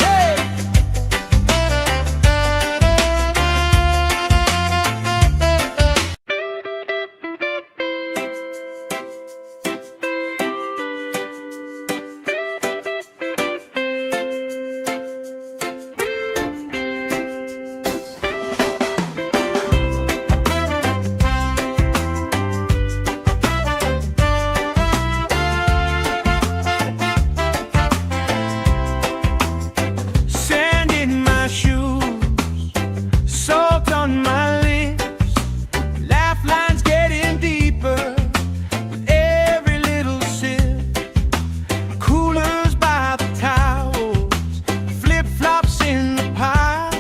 Hey. Sand in my shoes, salt on my lips, laugh lines getting deeper with every little sip. Coolers by the towels, flip-flops in the pile.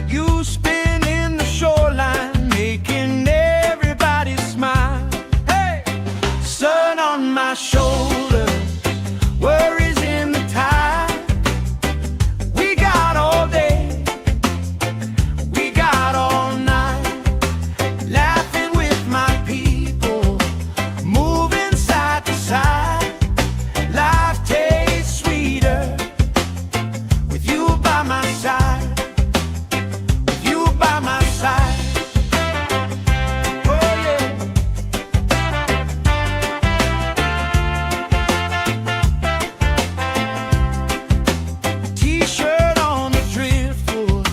You spin in the shoreline, making everybody smile. Hey! Sun on my shoulder, worries in the tide. We got all day, we got all night, laughing with my people, moving side to side. Life tastes sweeter with you by my side, with you by my side. Oh yeah. T-shirt on the driftwood,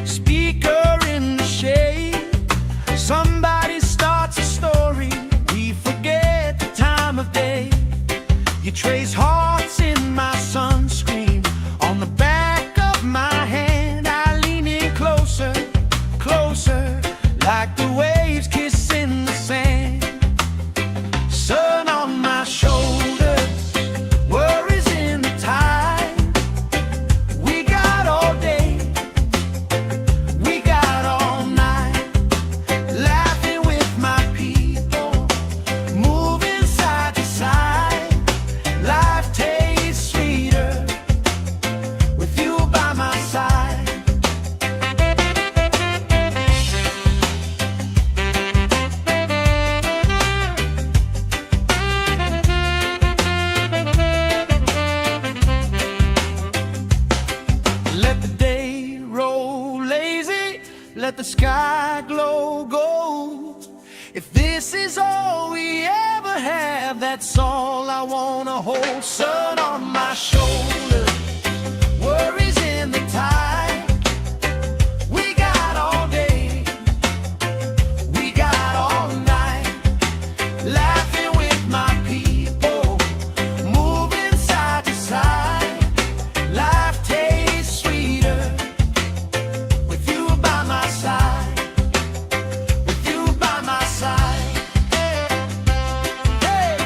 speaker in the shade. Somebody starts a story, we forget the time of day. You trace hearts in my sunscreen on the back of my hand. I lean in closer, closer, like the waves kissing the sand. Sun on my shoulders, worries in the tide. We got all day, we got all night, laughing with my people, moving side to side. Life tastes sweeter with you by my side. Let the day roll lazy, let the sky glow gold. If this is all we ever have, that's all I wanna hold. Sun on my shoulder, worries in the tide. We got all day, we got all night, laughing with my people, moving side to side. Life tastes sweeter with you by my side, with you by my side. Hey.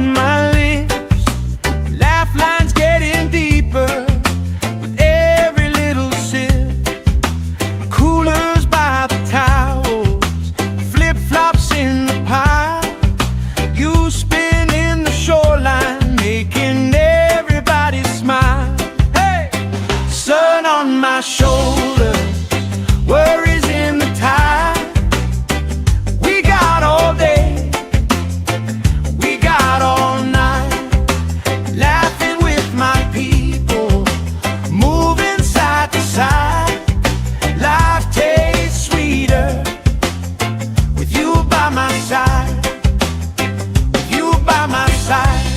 on my lips, laugh lines getting deeper with every little sip. Coolers by the towels, flip-flops in the pile. You spin in the shoreline, making everybody smile. Hey! Sun on my shoulder, worries in the tide. We got all day, we got all night, laughing with my people, moving side to side. Life tastes sweeter with you by my side, with you by my side.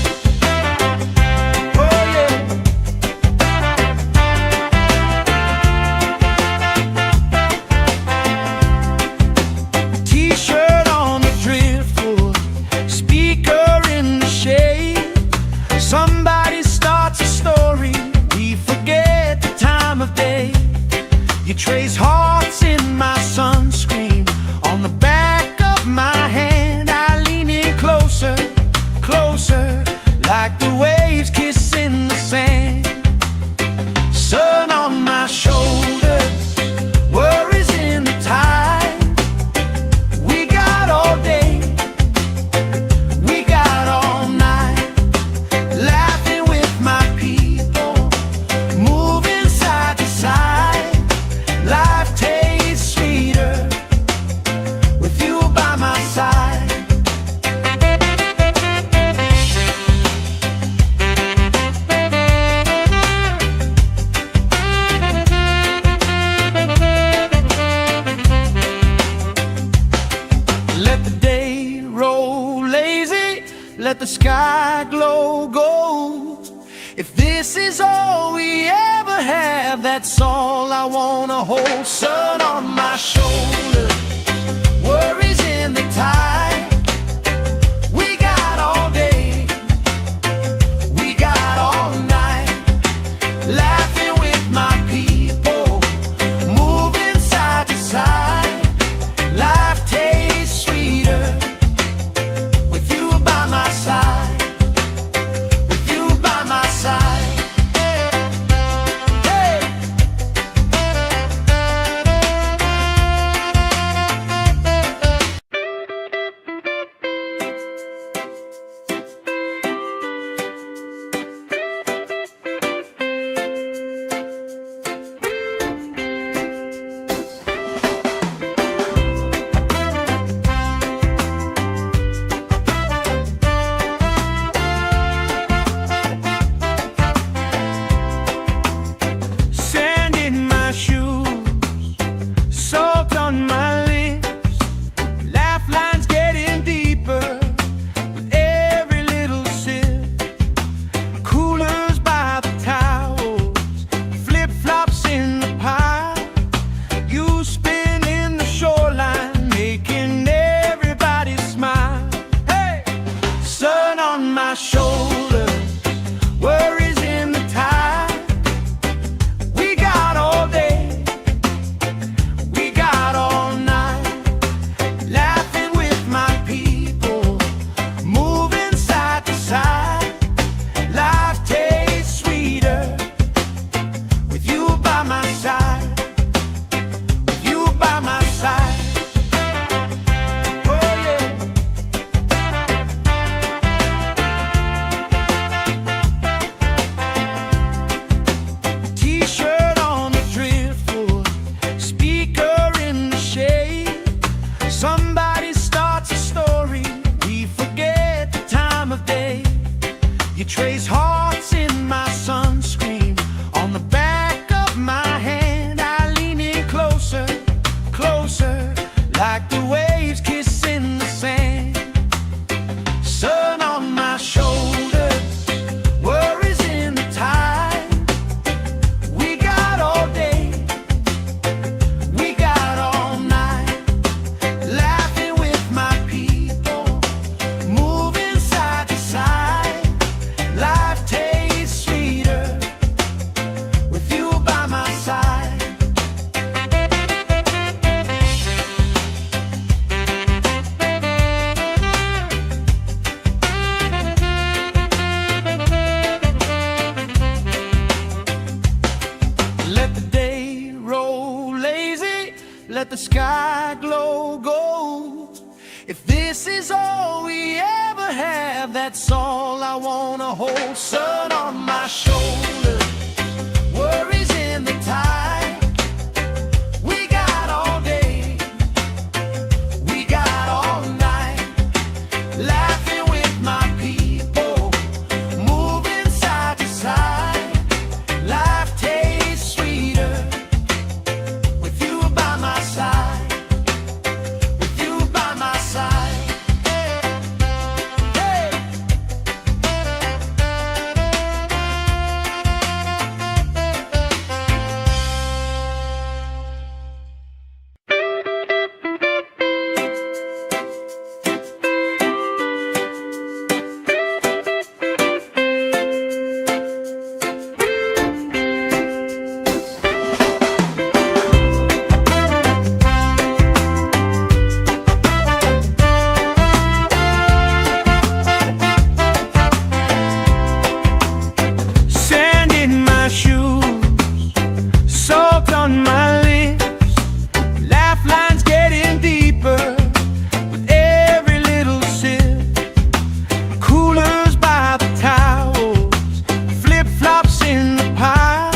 Oh yeah. T-shirt on the driftwood, speaker in the shade. Somebody starts a story, we forget the time of day. You trace hearts in my sunscreen, on the back of my hand. I lean in closer, closer, like the waves kissing the sand. Sun on my shoulders, worries in the tide. We got all day, we got all night, laughing with my people, moving side to side. Life tastes sweeter with you by my side. Let the day roll lazy, let the sky glow gold. If this is all we ever have, that's all I wanna hold. Sun on my shoulder, worries in the tide. We got all day, we got all night, laughing with my people, moving side to side. Life tastes sweeter with you by my side, with you by my side. Hey! Sand in my shoes, salt on my lips, laugh lines getting deeper with every little sip. Coolers by the towels, flip-flops in the pile. You spin in the shoreline, making everybody smile. Hey! Sun on my shoulder, worries in the tide. We got all day, we got all night, laughing with my people, moving side to side. Life tastes sweeter with you by my side, with you by my side. Oh yeah. T-shirt on the driftwood, speaker in the shade. Somebody starts a story, we forget the time of day. You trace hearts in my sunscreen, on the back of my hand. I lean in closer, closer, like the waves kissing the sand. Sun on my shoulders, worries in the tide. We got all day, we got all night, laughing with my people, moving side to side. Life have, that's all I wanna hold. Sun on my shoulder, worries in the tide. We got all day, we got all night, laughing with my people, moving side to side. Life tastes sweeter with you by my side, with you by my side. Hey. Sand in my shoes, salt on my lips, laugh lines getting deeper with every little sip. Coolers by the towels, flip-flops in the pile,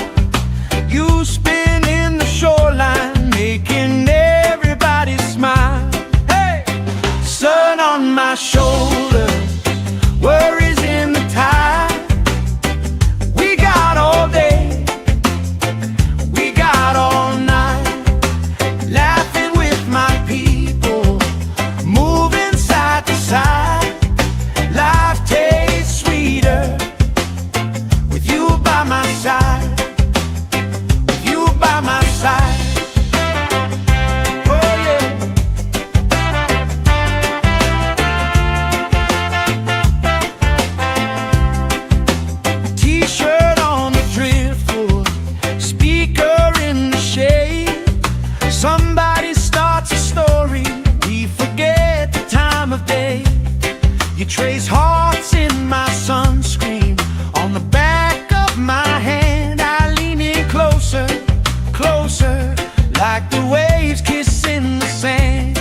you spin in the shoreline, making everybody smile. Hey! Sun on my shoulder, worries in the tide. We got all day, we got all night, laughing with my people, moving side to side. Life tastes sweeter with you by my side, with you by my side. Oh yeah. T-shirt on the driftwood, speaker in the shade. Somebody starts a story, we forget the time of day. You trace hearts in my sunscreen, on the back of my hand. I lean in closer, closer, like the waves kissing the sand.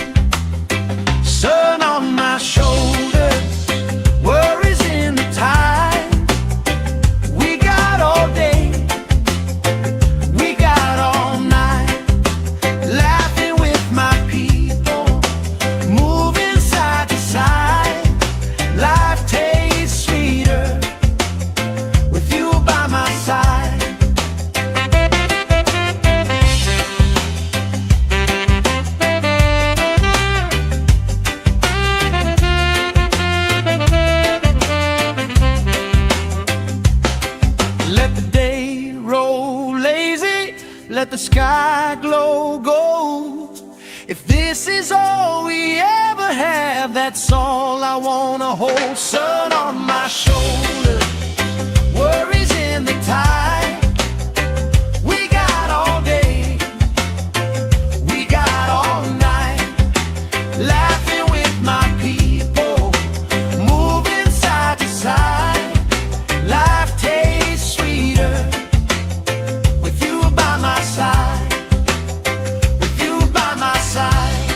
Sun on my shoulders, worries in the tide. We got all day, we got all night, laughing with my people, moving side to side. Life tastes sweeter with you by my side. Let the day roll lazy, let the sky glow gold. If this is all we ever have, that's all I wanna hold. Sun on my shoulder, worries in the tide. We got all day, we got all night, laughing with my people, moving side to side. Life tastes sweeter with you by my side, with you by my side.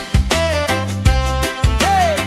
Hey.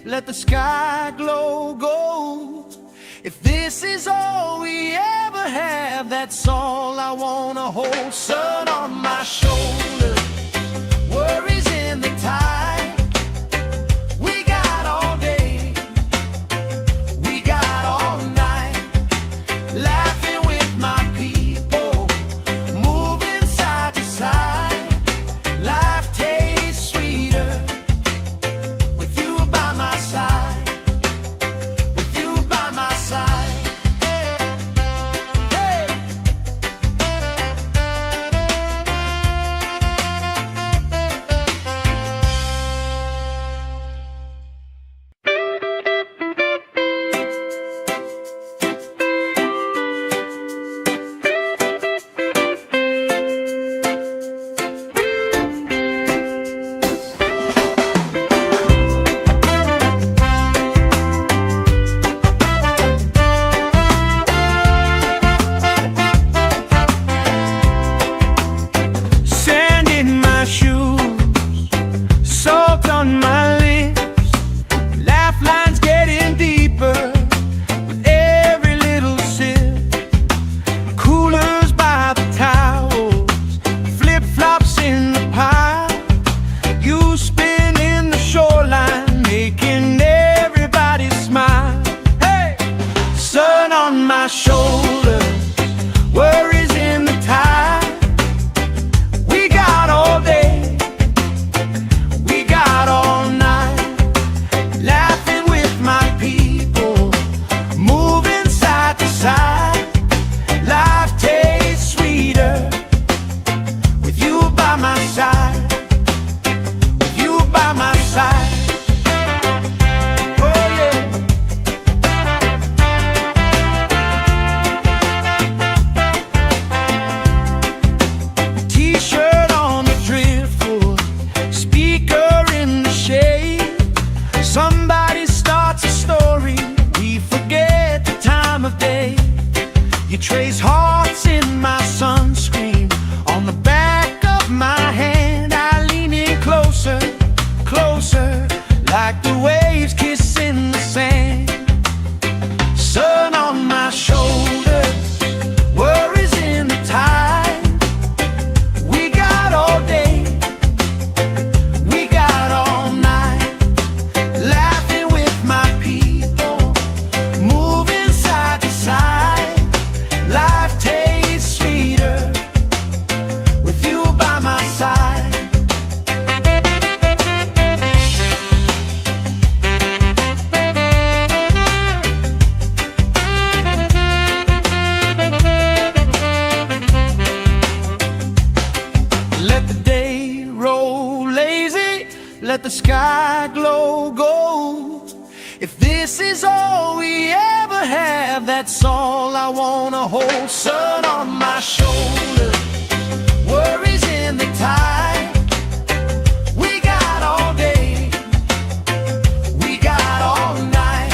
let the sky glow gold. If this is all we ever have, that's all I wanna hold. Sun on my shoulder, worries in the tide. We got all day, we got all night, laughing with my people, moving side to side. Life tastes sweeter with you by my side, with you by my side. Hey. Sand in my shoes, salt on my lips, laugh lines getting deeper with every little sip. Coolers by the towels, flip-flops in the pile, you spin in the shoreline, making everybody smile. Hey! Sun on my shoulder, worries in the tide. We got all day, we got all night, laughing with my people, moving side to side. Life tastes sweeter with you by my side, with you by my side. Oh yeah. T-shirt on the driftwood, speaker in the shade. Somebody starts a story, we forget the time of day. You trace hearts in my sunscreen, on the back of my hand. I lean in closer, closer, like the waves kissing the sand. Sun on my shoulder, worries in the tide. We got all day, we got all night, laughing with my people, moving side to side. Life tastes sweeter with you by my side. Let the day roll lazy, let the sky glow gold. If this is all we ever have, that's all I wanna hold. Sun on my shoulder, worries in the tide. We got all day, we got all night,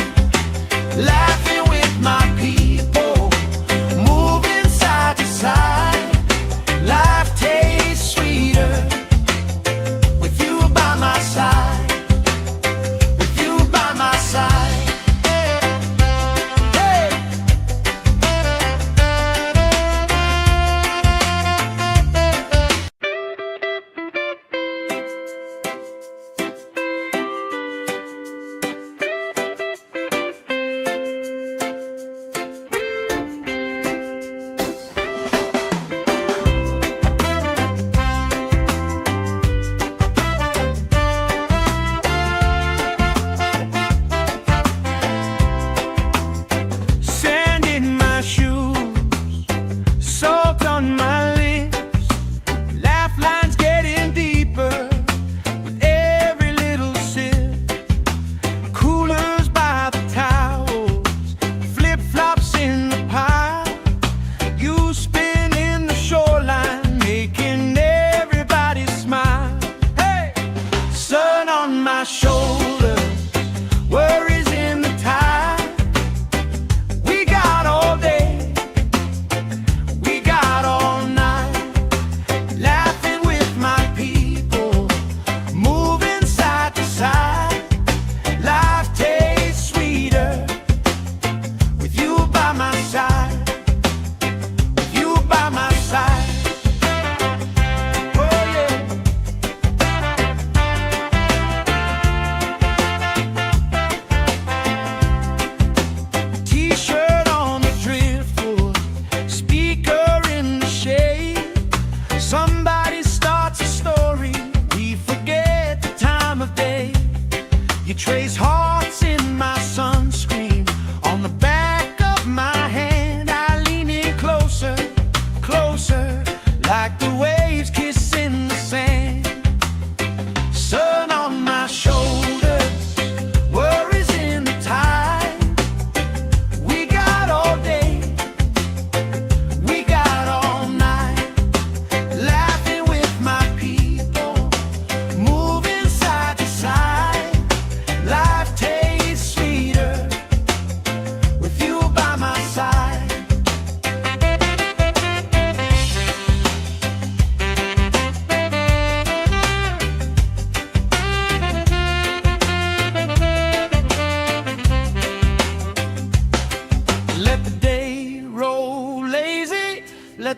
laughing with my people, moving side to side. Life tastes sweeter with you by my side, with you by my side. Hey.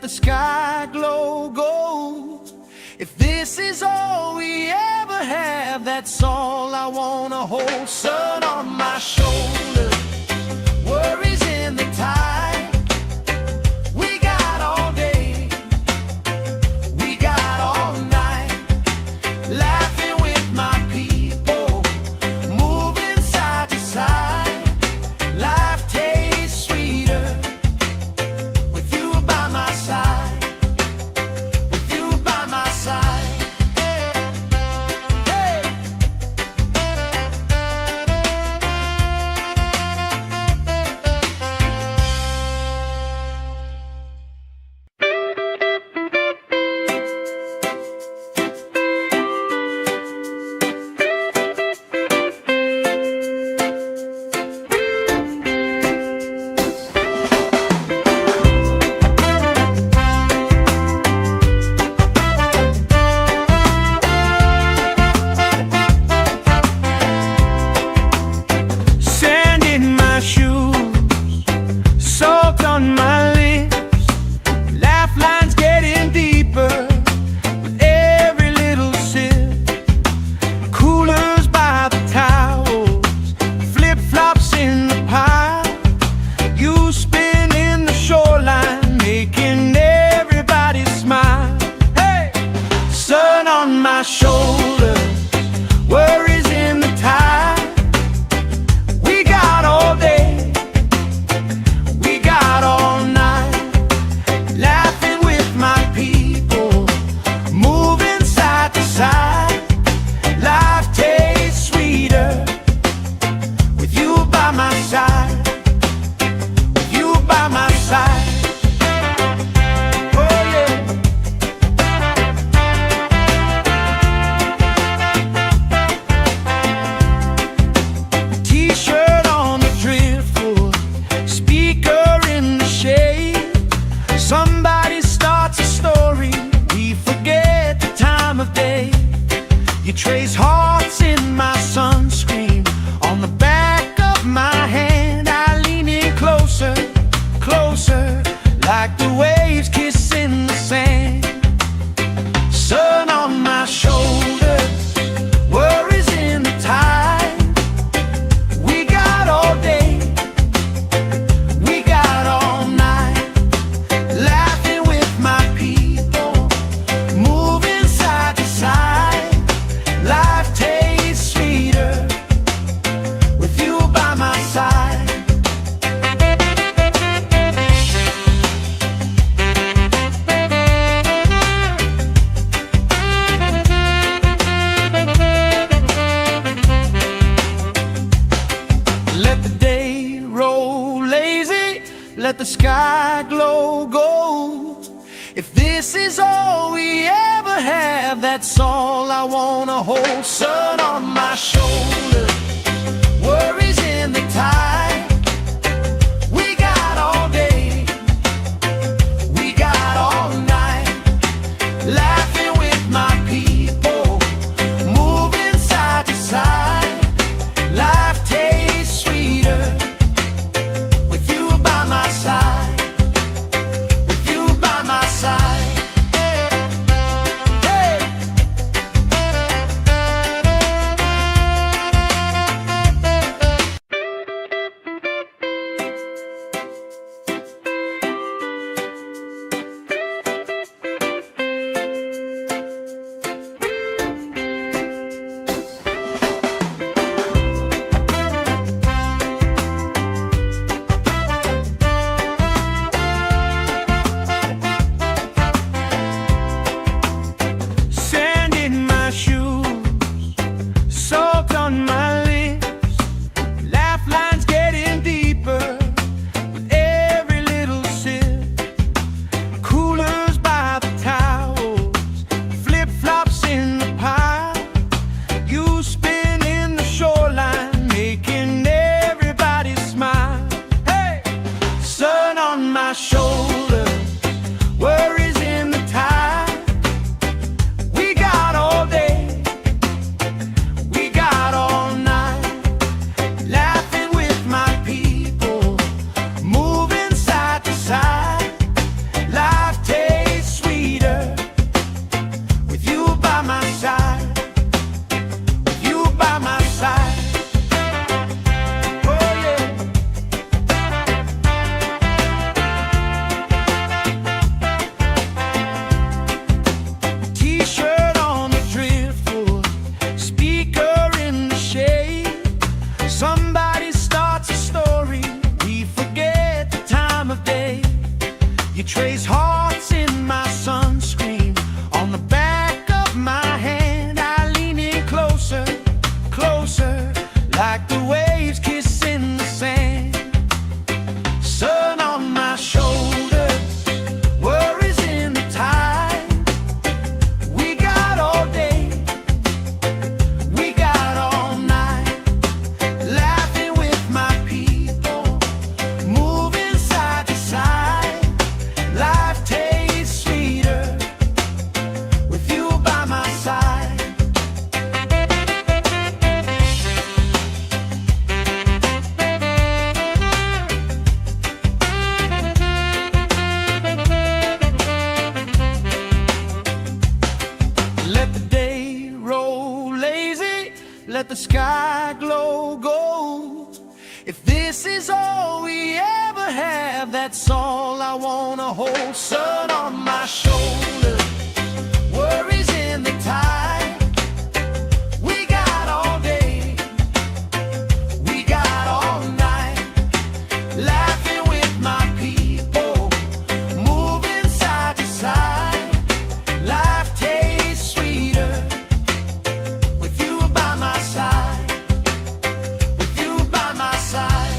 let the sky glow gold. If this is all we ever have, that's all I wanna hold. Sun on my shoulder, worries in the tide. We got all day, we got all night, laughing with my people, moving side to side. Life tastes sweeter with you by my side, with you by my side. Hey. Sand in my shoes, salt on my lips, laugh lines getting deeper with every little sip. Coolers by the towels, flip-flops in the pile. You spin in the shoreline, making everybody smile. Hey! Sun on my shoulders, worries in the tide. We got all day, we got all night, laughing with my people, moving side to side. Life tastes sweeter with you by my side, with you by my side. Oh yeah. T-shirt on the driftwood, speaker in the shade. Somebody starts a story, we forget the time of day. You trace hearts in my sunscreen, on the back of my hand. I lean in closer, closer, like the waves kissing the sand. Sun on my shoulders, worries in the tide. We got all day, we got all night, laughing with my people, moving side to side. Life tastes sweeter with you by my side. Let the day roll lazy, let the sky glow gold. If this is all we ever have, that's all I wanna hold. Sun on my shoulder, worries in the tide. We got all day, we got all night, laughing with my people, moving side to side. Life tastes sweeter with you by my side, with you by my side. Hey. Somebody starts a story, we forget the time of day. You trace hearts in my sunscreen on the back of my hand. I lean in closer, closer, like the waves kissing the sand. Sun on my shoulders, worries in the tide. We got all day, we got all night, laughing with my people, moving side to side. Life tastes sweeter with you by my side. Let the day roll lazy, let the sky glow gold. If this is all we ever have, that's all I wanna hold. Sun on my shoulder, worries in the tide. We got all day, we got all night, laughing with my people, moving side to side. Life tastes sweeter with you by my side, with you by my side.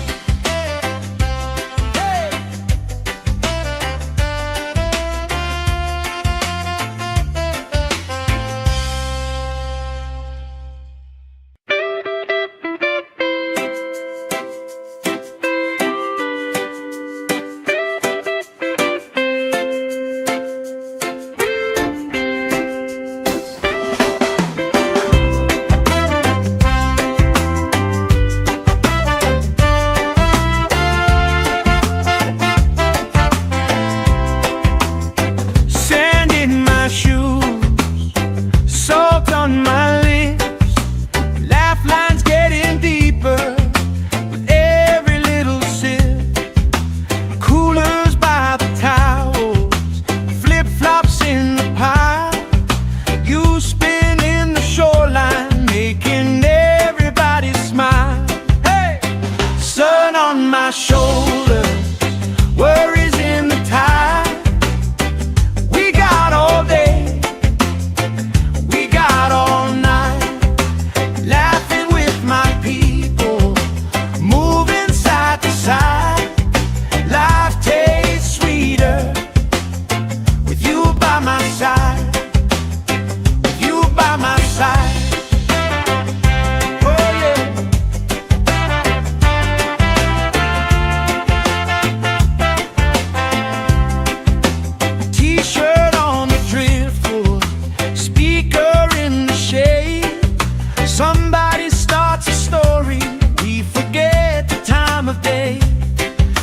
Hey. Sand in my shoes, salt on my lips, laugh lines getting deeper with every little sip. Coolers by the towels, flip-flops in the pile. You spinning the shoreline, making everybody smile. Hey! Sun on my shoulder, worries in the tide. We got all day, we got all night, laughing with my people, moving side to side. Life tastes sweeter with you by my side, with you by my side. Oh yeah. T-shirt on the driftwood, speaker in the shade. Somebody starts a story, we forget the time of day.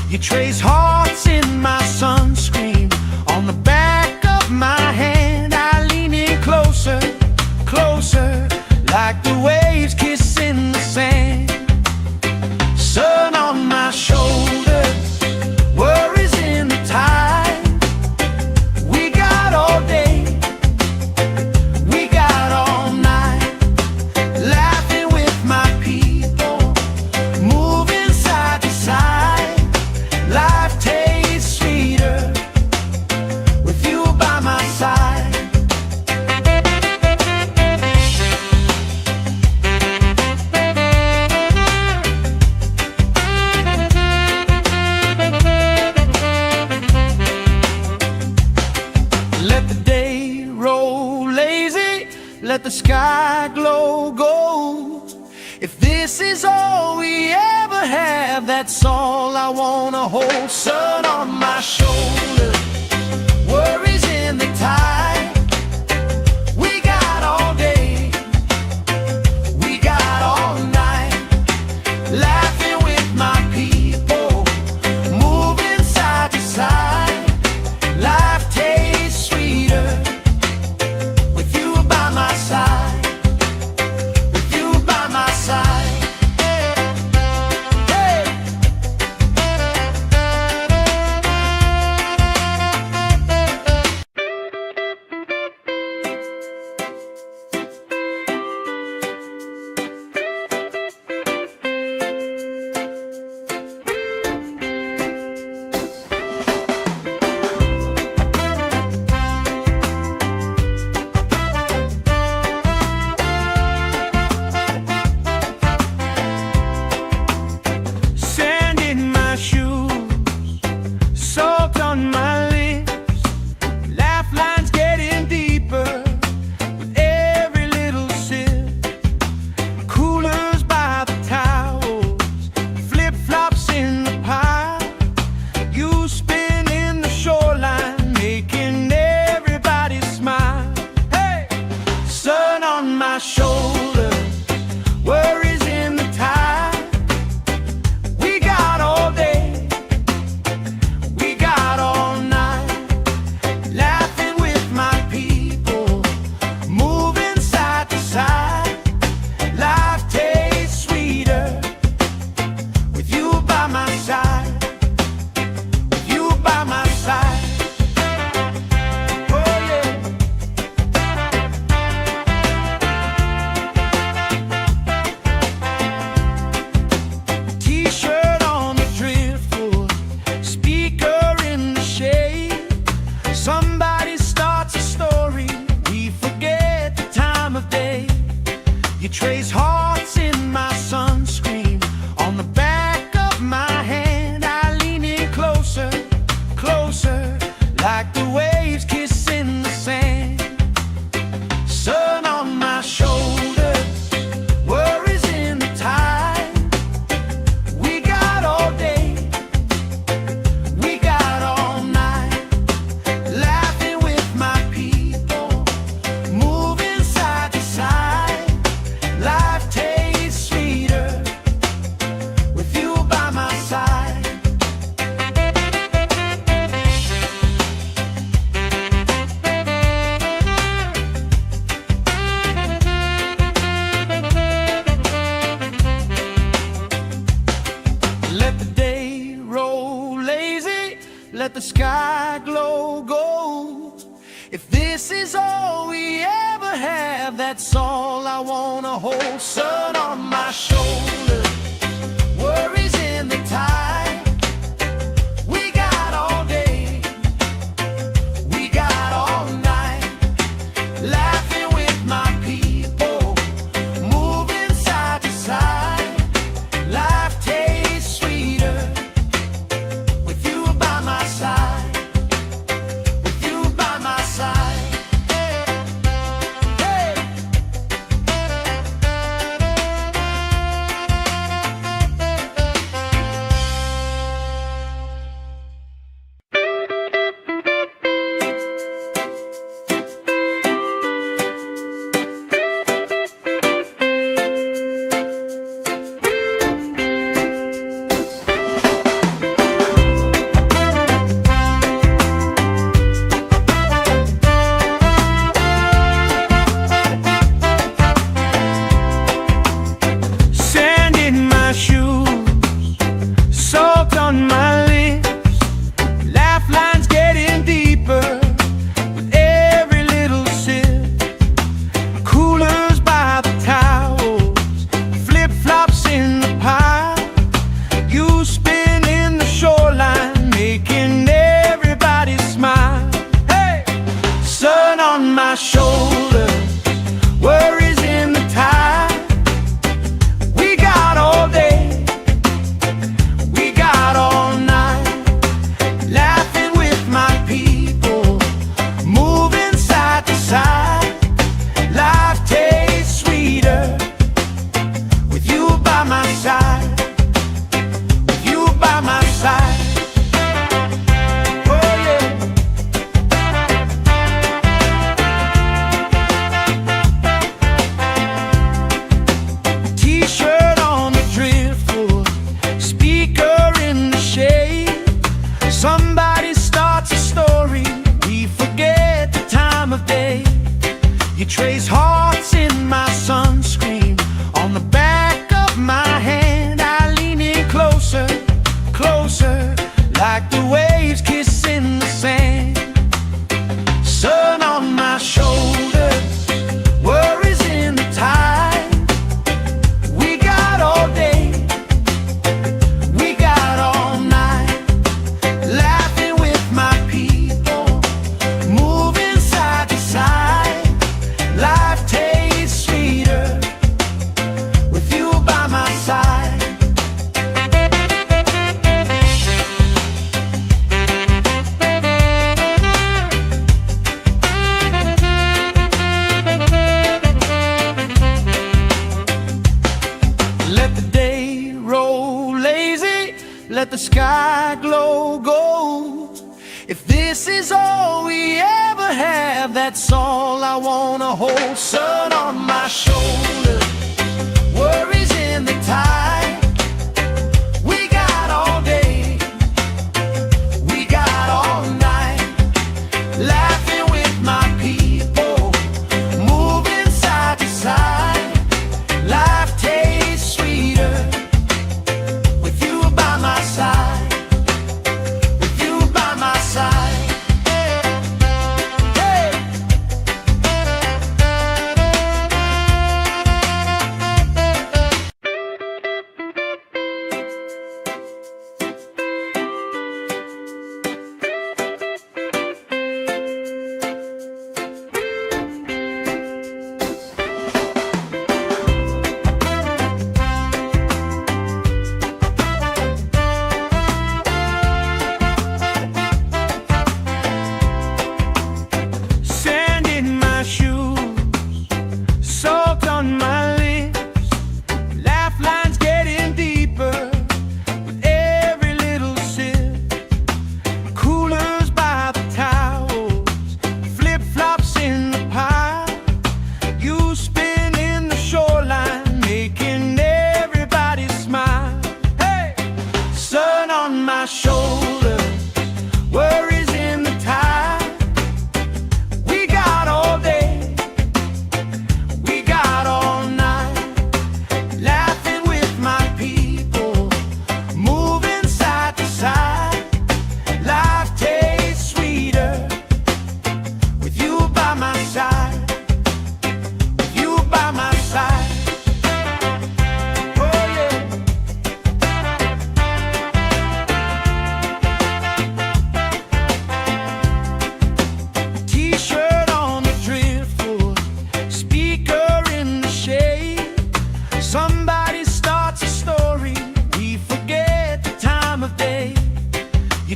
You trace hearts in my sunscreen on the back of my hand. I lean in closer, closer, like the waves kissing the sand. Sun on my shoulders, worries in the tide. We got all day, we got all night, laughing with my people, moving side to side. Life tastes sweeter with you by my side. Let the day roll lazy, let the sky glow gold. If this is all we ever have, that's all I wanna hold. Sun on my shoulder, worries in the tide. We got all day, we got all night, laughing with my people, moving side to side. Life tastes sweeter with you by my side, with you by my side. Hey. let the sky glow gold. If this is all we ever have, that's all I wanna hold. Sun on my shoulder, worries in the tide. We got all day, we got all night, laughing with my people, moving side to side. Life tastes sweeter with you by my side. Trace hearts in my sunscreen on the back of my hand. I lean in closer, closer, like the waves kissing the sand. Sun on my shoulders, worries in the tide. We got all day, we got all night, laughing with my people, moving side to side. Life tastes sweeter with you by my side. Let the day roll lazy, let the sky glow gold. If this is all we ever have, that's all I wanna hold. Sun on my shoulder, worries in the tide. We got all day, we got all night, laughing with my people, moving side to side. Life tastes sweeter with you by my side.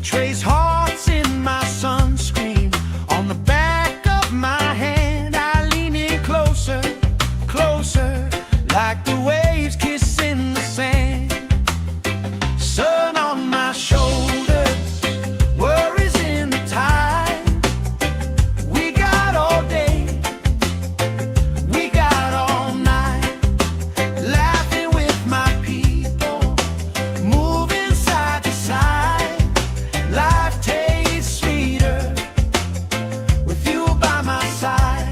trace hearts in my sunscreen. On the back of my hand I lean in closer, closer, like the waves kissing the sand. Sun on my shoulders, worries in the tide. We got all day, we got all night, laughing with my people, moving side to side. Life tastes sweeter with you by my side.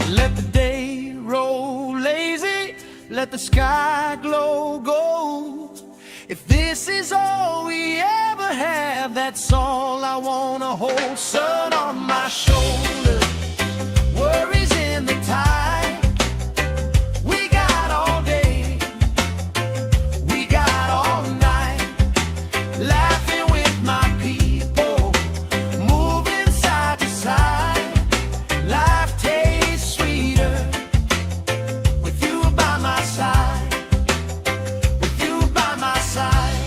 Let the day roll lazy, let the sky glow gold. If this is all we ever have, that's all I wanna hold. Sun on my shoulders, worries in the tide. We got all day, we got all night, laughing with my people, moving side to side. Life tastes sweeter with you by my side, with you by my side.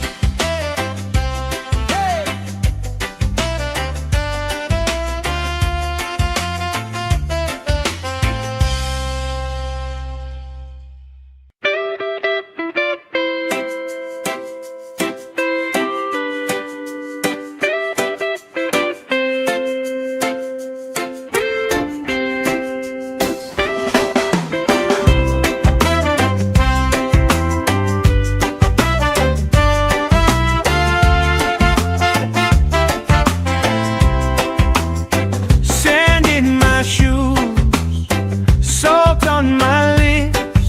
Hey! Sand in my shoes, salt on my lips,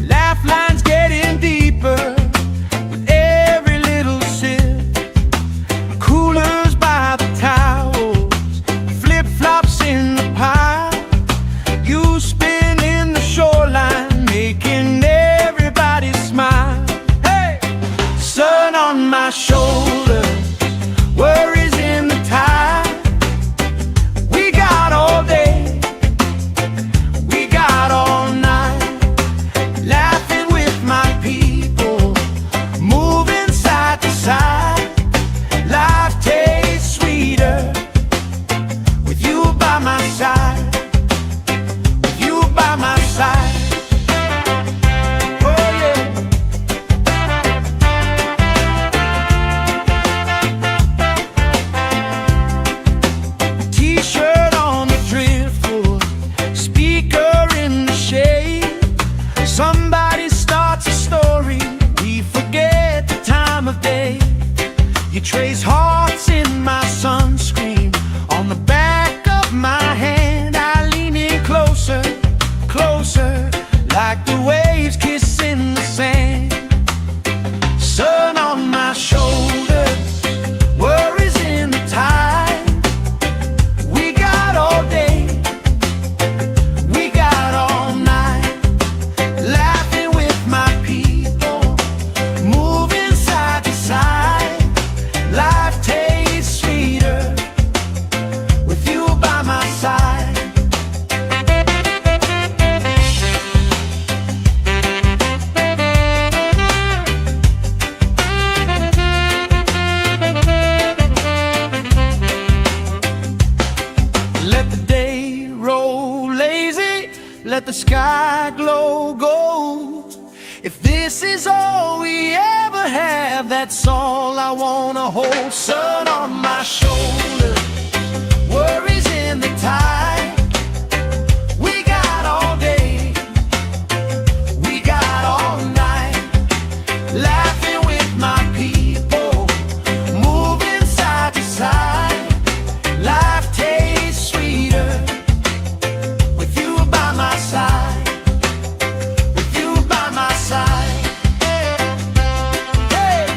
laugh lines getting deeper with every little sip. Coolers by the towels, flip-flops in the pile. You spin in the shoreline, making everybody smile. Hey! Sun on my shoulders, worries in the tide. We got all day, we got all night, laughing with my people, moving side to side. Life tastes sweeter with you by my side, with you by my side. Oh yeah. T-shirt on the driftwood, speaker in the shade. Somebody starts a story, we forget the time of day. You trace hearts in my sunscreen. On the back of my hand I lean in closer, closer, like the waves kissing the sand. Sun on my shoulders, worries in the tide. We got all day, we got all night, laughing with my people, moving side to side. Life tastes sweeter with you by my side. Let the day roll lazy, let the sky glow gold. If this is all we ever have, that's all I wanna hold. Sun on my shoulders, worries in the tide. We got all day, we got all night, laughing with my people, moving side to side. Life tastes sweeter with you by my side, with you by my side. Hey!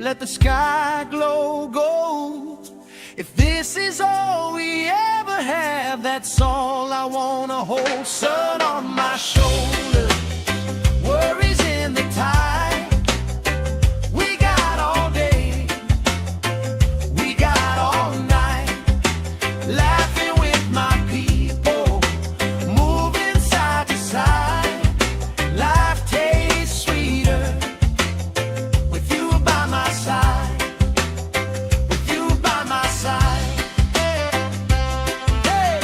let the sky glow gold. If this is all we ever have, that's all I wanna hold. Sun on my shoulder, worries in the tide. We got all day, we got all night, laughing with my people, moving side to side. Life tastes sweeter with you by my side, with you by my side. Hey.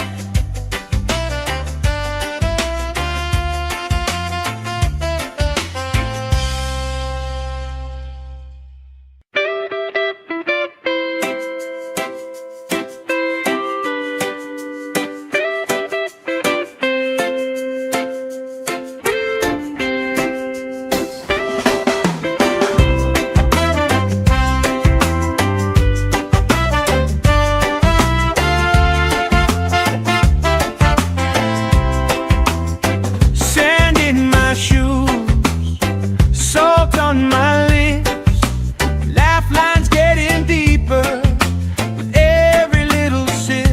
Sand in my shoes, salt on my lips, laugh lines getting deeper with every little sip.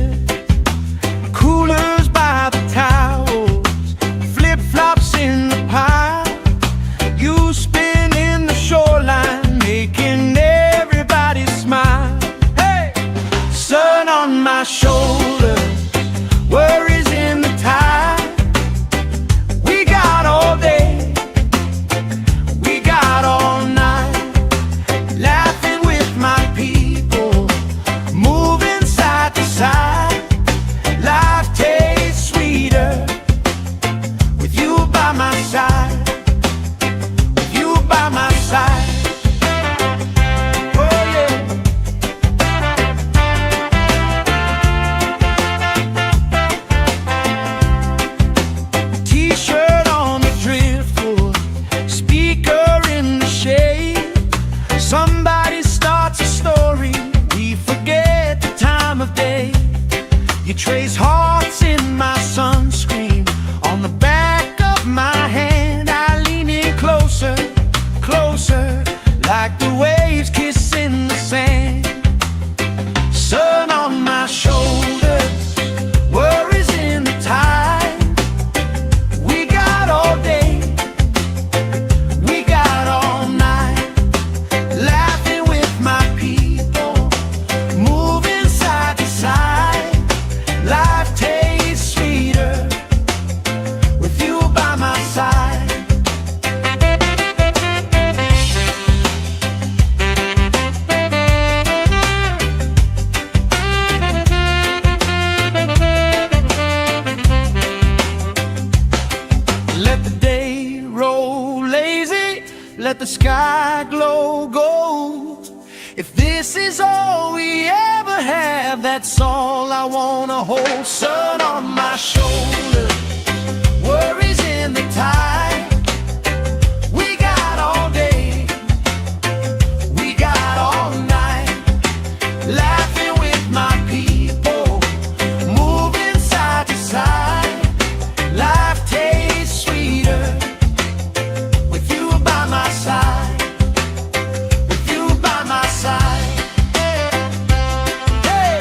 Coolers by the towels, flip-flops in the pile. You spinning the shoreline, making everybody smile. Hey! Sun on my shoulders, worries in the tide. We got all day, we got all night, laughing with my people, moving side to side. Life tastes sweeter with you by my side, with you by my side. Oh yeah. T-shirt on the driftwood, speaker in the shade. Somebody starts a story, we forget the time of day. You trace hearts in my sunscreen, on the back of my hand. I lean in closer, closer, like the waves kissing the sand. Sun on my shoulders, worries in the tide. We got all day, we got all night, laughing with my people, moving side to side. Life tastes sweeter with you by my side. Let the day roll lazy, let the sky glow gold. If this is all we ever have, that's all I wanna hold. Sun on my shoulder, worries in the tide. We got all day, we got all night, laughing with my people, moving side to side. Life tastes sweeter with you by my side, with you by my side. Hey.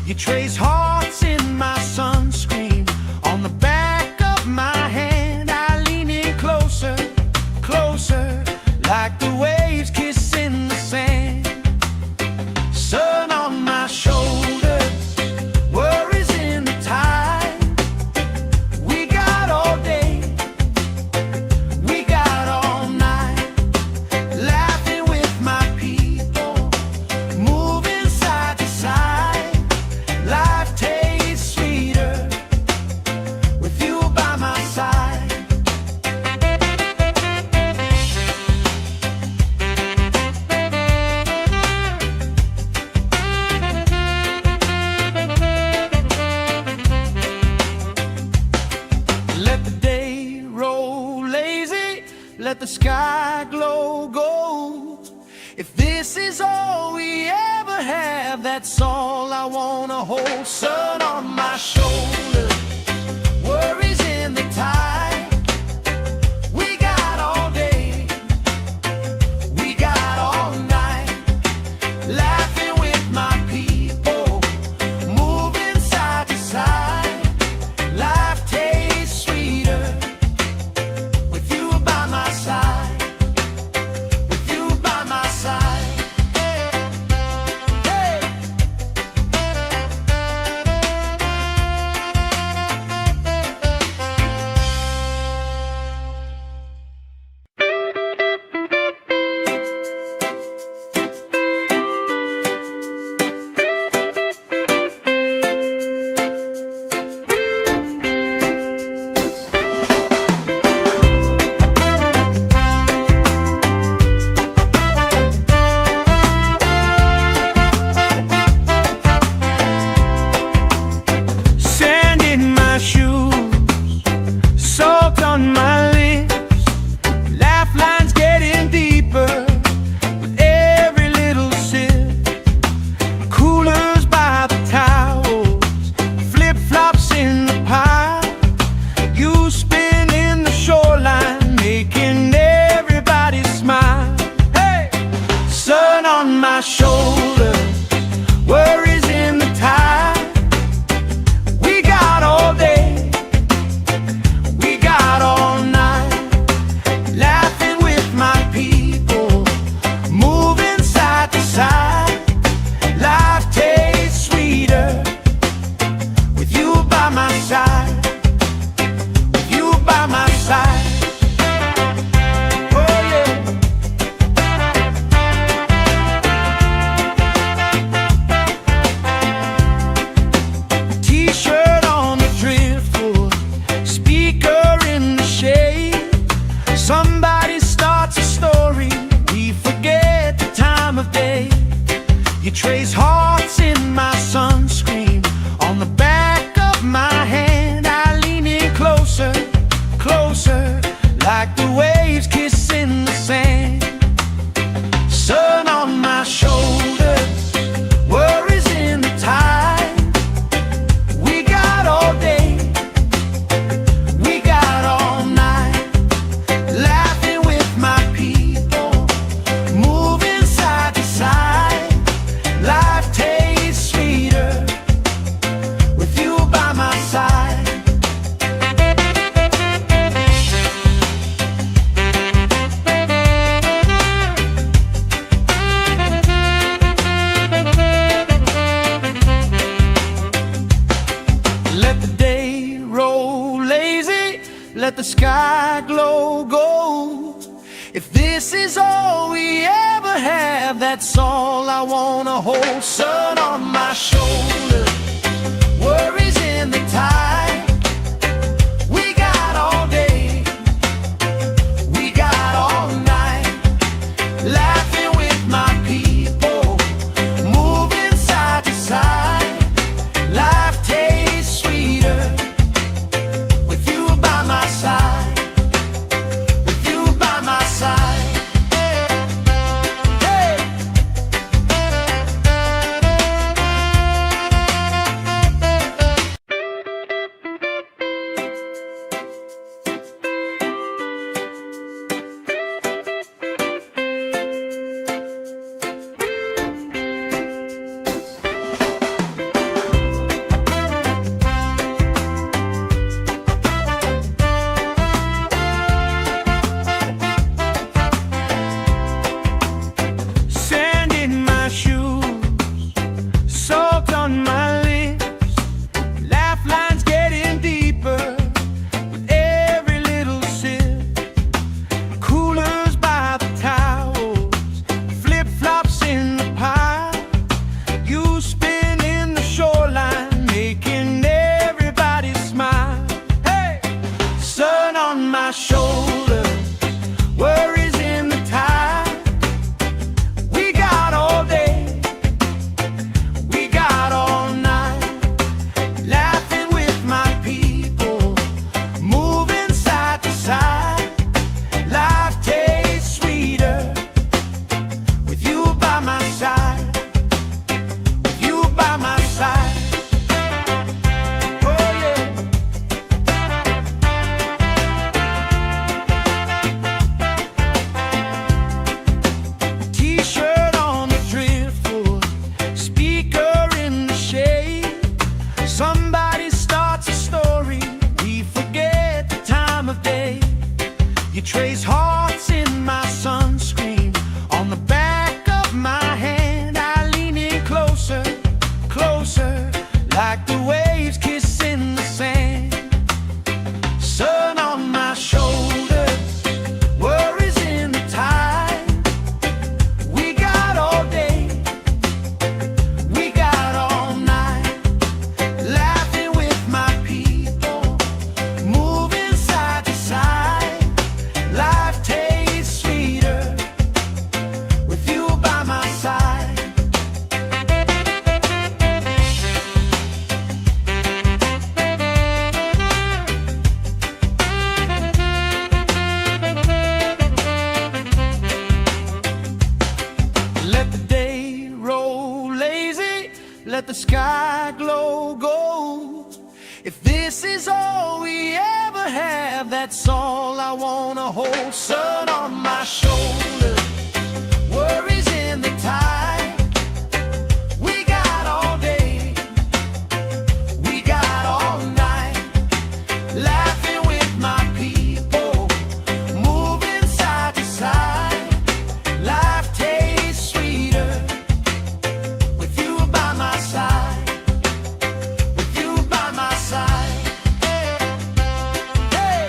You trace hearts in my sunscreen on the back of my hand. I lean in closer, closer, like the waves kissing the sand. Sun on my shoulders, worries in the tide. We got all day, we got all night, laughing with my people, moving side to side. Life tastes sweeter with you by my side. Let the day roll lazy, let the sky glow gold. If this is all we ever have, that's all I wanna hold. Sun on my shoulder, worries in the tide. We got all day, we got all night, laughing with my people, moving side to side. Life tastes sweeter with you by my side, with you by my side. Hey. Sand in my shoes, salt on my lips, laugh lines getting deeper with every little sip. Coolers by the towels, flip-flops in the pile. You spin in the shoreline, making everybody smile. Hey! Sun on my shoulder, worries in the tide. We got all day, we got all night, laughing with my people, moving side to side. Life tastes sweeter with you by my side, with you by my side. Oh yeah. T-shirt on the driftwood, speaker in the shade. Somebody starts a story, we forget the time of day. You trace hearts in my sunscreen on the back of my hand. I lean in closer, closer, like the waves kissing the sand. Sun on my shoulders, worries in the tide. We got all day, we got all night, laughing with my people, moving side to side. Life tastes sweeter with you by my side. Let the day roll lazy, let the sky glow gold. If this is all we ever have, that's all I wanna hold. Sun on my shoulder, worries in the tide. We got all day, we got all night, laughing with my people, moving side to side. Life tastes sweeter with you by my side, with you by my side. Hey. Somebody starts a story, we forget the time of day. You trace hearts in my sunscreen, on the back of my hand. I lean in closer, closer, like the waves kissing the sand. Sun on my shoulders, worries in the tide. We got all day, we got all night, laughing with my people, moving side to side. Life tastes sweeter with you by my side. Let the day roll lazy, let the sky glow gold. If this is all we ever have, that's all I wanna hold. Sun on my shoulders, worries in the tide. We got all day, we got all night, laughing with my people, moving side to side. Life tastes sweeter with you by my side, with you by my side. Hey.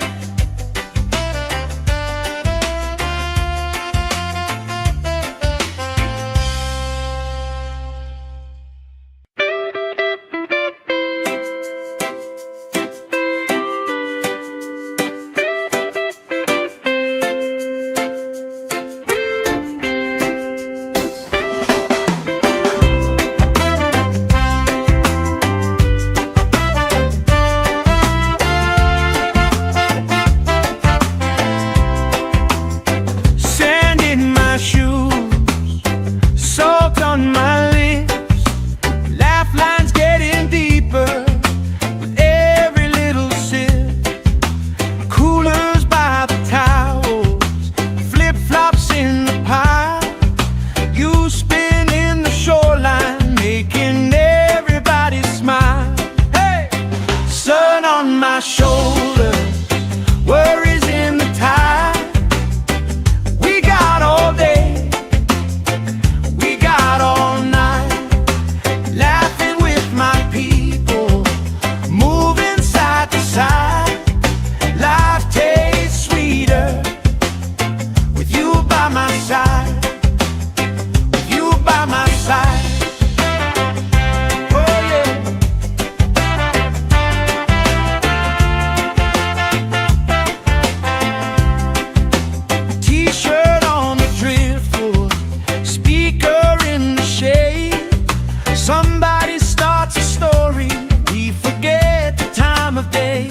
Sand in my shoes, salt on my lips, laugh lines getting deeper with every little sip. Coolers by the towels, flip-flops in the pile. You spin in the shoreline, making everybody smile. Hey! Sun on my shoulders, worries in the tide. We got all day, we got all night, laughing with my people, moving side to side. Life tastes sweeter with you by my side, with you by my side. Oh yeah. T-shirt on the driftwood, speaker in the shade. Somebody starts a story, we forget the time of day.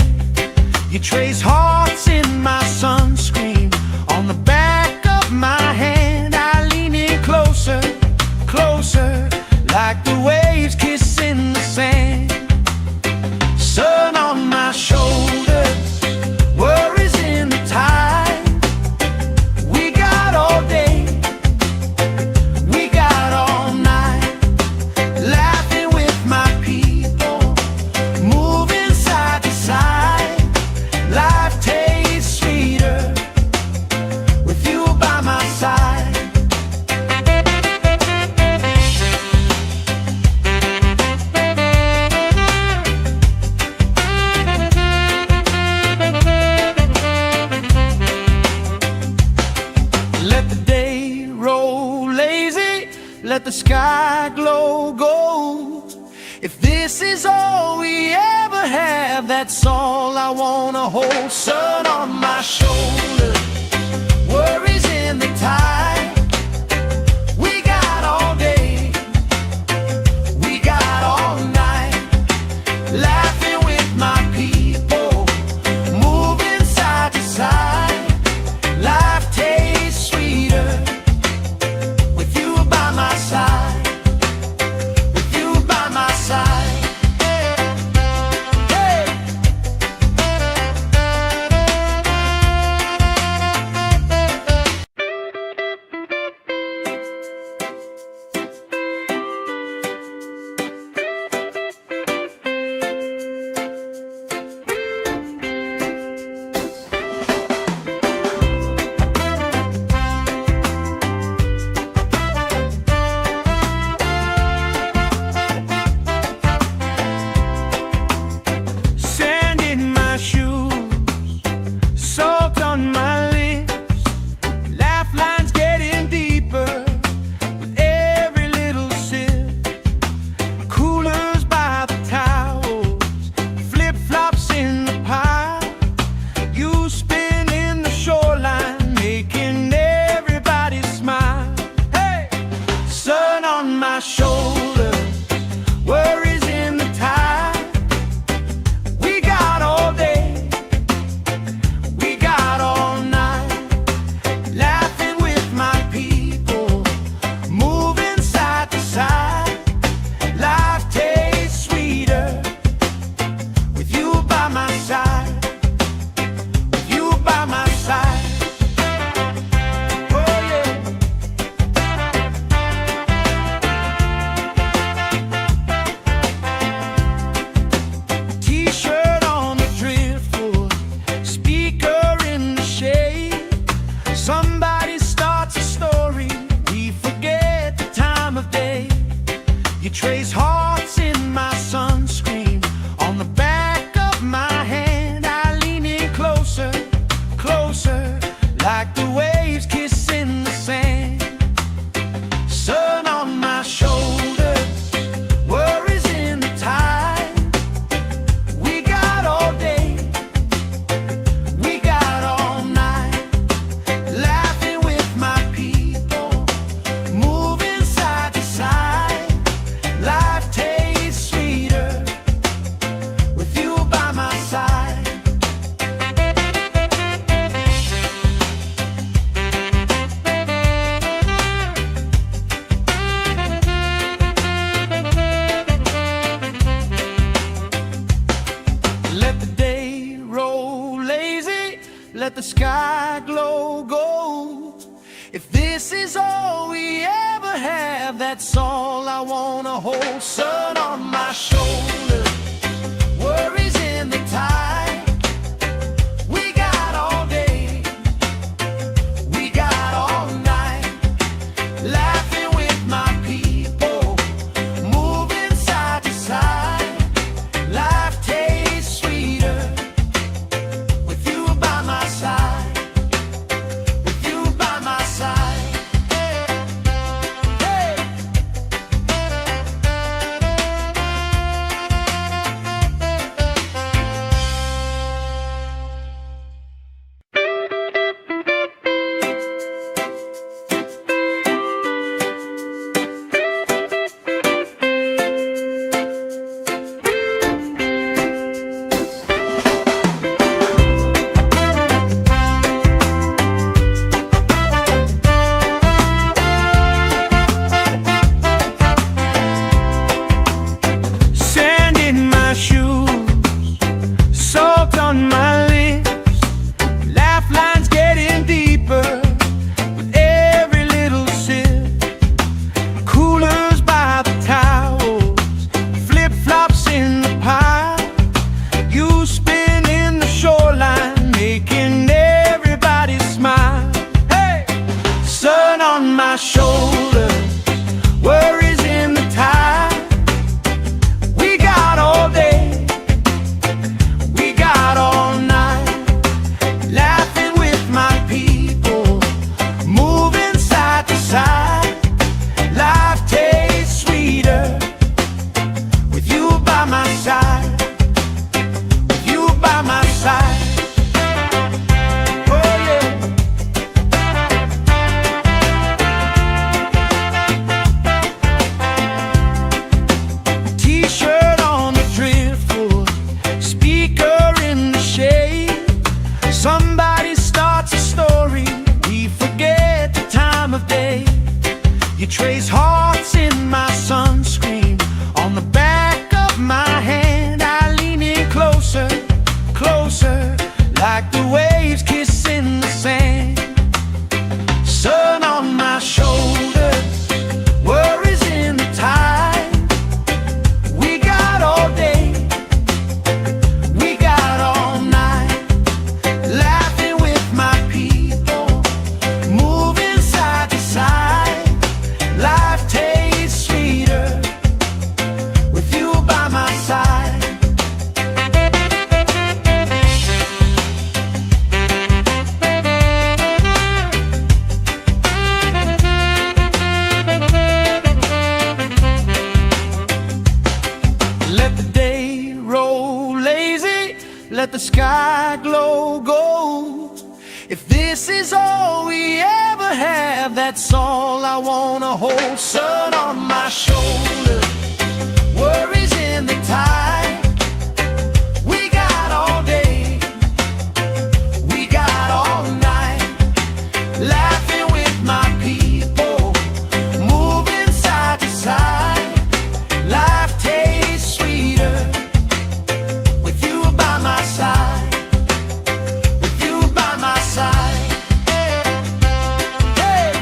You trace hearts in my sunscreen, on the back of my hand. I lean in closer, closer, like the waves kissing the sand. Sun on my shoulders, worries in the tide. We got all day, we got all night, laughing with my people, moving side to side. Life tastes sweeter with you by my side. Let the day roll lazy, let the sky glow gold. If this is all we ever have, that's all I wanna hold. Sun on my shoulders, worries in the tide. We got all day, we got all night, laughing with my people, moving side to side. Life tastes sweeter with you by my side, with you by my side. Hey. let the sky glow gold. If this is all we ever have, that's all I wanna hold. Sun on my shoulder, worries in the tide. We got all day, we got all night, laughing with my people, moving side to side. Life tastes sweeter with you by my side, with you by my side. Hey! Sand in my shoes, salt on my lips, laugh lines getting deeper with every little sip. Coolers by the towels, flip-flops in the pile. You spin in the shoreline, making everybody smile. Hey! Sun on my shoulders, worries in the tide. We got all day, we got all night, laughing with my people, moving side to side. Life tastes sweeter with you by my side, with you by my side. Oh yeah. T-shirt on the driftwood, speaker in the shade. Somebody starts a story, we forget the time of day. You trace hearts in my sunscreen, on the back of my hand. I lean in closer, closer, like the waves kissing the sand. Sun on my shoulders, worries in the tide. We got all day, we got all night, laughing with my people, moving side to side. Life tastes sweeter with you by my side. Let the day roll lazy, let the sky glow gold. If this is all we ever have, that's all I wanna hold. Sun on my shoulder, worries in the tide. We got all day, we got all night, laughing with my people, moving side to side. Life tastes sweeter with you by my side, with you by my side. Hey!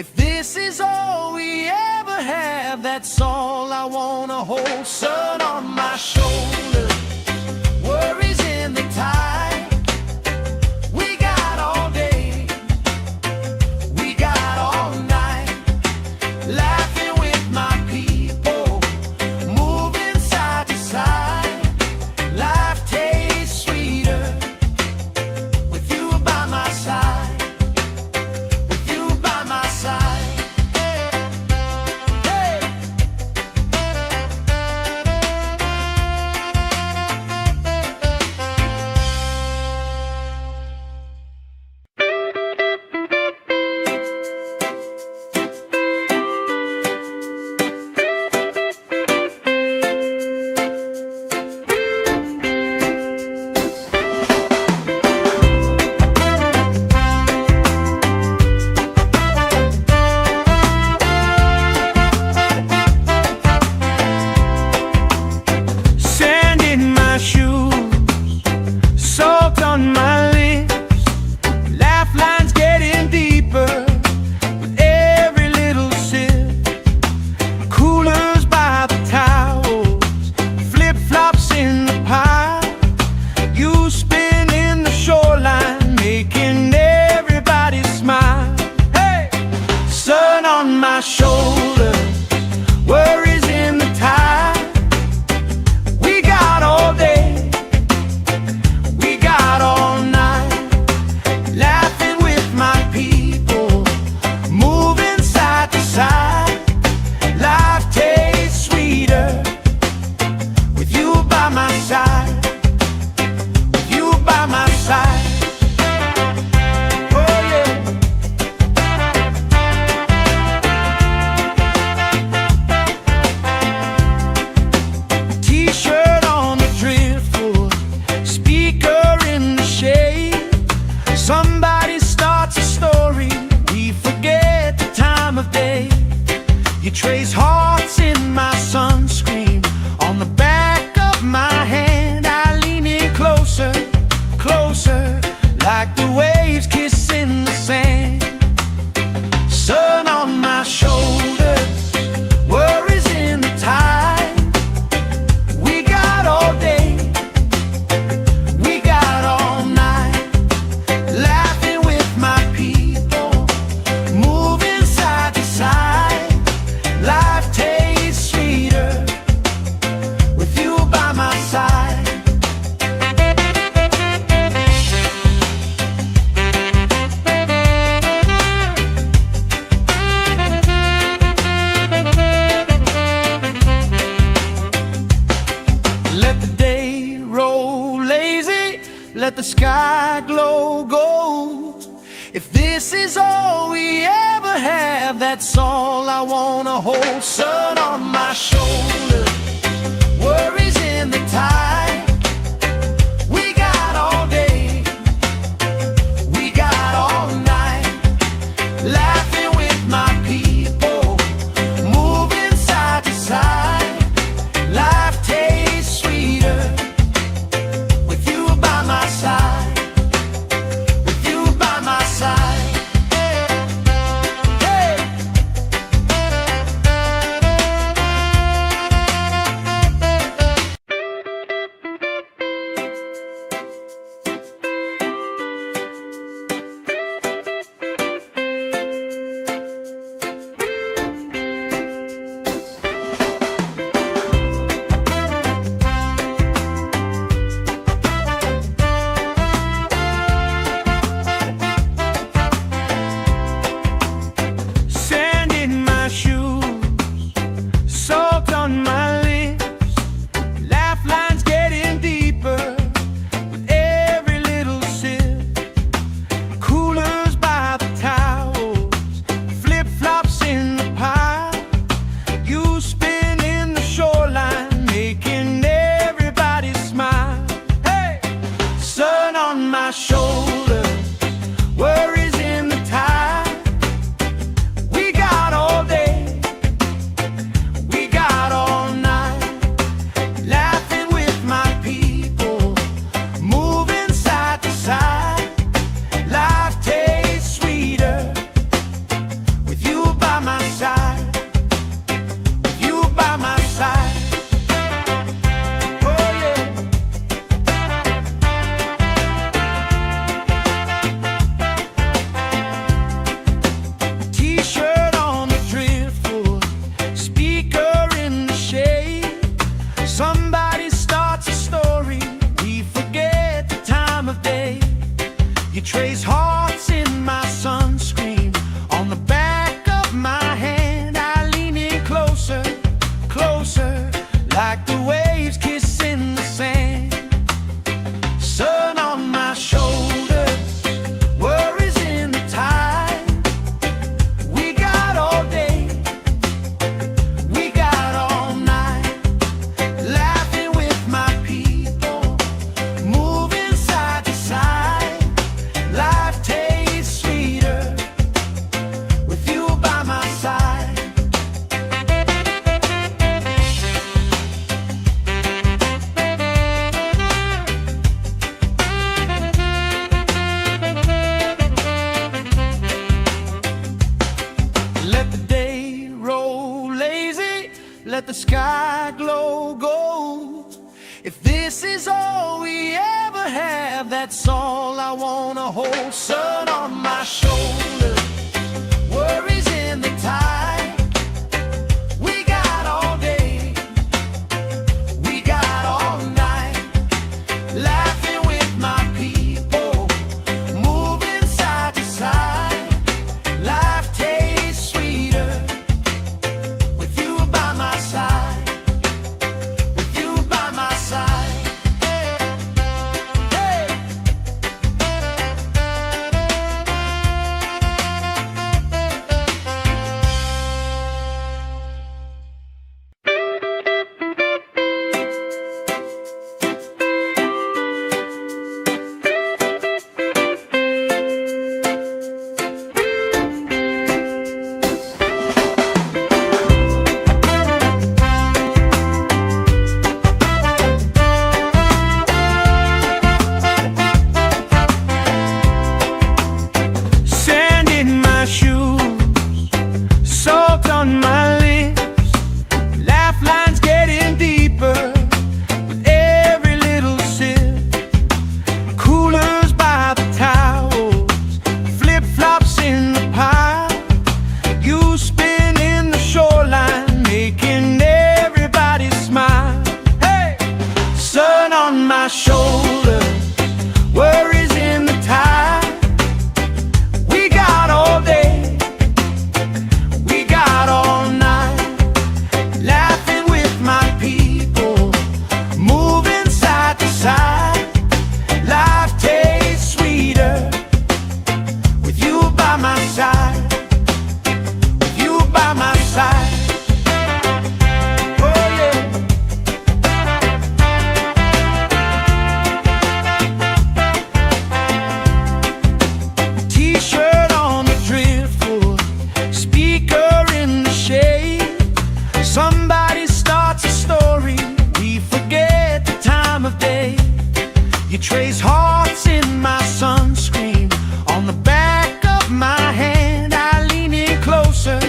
If this is all we ever have, that's all I wanna hold. Sun on my shoulder, worries in the tide. We got all day, we got all night, laughing with my people, moving side to side. Life tastes sweeter with you by my side, with you by my side. Hey. Sand in my shoes, salt on my lips, laugh lines getting deeper with every little sip. Coolers by the towels, flip-flops in the pile, you spinning the shoreline, making everybody smile. Hey! Sun on my shoulders, worries in the tide. We got all day, we got all night, laughing with my people, moving side to side. Life tastes sweeter with you by my side, with you by my side. Oh yeah. T-shirt on the driftwood, speaker in the shade. Somebody starts a story, we forget the time of day. You trace hearts in my sunscreen, on the back of my hand. I lean in closer, closer, like the waves kissing the sand. Sun on my shoulders, worries in the tide. We got all day, we got all night, laughing with my people, moving side to side. Life tastes sweeter with you by my side. Let the day roll lazy, let the sky glow gold. If this is all we ever have, that's all I wanna hold. Sun on my shoulder, worries in the tide. We got all day, we got all night, laughing with my people, moving side to side. Life tastes sweeter with you by my side, with you by my side. Hey. side, with you by my side. Oh yeah. T-shirt on the driftwood, speaker in the shade. Somebody starts a story, we forget the time of day. You trace hearts in my sunscreen, on the back of my hand. I lean in closer, closer, like the waves kissing the sand. Sun on my shoulders, worries in the tide. We got all day, we got all night, laughing with my people, moving side to side. Life tastes sweeter with you by my side. Let the day roll lazy, let the sky glow gold. If this is all we ever have, that's all I wanna hold. Sun on my shoulders, worries in the tide. We got all day, we got all night, laughing with my people, moving side to side. Life tastes sweeter with you by my side, with you by my side. Hey. Sand in my shoes, salt on my lips, laugh lines getting deeper with every little sip. Coolers by the towels, flip-flops in the pile. You spin in the shoreline, making everybody smile. Hey! Sun on my shoulders, worries in the tide. We got all day, we got all night, laughing with my people, moving side to side. Life tastes sweeter with you by my side, with you by my side. Oh yeah. T-shirt on the driftwood, speaker in the shade. Somebody starts a story, we forget the time of day. You trace hearts in my sunscreen, on the back of my hand. I lean in closer,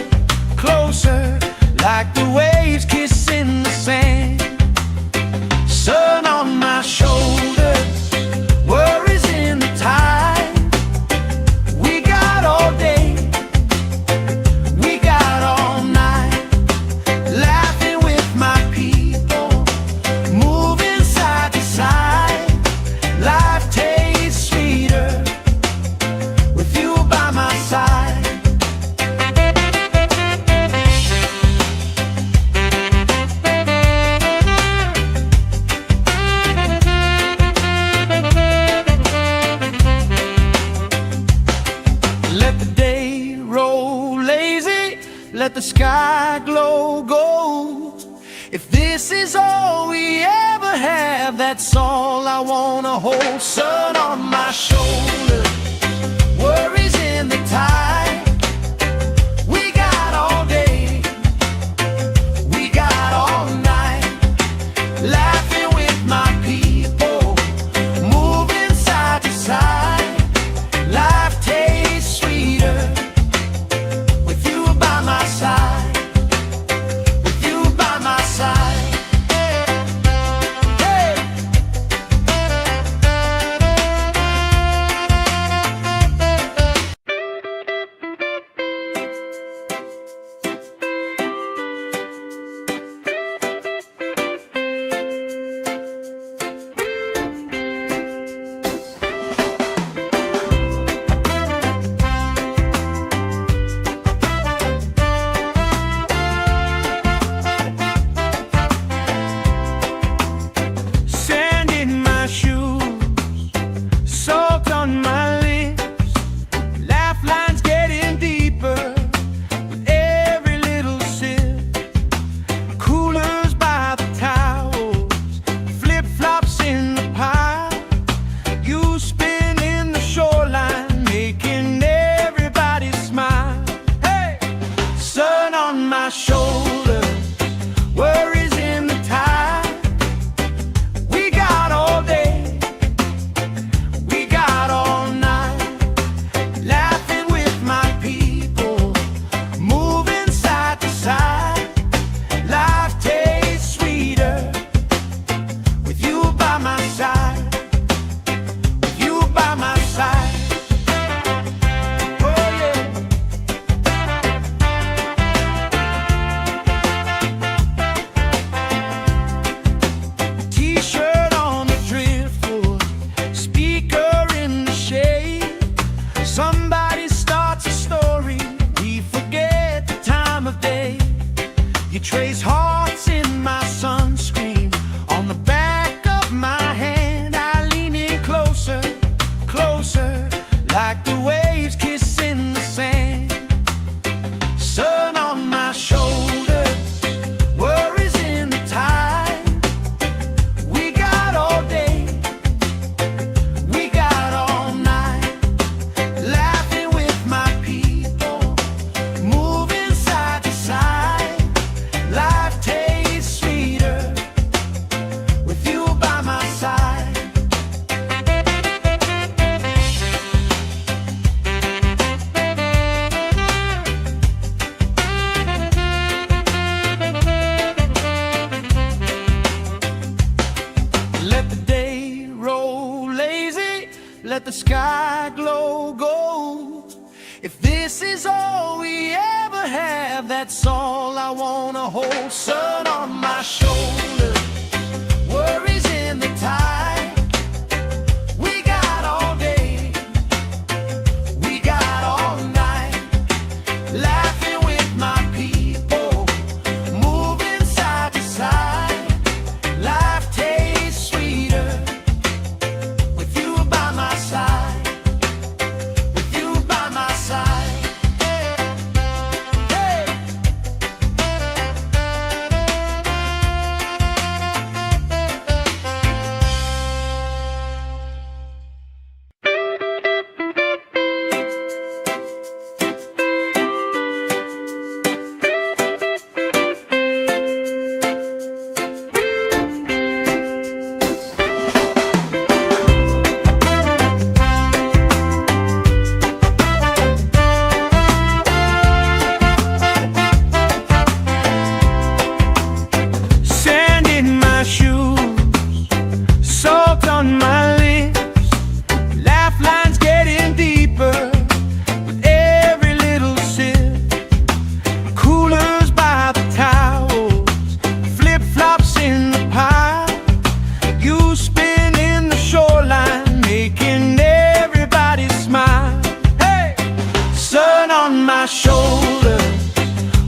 closer, like the waves kissing the sand. Sun on my shoulders, worries in the tide. We got all day, we got all night, laughing with my people, moving side to side. Life tastes sweeter with you by my side. Let the day roll lazy, let the sky glow gold. If this is all we ever have, that's all I wanna hold. Sun on my shoulders, worries in the tide. We got all day, we got all night, laughing with my people, moving side to side. Life tastes sweeter with you by my side. my shoulder, worries in the tide. We got all day, we got all night, laughing with my people, moving side to side. Life tastes sweeter with you by my side, with you by my side. Somebody starts a story, we forget the time of day. You trace hearts in my sunscreen, on the back of my hand. I lean in closer, closer, like the waves kissing the sand. Sun on my shoulder, worries in the tide. We got all day, we got all night, laughing with my people, moving side to side. Life tastes sweeter with you by my side. Let the day roll lazy, let the sky glow gold. If this is all we ever have, that's all I wanna hold. Sun on my shoulder, worries in the tide. We got all day, we got all night, laughing with my people, moving side to side. Life tastes sweeter with you by my side, with you by my side. Hey. Sand in my shoes, salt on my lips, laugh lines getting deeper with every little sip. Coolers by the towels, flip-flops in the pile. You spin in the shoreline, making everybody smile. Hey! Sun on my shoulder,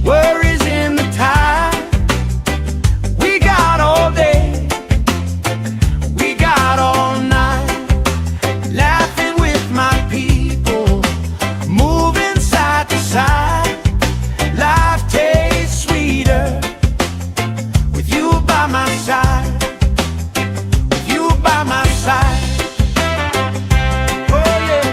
worries in the tide. We got all day, we got all night, laughing with my people, moving side to side. Life tastes sweeter with you by my side, with you by my side. Oh yeah.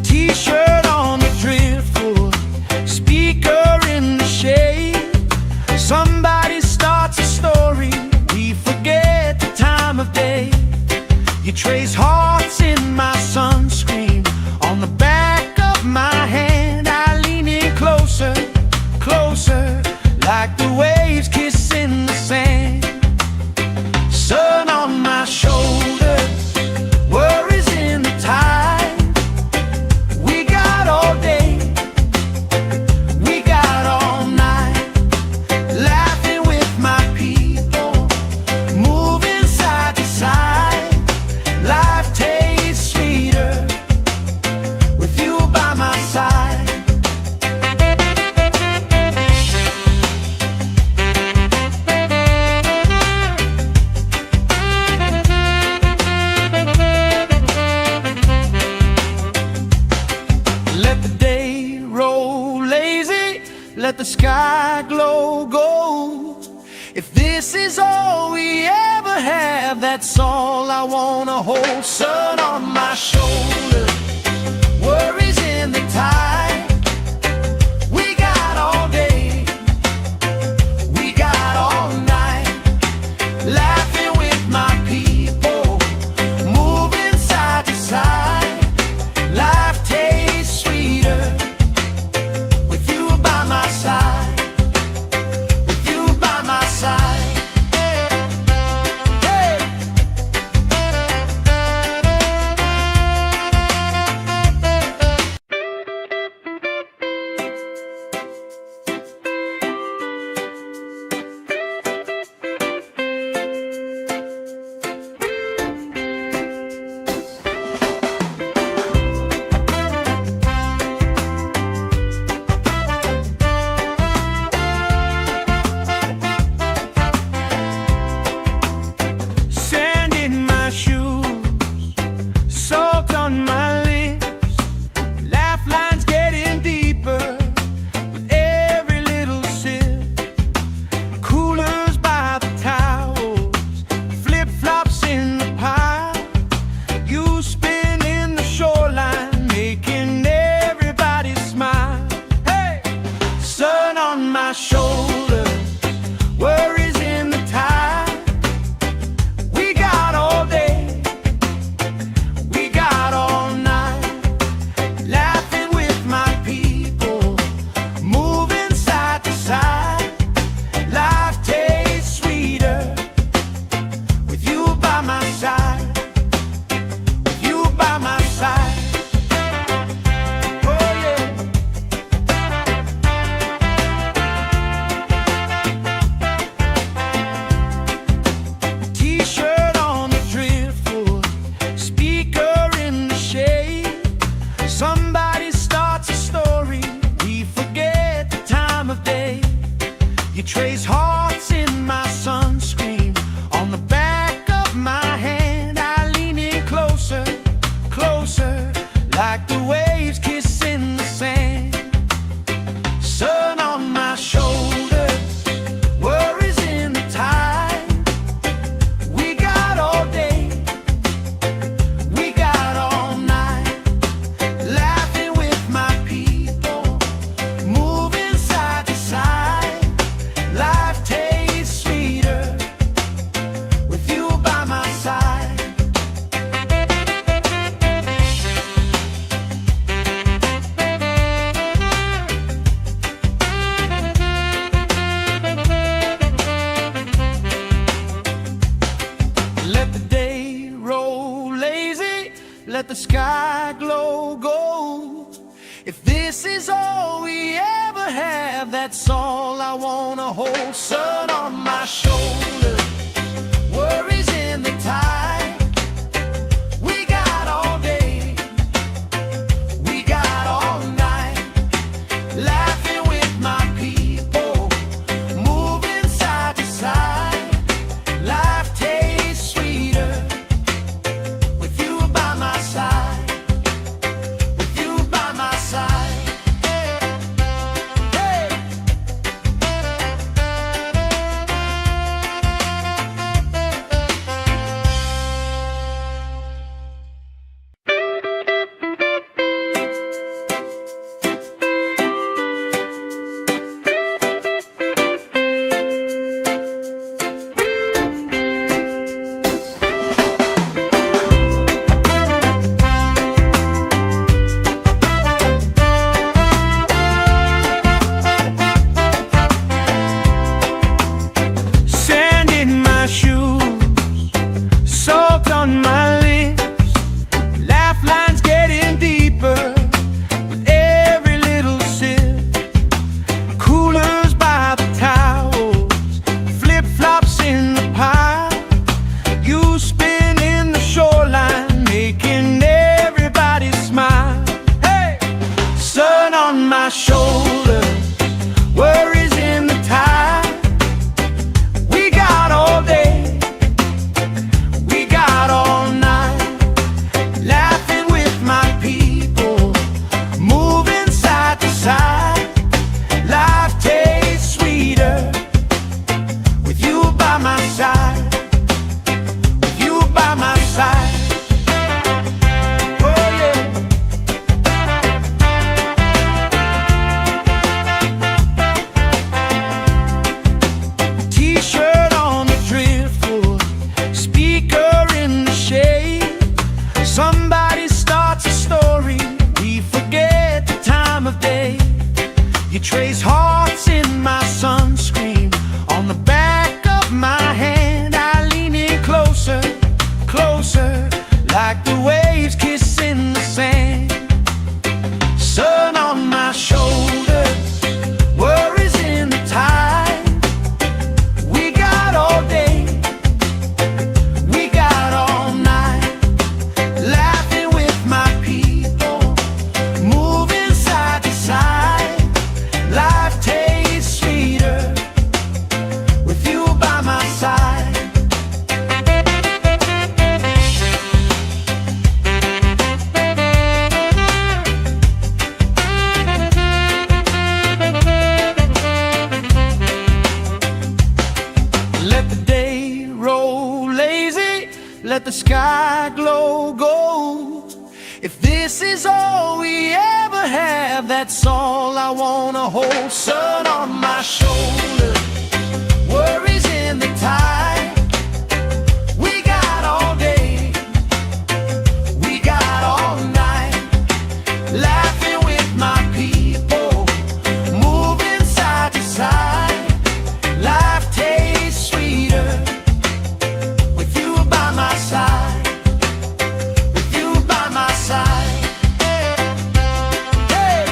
T-shirt on the driftwood, speaker in the shade. Somebody starts a story, we forget the time of day. You trace hearts in my sunscreen, on the back of my hand. I lean in closer, closer, like the waves kissing the sand. Sun on my shoulder, worries in the tide. We got all day, we got all night, laughing with my people, moving side to side. Life tastes sweeter with you by my side. Let the day roll lazy, let the sky glow gold. If this is all we ever have, that's all I wanna hold. Sun on my let the sky glow gold. If this is all we ever have, that's all I wanna hold. Sun on my shoulder, worries in the tide. We got all day, we got all night, laughing with my people, moving side to side. Life tastes sweeter with you by my side, with you by my side. Hey. Sand in my shoes, salt on my lips, laugh lines getting deeper with every little sip. Coolers by the towels, flip-flops in the pile. You spinning the shoreline, making everybody smile. Hey! Sun on my shoulders, worries in the tide. We got all day, we got all night, laughing with my people, moving side to side. Life tastes sweeter with you by my side, with you by my side. Oh yeah. T-shirt on the driftwood, speaker in the shade. Somebody starts a story, we forget the time of day. You trace hearts in my sunscreen, on the back of my hand. I lean in closer, closer, like the waves kissing the sand. Sun on my shoulders, worries in the tide. We got all day, we got all night, laughing with my people, moving side to side. Life tastes sweeter with you by my side. Let the day roll lazy, let the sky glow gold. If this is all we ever have, that's all I wanna hold. Sun on my shoulder, worries in the tide. We got all day, we got all night, laughing with my people, moving side to side. Life tastes sweeter with you by my side, with you by my side. Hey!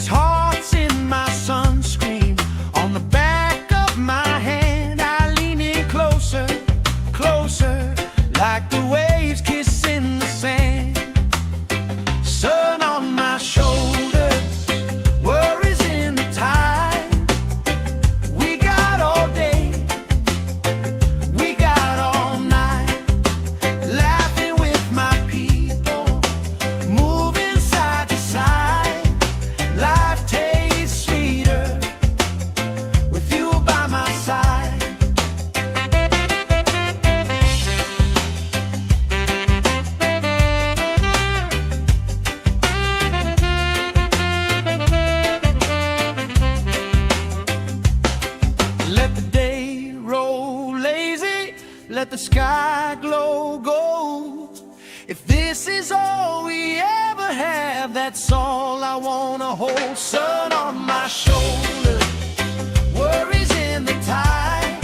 trace hearts in my sunscreen. On the back of my hand, I lean in closer, closer, like the waves kissing the sand. Sun on my shoulders, worries in the tide. We got all day, we got all night, laughing with my people, moving side to side. Life tastes sweeter with you by my side. Let the day roll lazy, let the sky glow gold. If this is all we ever have, that's all I wanna hold. Sun on my shoulder, worries in the tide.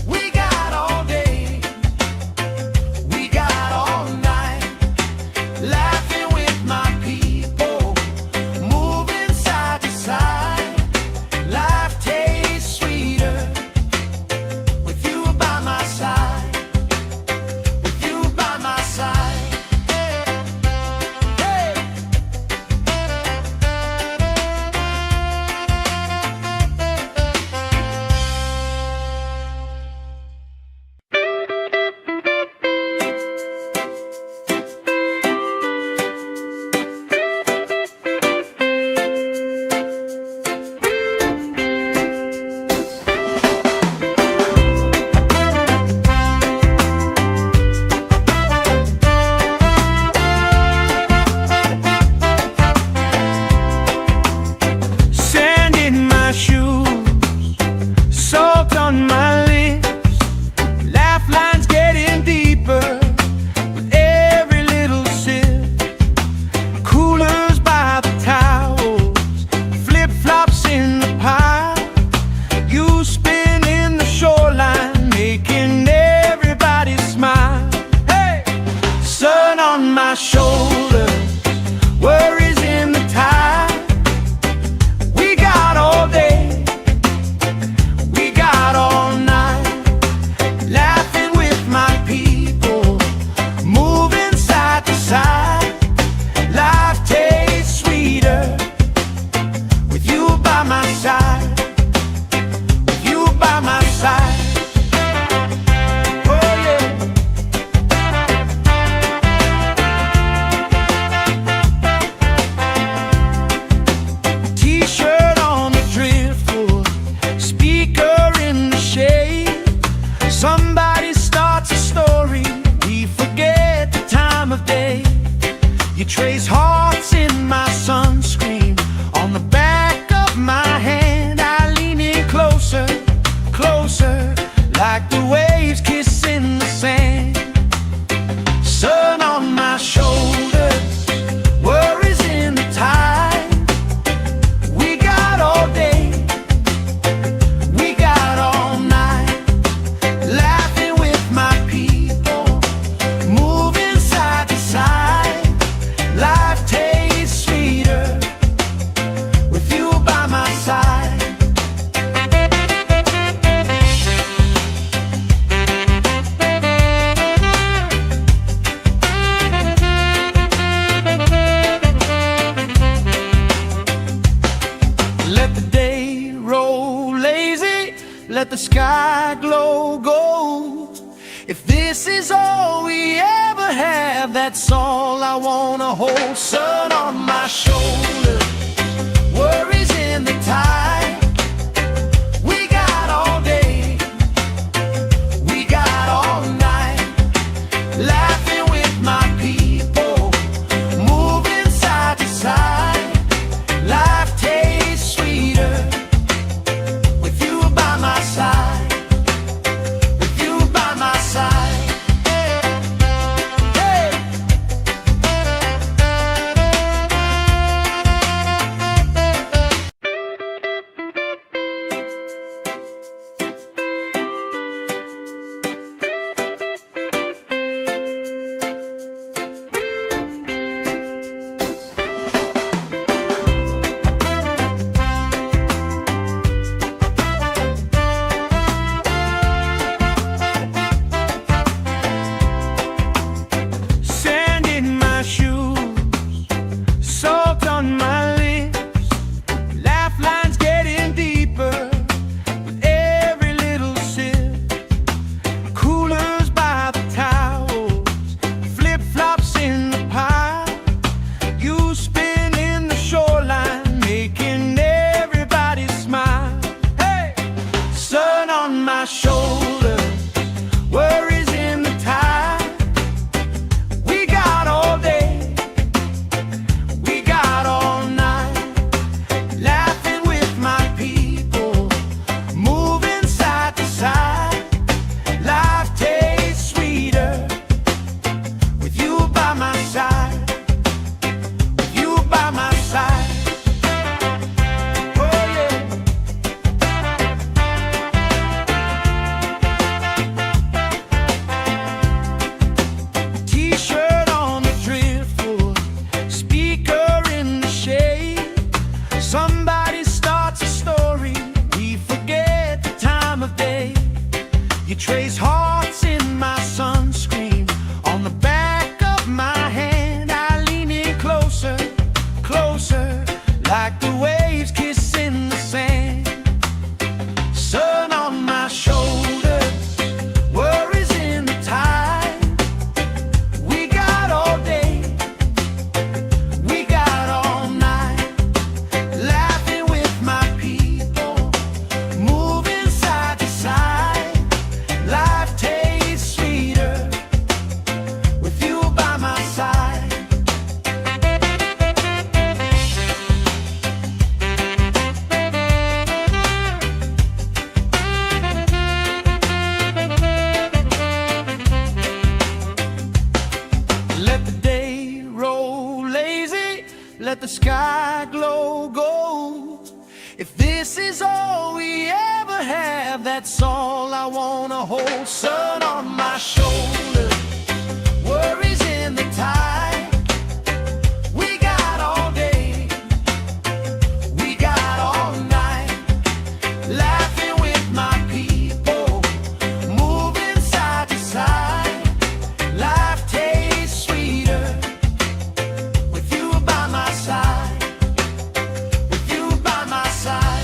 We got all day, we got all night, laughing with my people, moving side to side. Life tastes sweeter with you by my side, with you by my side. Hey. Sand in my shoes, salt on my lips, laugh lines getting deeper with every little sip. Coolers by the towels, flip-flops in the pile. You spinning the shoreline, making everybody smile. Hey! Sun on my shoulders, worries in the tide. We got all day, we got all night, laughing with my people, moving side to side. Life tastes sweeter with you by my side, with you by my side. Oh yeah. T-shirt on the driftwood, speaker in the shade. Somebody starts a story, we forget the time of day. You trace hearts in my sunscreen. On the back of my hand, I lean in closer, closer, like the waves kissing the sand. Sun on my shoulders, worries in the tide. We got all day, we got all night, laughing with my people, moving side to side. Life tastes sweeter with you by my side. Let the day roll lazy, let the sky glow gold. If this is all we ever have, that's all I wanna hold. Sun on my shoulder, worries in the tide. We got all day, we got all night, laughing with my people, moving side to side. Life tastes sweeter with you by my side, with you by my side. Hey. that's all I wanna hold. Sun on my shoulder, worries in the tide. We got all day, we got all night, laughing with my people, moving side to side. Life tastes sweeter with you by my side, with you by my side.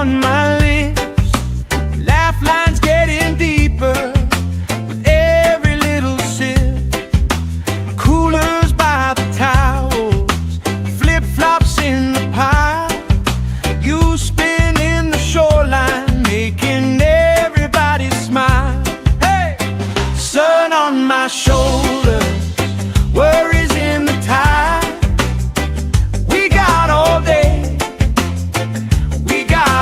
On my lips, laugh lines getting deeper with every little sip. Coolers by the towels, flip-flops in the pile. You spin in the shoreline, making everybody smile. Hey! Sun on my shoulders, worries in the tide. We got all day,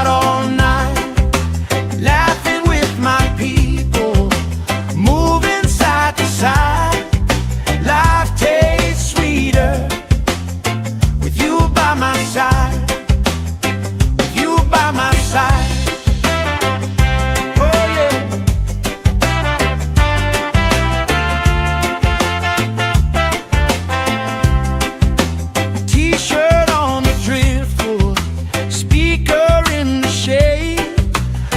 all night, laughing with my people, moving side to side. Life tastes sweeter with you by my side, with you by my side. Oh yeah. T-shirt on the driftwood, speaker in the shade.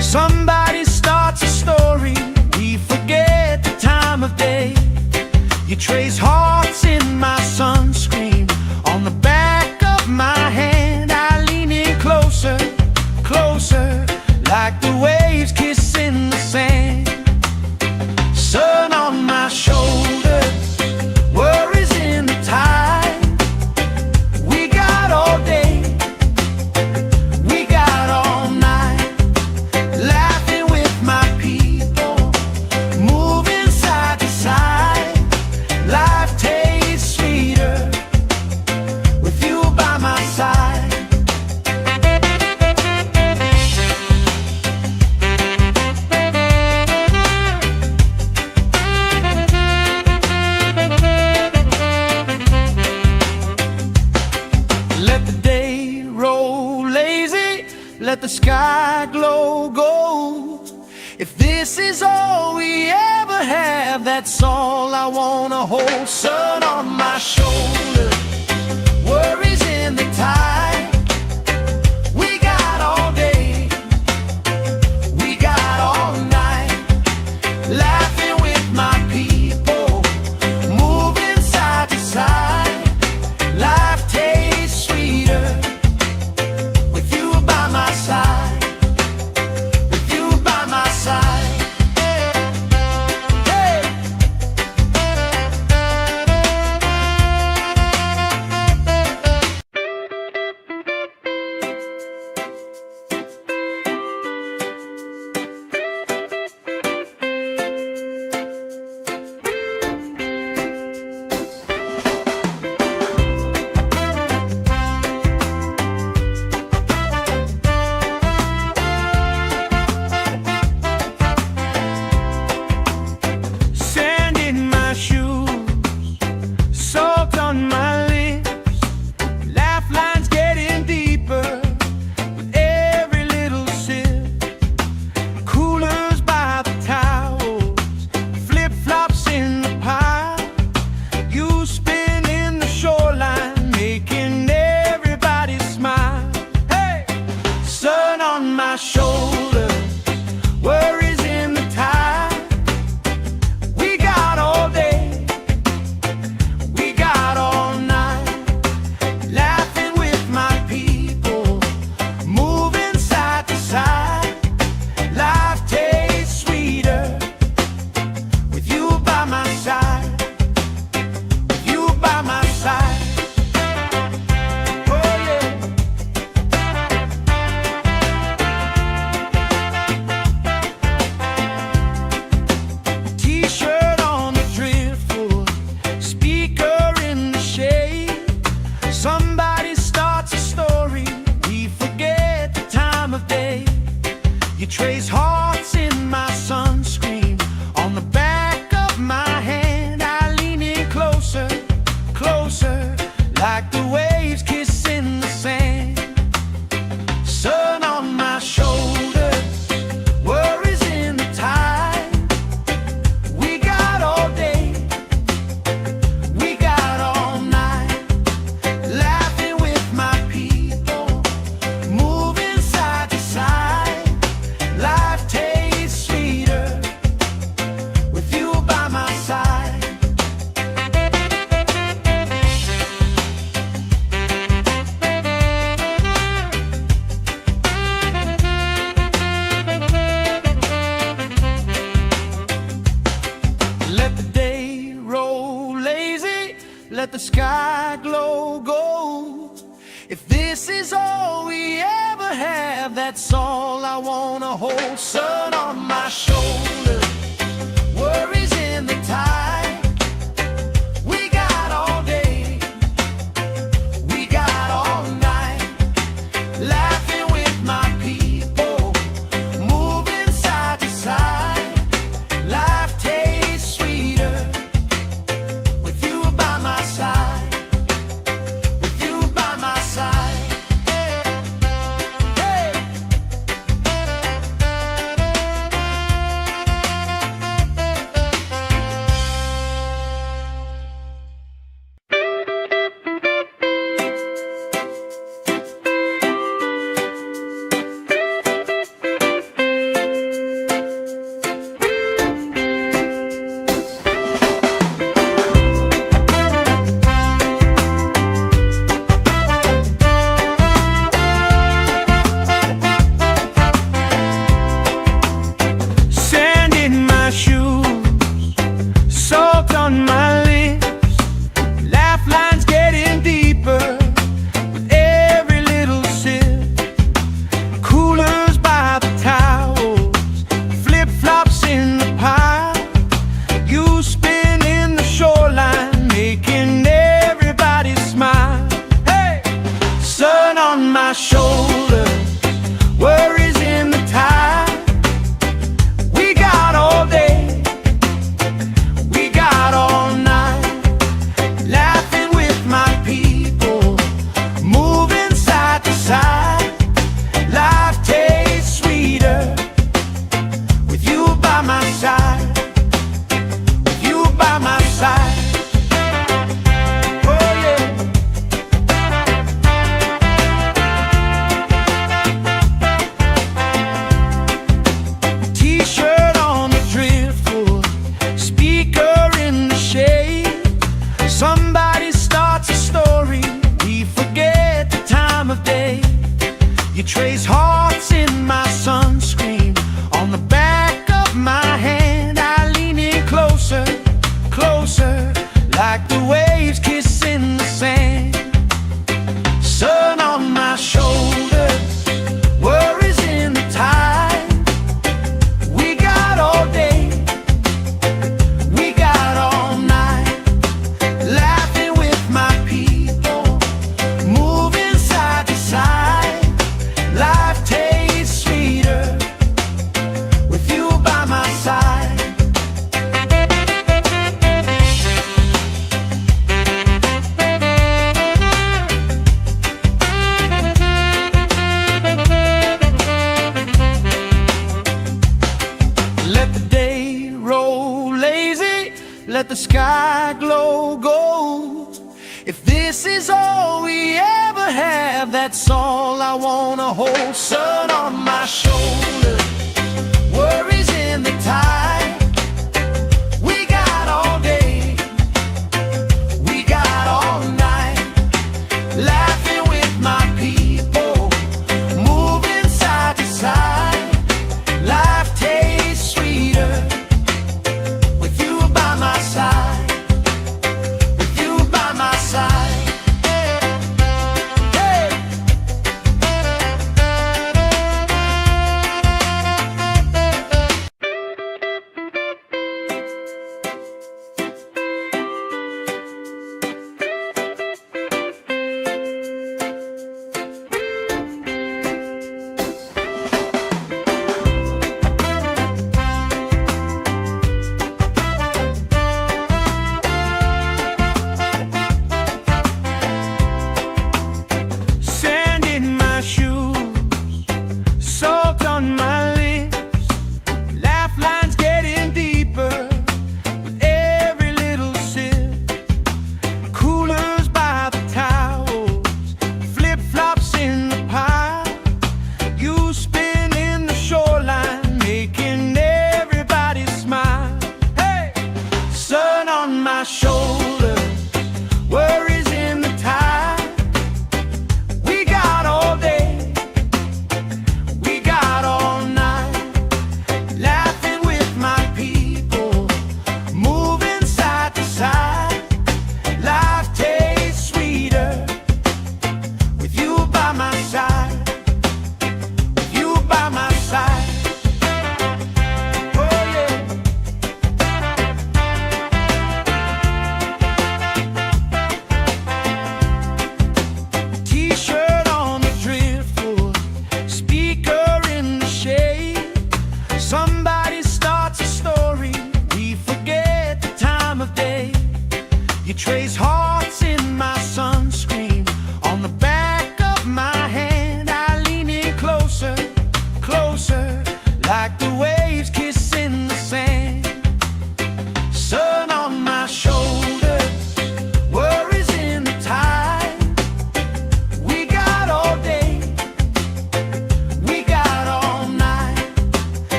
Somebody starts a story, we forget the time of day. You trace hearts in my sunscreen, on the back of my hand. I lean in closer, closer, like the waves kissing the sand. Sun on my shoulders, worries in the tide. We got all day, we got all night, laughing with my people, moving side to side. Life tastes sweeter with you by my side. Let the day roll lazy, let the sky glow gold. If this is all we ever have, that's all I wanna hold. Sun on my shoulder, worries in the tide. We got all day, we got all night, laughing with my people, moving side to side. Life tastes sweeter with you by my side, with you by my side. Hey! let the sky glow gold. If this is all we ever have, that's all I wanna hold. Sun on my shoulder, worries in the tide. We got all day, we got all night, laughing with my people, moving side to side. Life tastes sweeter with you by my side, with you by my side. Hey! Sand in my shoes, salt on my lips, laugh lines getting deeper with every little sip. Coolers by the towels, flip-flops in the pile. You spin in the shoreline, making everybody smile. Hey! Sun on my shoulders, worries in the tide. We got all day, we got all night, laughing with my people, moving side to side. Life tastes sweeter with you by my side, with you by my side. Oh yeah. T-shirt on the driftwood, speaker in the shade. Somebody starts a story, we forget the time of day. You trace hearts in my sunscreen, on the back of my hand. I lean in closer, closer, like the waves kissing the sand. Sun on my shoulders, worries in the tide. We got all day, we got all night, laughing with my people, moving side to side. Life tastes sweeter with you by my side. Let the day roll lazy, let the sky glow gold. If this is all we ever have, that's all I wanna hold. Sun on my shoulder, worries in the tide. We got all day, we got all night, laughing with my people, moving side to side. Life tastes sweeter with you by my side, with you by my side. Hey!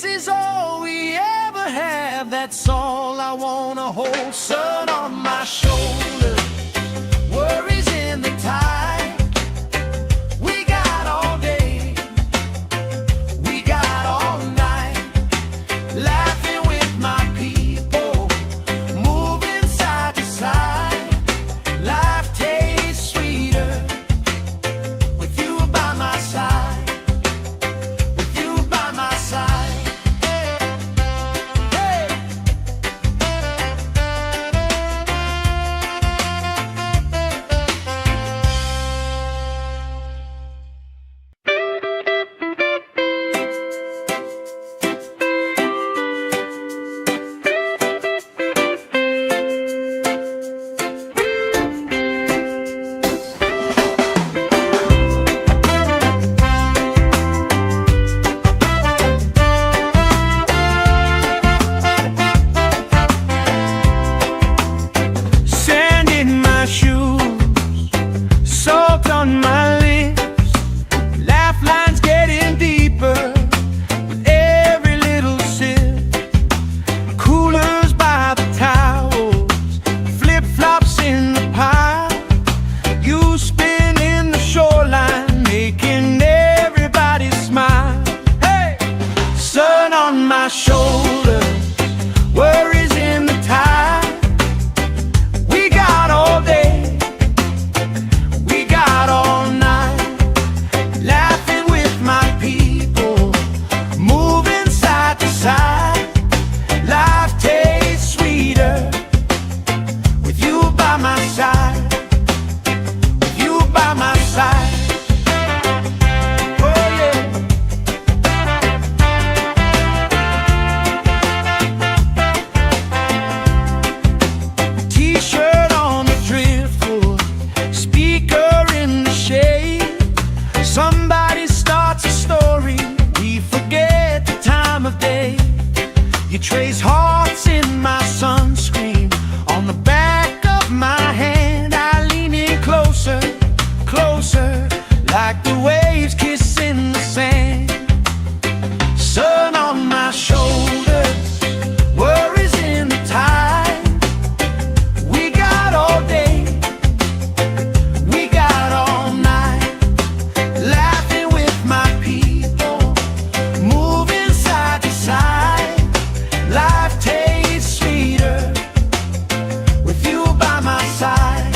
this is all we ever have, that's all I wanna hold. Sun on my shoulder, worries in the tide. We got all day, we got all night, laughing with my people, moving side to side. Life tastes sweeter with you by my side, with you by my side. Hey. Sand in my shoes, salt on my lips, laugh lines getting deeper with every little sip. Coolers by the towels, flip-flops in the pile. You spinning the shoreline, making everybody smile. Hey! Sun on my shoulders, worries in the tide. We got all day, we got all night, laughing with my people, moving side to side. Life tastes sweeter with you by my side, with you by my side. Oh yeah. T-shirt on the driftwood, speaker in the shade. Somebody starts a story, we forget the time of day. You trace hearts in my sunscreen, on the back of my hand. I lean in closer, closer, like the waves kissing the sand. Sun on my shoulders, worries in the tide. We got all day, we got all night, laughing with my people, moving side to side. Life tastes sweeter with you by my side.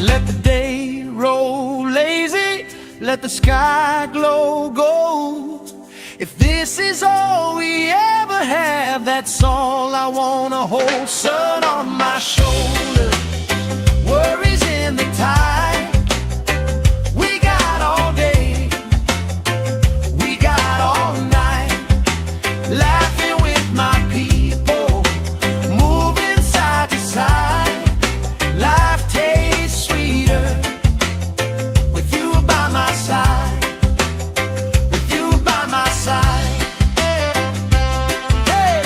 Let the day roll lazy, let the sky glow gold. If this is all we ever have, that's all I wanna hold. Sun on my shoulder, worries in the tide. We got all day, we got all night, laughing with my people, moving side to side. Life tastes sweeter with you by my side, with you by my side. Hey.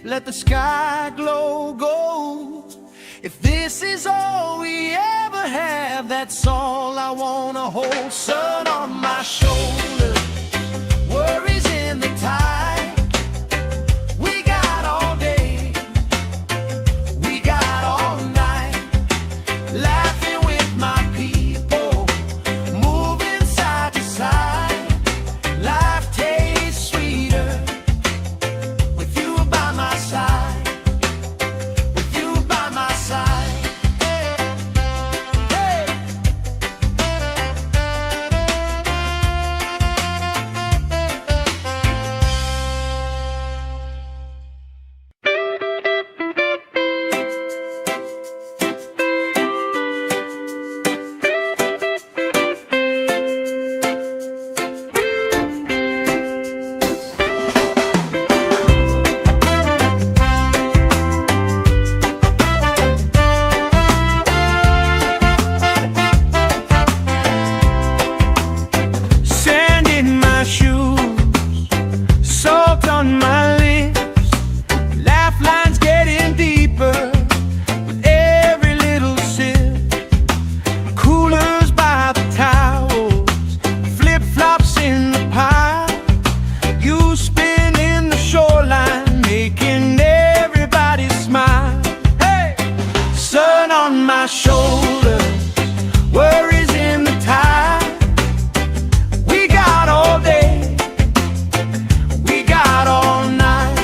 let the sky glow gold. If this is all we ever have, that's all I wanna hold. Sun on my shoulder, worries in the tide. We got all day, we got all night, laughing with my people, moving side to side. Life tastes sweeter with you by my side. On my lips, laugh lines getting deeper with every little sip. Coolers by the towels, flip-flops in the pile. You spin in the shoreline, making everybody smile. Hey! Sun on my shoulder, worries in the tide. We got all day, all night,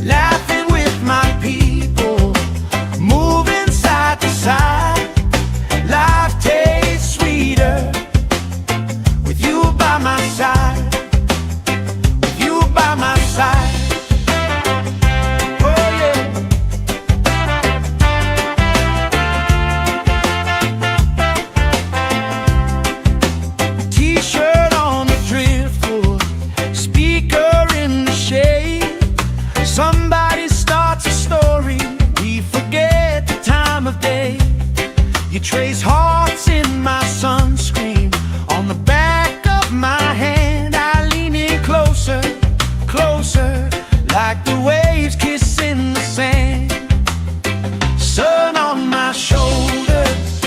laughing with my people, moving side to side. Life tastes sweeter with you by my side, with you by my side. Oh yeah. T-shirt on the driftwood, speaker in the shade. Somebody starts a story, we forget the time of day. You trace hearts in my sunscreen, on the back of my hand. I lean in closer, closer, like the waves kissing the sand. Sun on my shoulders,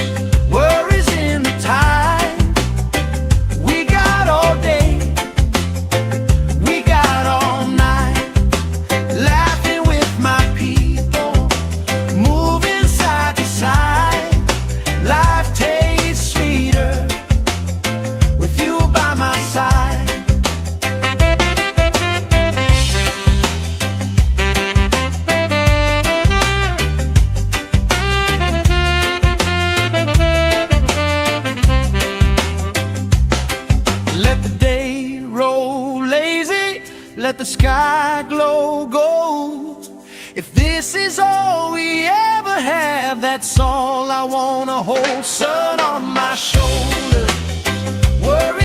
worries in the tide. We got all day, we got all night, laughing with my people, moving side to side. Life tastes sweeter with you by my side. Let the day roll lazy, let the sky glow gold. If this is all we ever have, that's all I wanna hold. Sun on my shoulder, worry